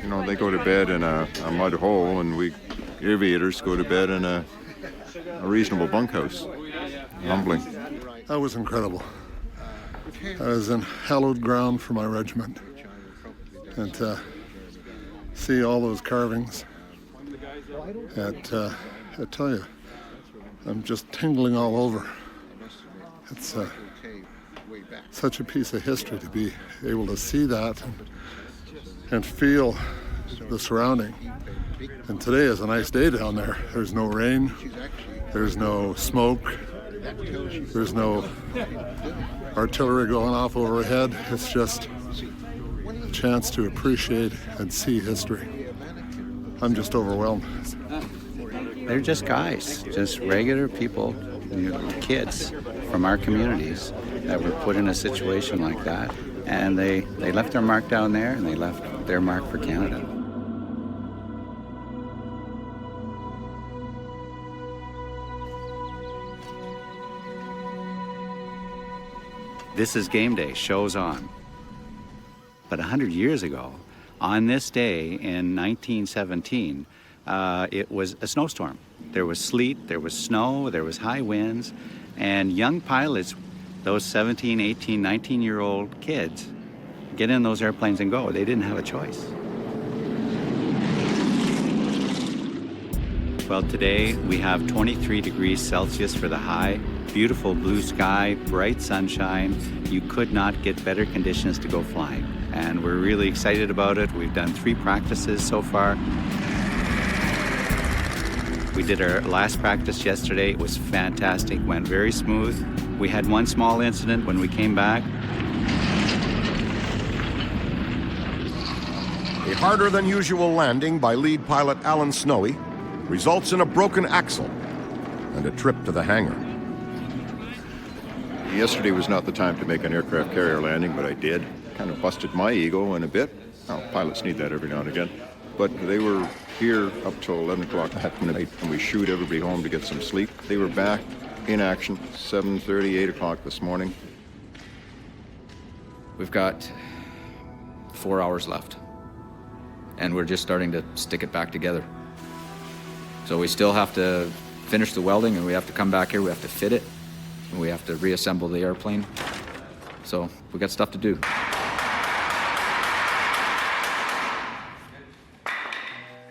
You know, they go to bed in a mud hole, and we aviators go to bed in a reasonable bunkhouse. Humbling. That was incredible. I was in hallowed ground for my regiment. And to see all those carvings, I tell you, I'm just tingling all over. It's such a piece of history to be able to see that and feel the surrounding. And today is a nice day down there. There's no rain, there's no smoke, there's no artillery going off overhead. It's just a chance to appreciate and see history. I'm just overwhelmed. They're just guys, just regular people, kids from our communities that were put in a situation like that. And they left their mark down there, and they left their mark for Canada. This is game day, show's on. But 100 years ago, on this day in 1917, it was a snowstorm. There was sleet, there was snow, there was high winds, and young pilots, those 17, 18, 19-year-old kids, get in those airplanes and go. They didn't have a choice. Well, today we have 23 degrees Celsius for the high, beautiful blue sky, bright sunshine. You could not get better conditions to go flying. And we're really excited about it. We've done 3 practices so far. We did our last practice yesterday. It was fantastic, went very smooth. We had one small incident when we came back. A harder than usual landing by lead pilot Alan Snowy results in a broken axle and a trip to the hangar. Yesterday was not the time to make an aircraft carrier landing, but I did. Kind of busted my ego in a bit. Well, pilots need that every now and again. But they were here up till 11 o'clock that night, and we shoot everybody home to get some sleep. They were back in action 7:30, 8 o'clock this morning. We've got 4 hours left, and we're just starting to stick it back together. So we still have to finish the welding, and we have to come back here, we have to fit it, and we have to reassemble the airplane. So we got stuff to do.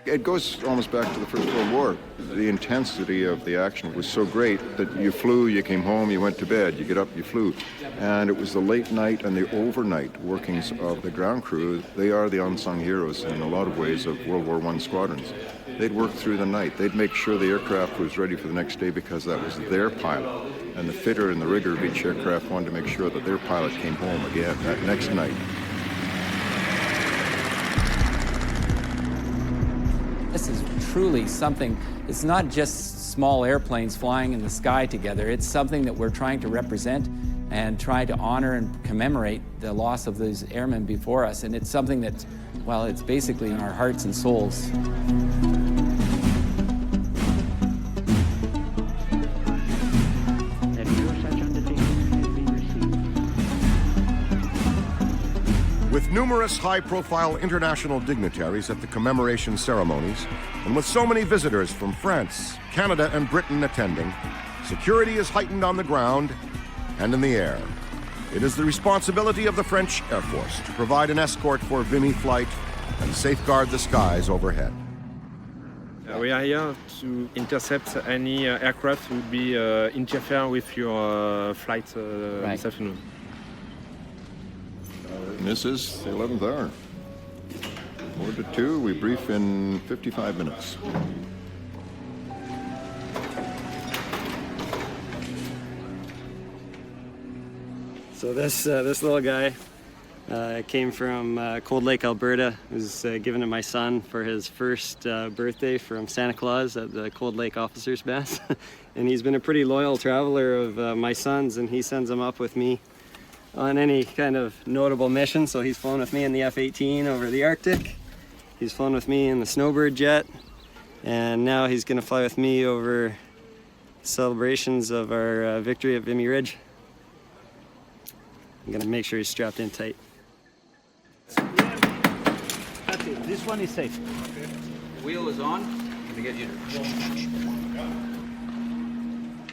It goes almost back to the First World War. The intensity of the action was so great that you flew, you came home, you went to bed, you get up, you flew. And it was the late night and the overnight workings of the ground crew. They are the unsung heroes in a lot of ways of World War I squadrons. They'd work through the night. They'd make sure the aircraft was ready for the next day because that was their pilot. And the fitter and the rigger of each aircraft wanted to make sure that their pilot came home again that next night. This is truly something, it's not just small airplanes flying in the sky together, it's something that we're trying to represent and try to honor and commemorate the loss of these airmen before us. And it's something that, well, it's basically in our hearts and souls. With numerous high-profile international dignitaries at the commemoration ceremonies, and with so many visitors from France, Canada, and Britain attending, security is heightened on the ground and in the air. It is the responsibility of the French Air Force to provide an escort for Vimy flight and safeguard the skies overhead. We are here to intercept any aircraft would be interfere with your flight this afternoon. And this is the 11th hour. 4 to 2, we brief in 55 minutes. So this little guy came from Cold Lake, Alberta. It was given to my son for his first birthday from Santa Claus at the Cold Lake Officers' Mess. And he's been a pretty loyal traveler of my son's, and he sends him up with me on any kind of notable mission. So he's flown with me in the F-18 over the Arctic. He's flown with me in the Snowbird jet. And now he's gonna fly with me over celebrations of our victory at Vimy Ridge. I'm gonna make sure he's strapped in tight. That's it. This one is safe. Okay. The wheel is on. I'm gonna get you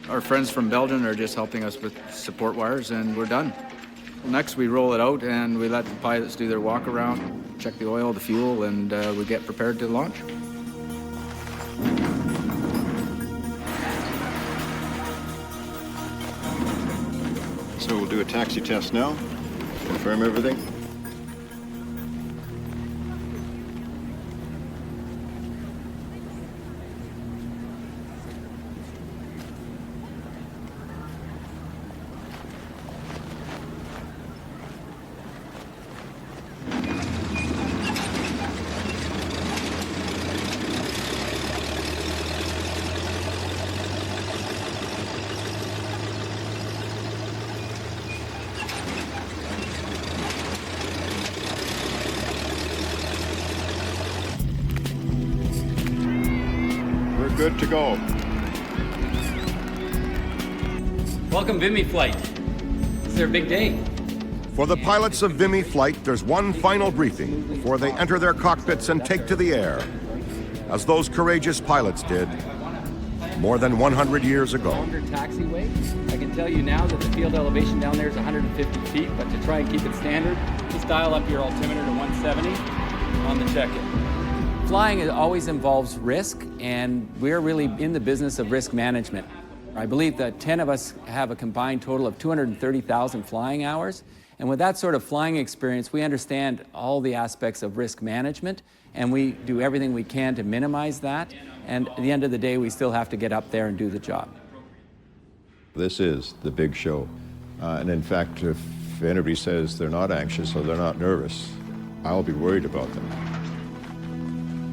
to... Our friends from Belgium are just helping us with support wires, and we're done. Next, we roll it out and we let the pilots do their walk around, check the oil, the fuel, and we get prepared to launch. So we'll do a taxi test now, confirm everything. Good to go. Welcome, Vimy Flight. It's their big day. For the pilots of Vimy Flight, there's one final briefing before they enter their cockpits and take to the air, as those courageous pilots did more than 100 years ago. Longer taxiway. I can tell you now that the field elevation down there is 150 feet, but to try and keep it standard, just dial up your altimeter to 170 on the check-in. Flying always involves risk, and we're really in the business of risk management. I believe that 10 of us have a combined total of 230,000 flying hours, and with that sort of flying experience, we understand all the aspects of risk management, and we do everything we can to minimize that, and at the end of the day, we still have to get up there and do the job. This is the big show, and in fact, if anybody says they're not anxious or they're not nervous, I'll be worried about them.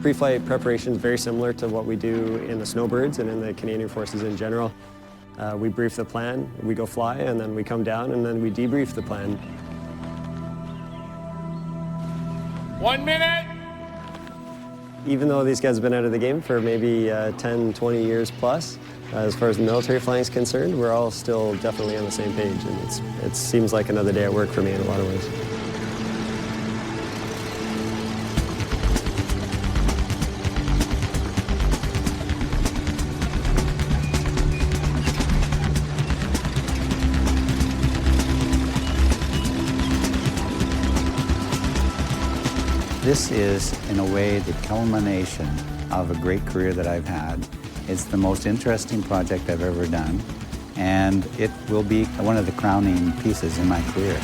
Pre-flight preparation is very similar to what we do in the Snowbirds and in the Canadian Forces in general. We brief the plan, we go fly, and then we come down and then we debrief the plan. 1 minute! Even though these guys have been out of the game for maybe 10, 20 years plus, as far as the military flying is concerned, we're all still definitely on the same page, and it seems like another day at work for me in a lot of ways. This is, in a way, the culmination of a great career that I've had. It's the most interesting project I've ever done, and it will be one of the crowning pieces in my career.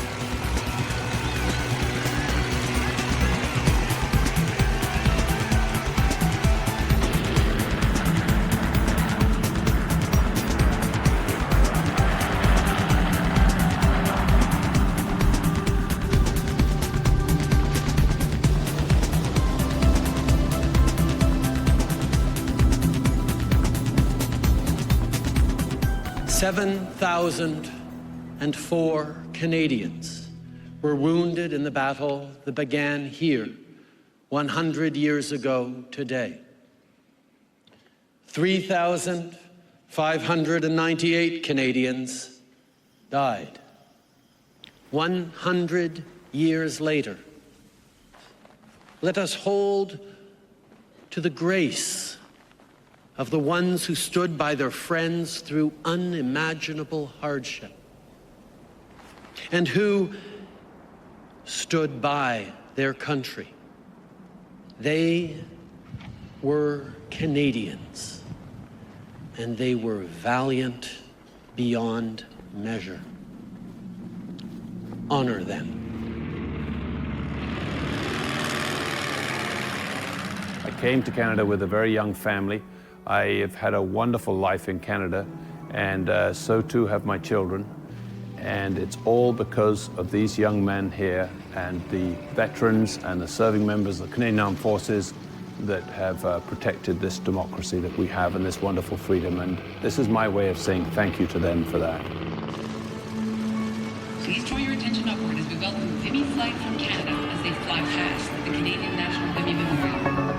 "7,004 Canadians were wounded in the battle that began here 100 years ago today. 3,598 Canadians died. 100 years later, let us hold to the grace of the ones who stood by their friends through unimaginable hardship, and who stood by their country. They were Canadians, and they were valiant beyond measure. Honor them. I came to Canada with a very young family. I have had a wonderful life in Canada, and so too have my children. And it's all because of these young men here and the veterans and the serving members of the Canadian Armed Forces that have protected this democracy that we have and this wonderful freedom. And this is my way of saying thank you to them for that. Please draw your attention upward as we welcome Vimy flight from Canada as they fly past the Canadian National Vimy Memorial.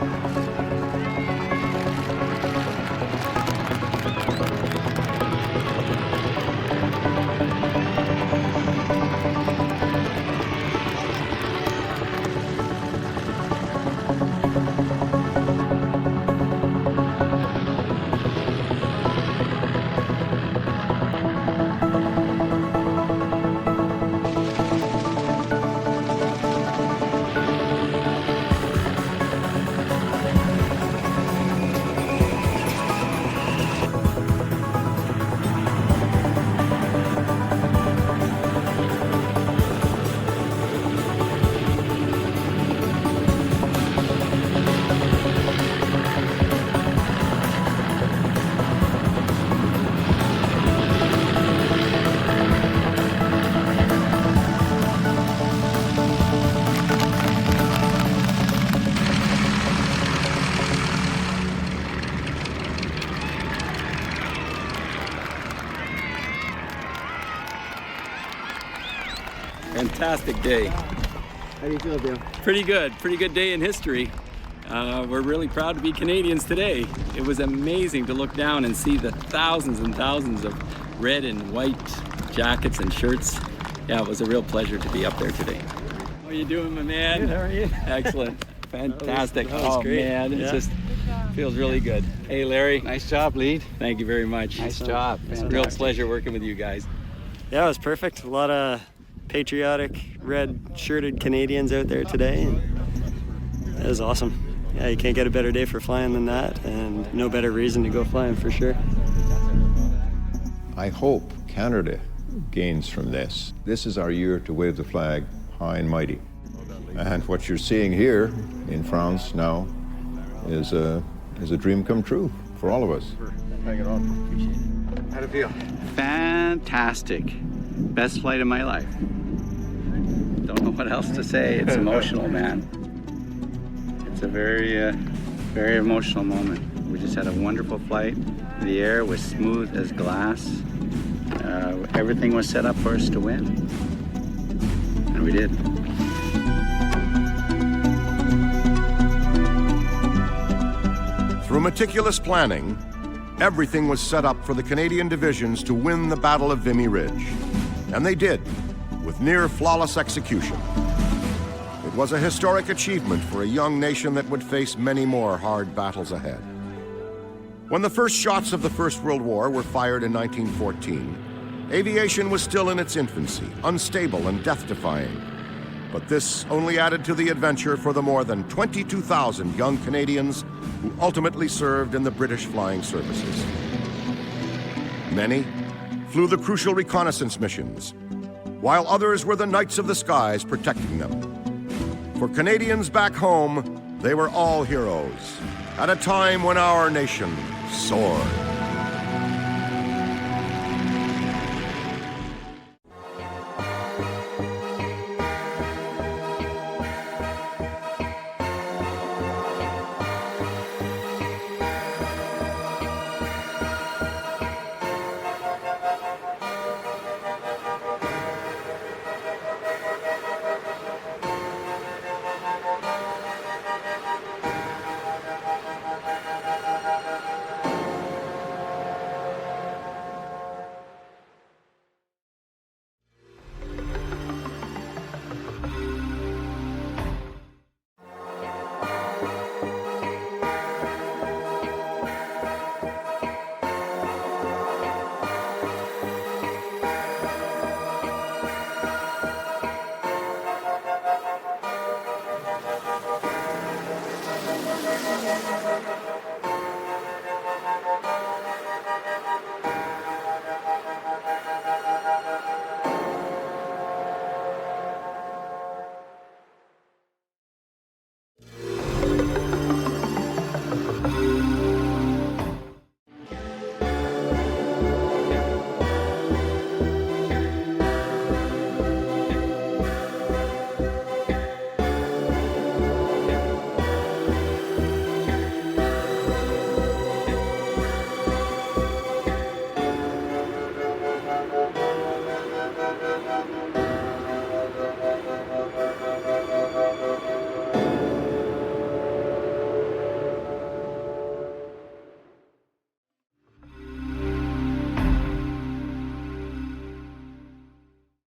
Fantastic day. How do you feel, Bill? Pretty good day in history. We're really proud to be Canadians today. It was amazing to look down and see the thousands and thousands of red and white jackets and shirts. Yeah, it was a real pleasure to be up there today. How are you doing, my man? Good, how are you? Excellent. Fantastic. That was great. Man, it Yeah. just feels really good. Hey, Larry. Nice job, Lead. Thank you very much. Nice job. It's a real pleasure working with you guys. Yeah, it was perfect. A lot of patriotic, red-shirted Canadians out there today. It was awesome. Yeah, you can't get a better day for flying than that, and no better reason to go flying for sure. I hope Canada gains from this. This is our year to wave the flag high and mighty. And what you're seeing here in France now is a dream come true for all of us. Hang it on. How'd it feel? Fantastic. Best flight of my life. Don't know what else to say. It's emotional, man. It's a very, very emotional moment. We just had a wonderful flight. The air was smooth as glass. Everything was set up for us to win. And we did. Through meticulous planning, everything was set up for the Canadian divisions to win the Battle of Vimy Ridge. And they did, with near flawless execution. It was a historic achievement for a young nation that would face many more hard battles ahead. When the first shots of the First World War were fired in 1914, aviation was still in its infancy, unstable and death-defying. But this only added to the adventure for the more than 22,000 young Canadians who ultimately served in the British flying services. Many flew the crucial reconnaissance missions, while others were the knights of the skies protecting them. For Canadians back home, they were all heroes at a time when our nation soared.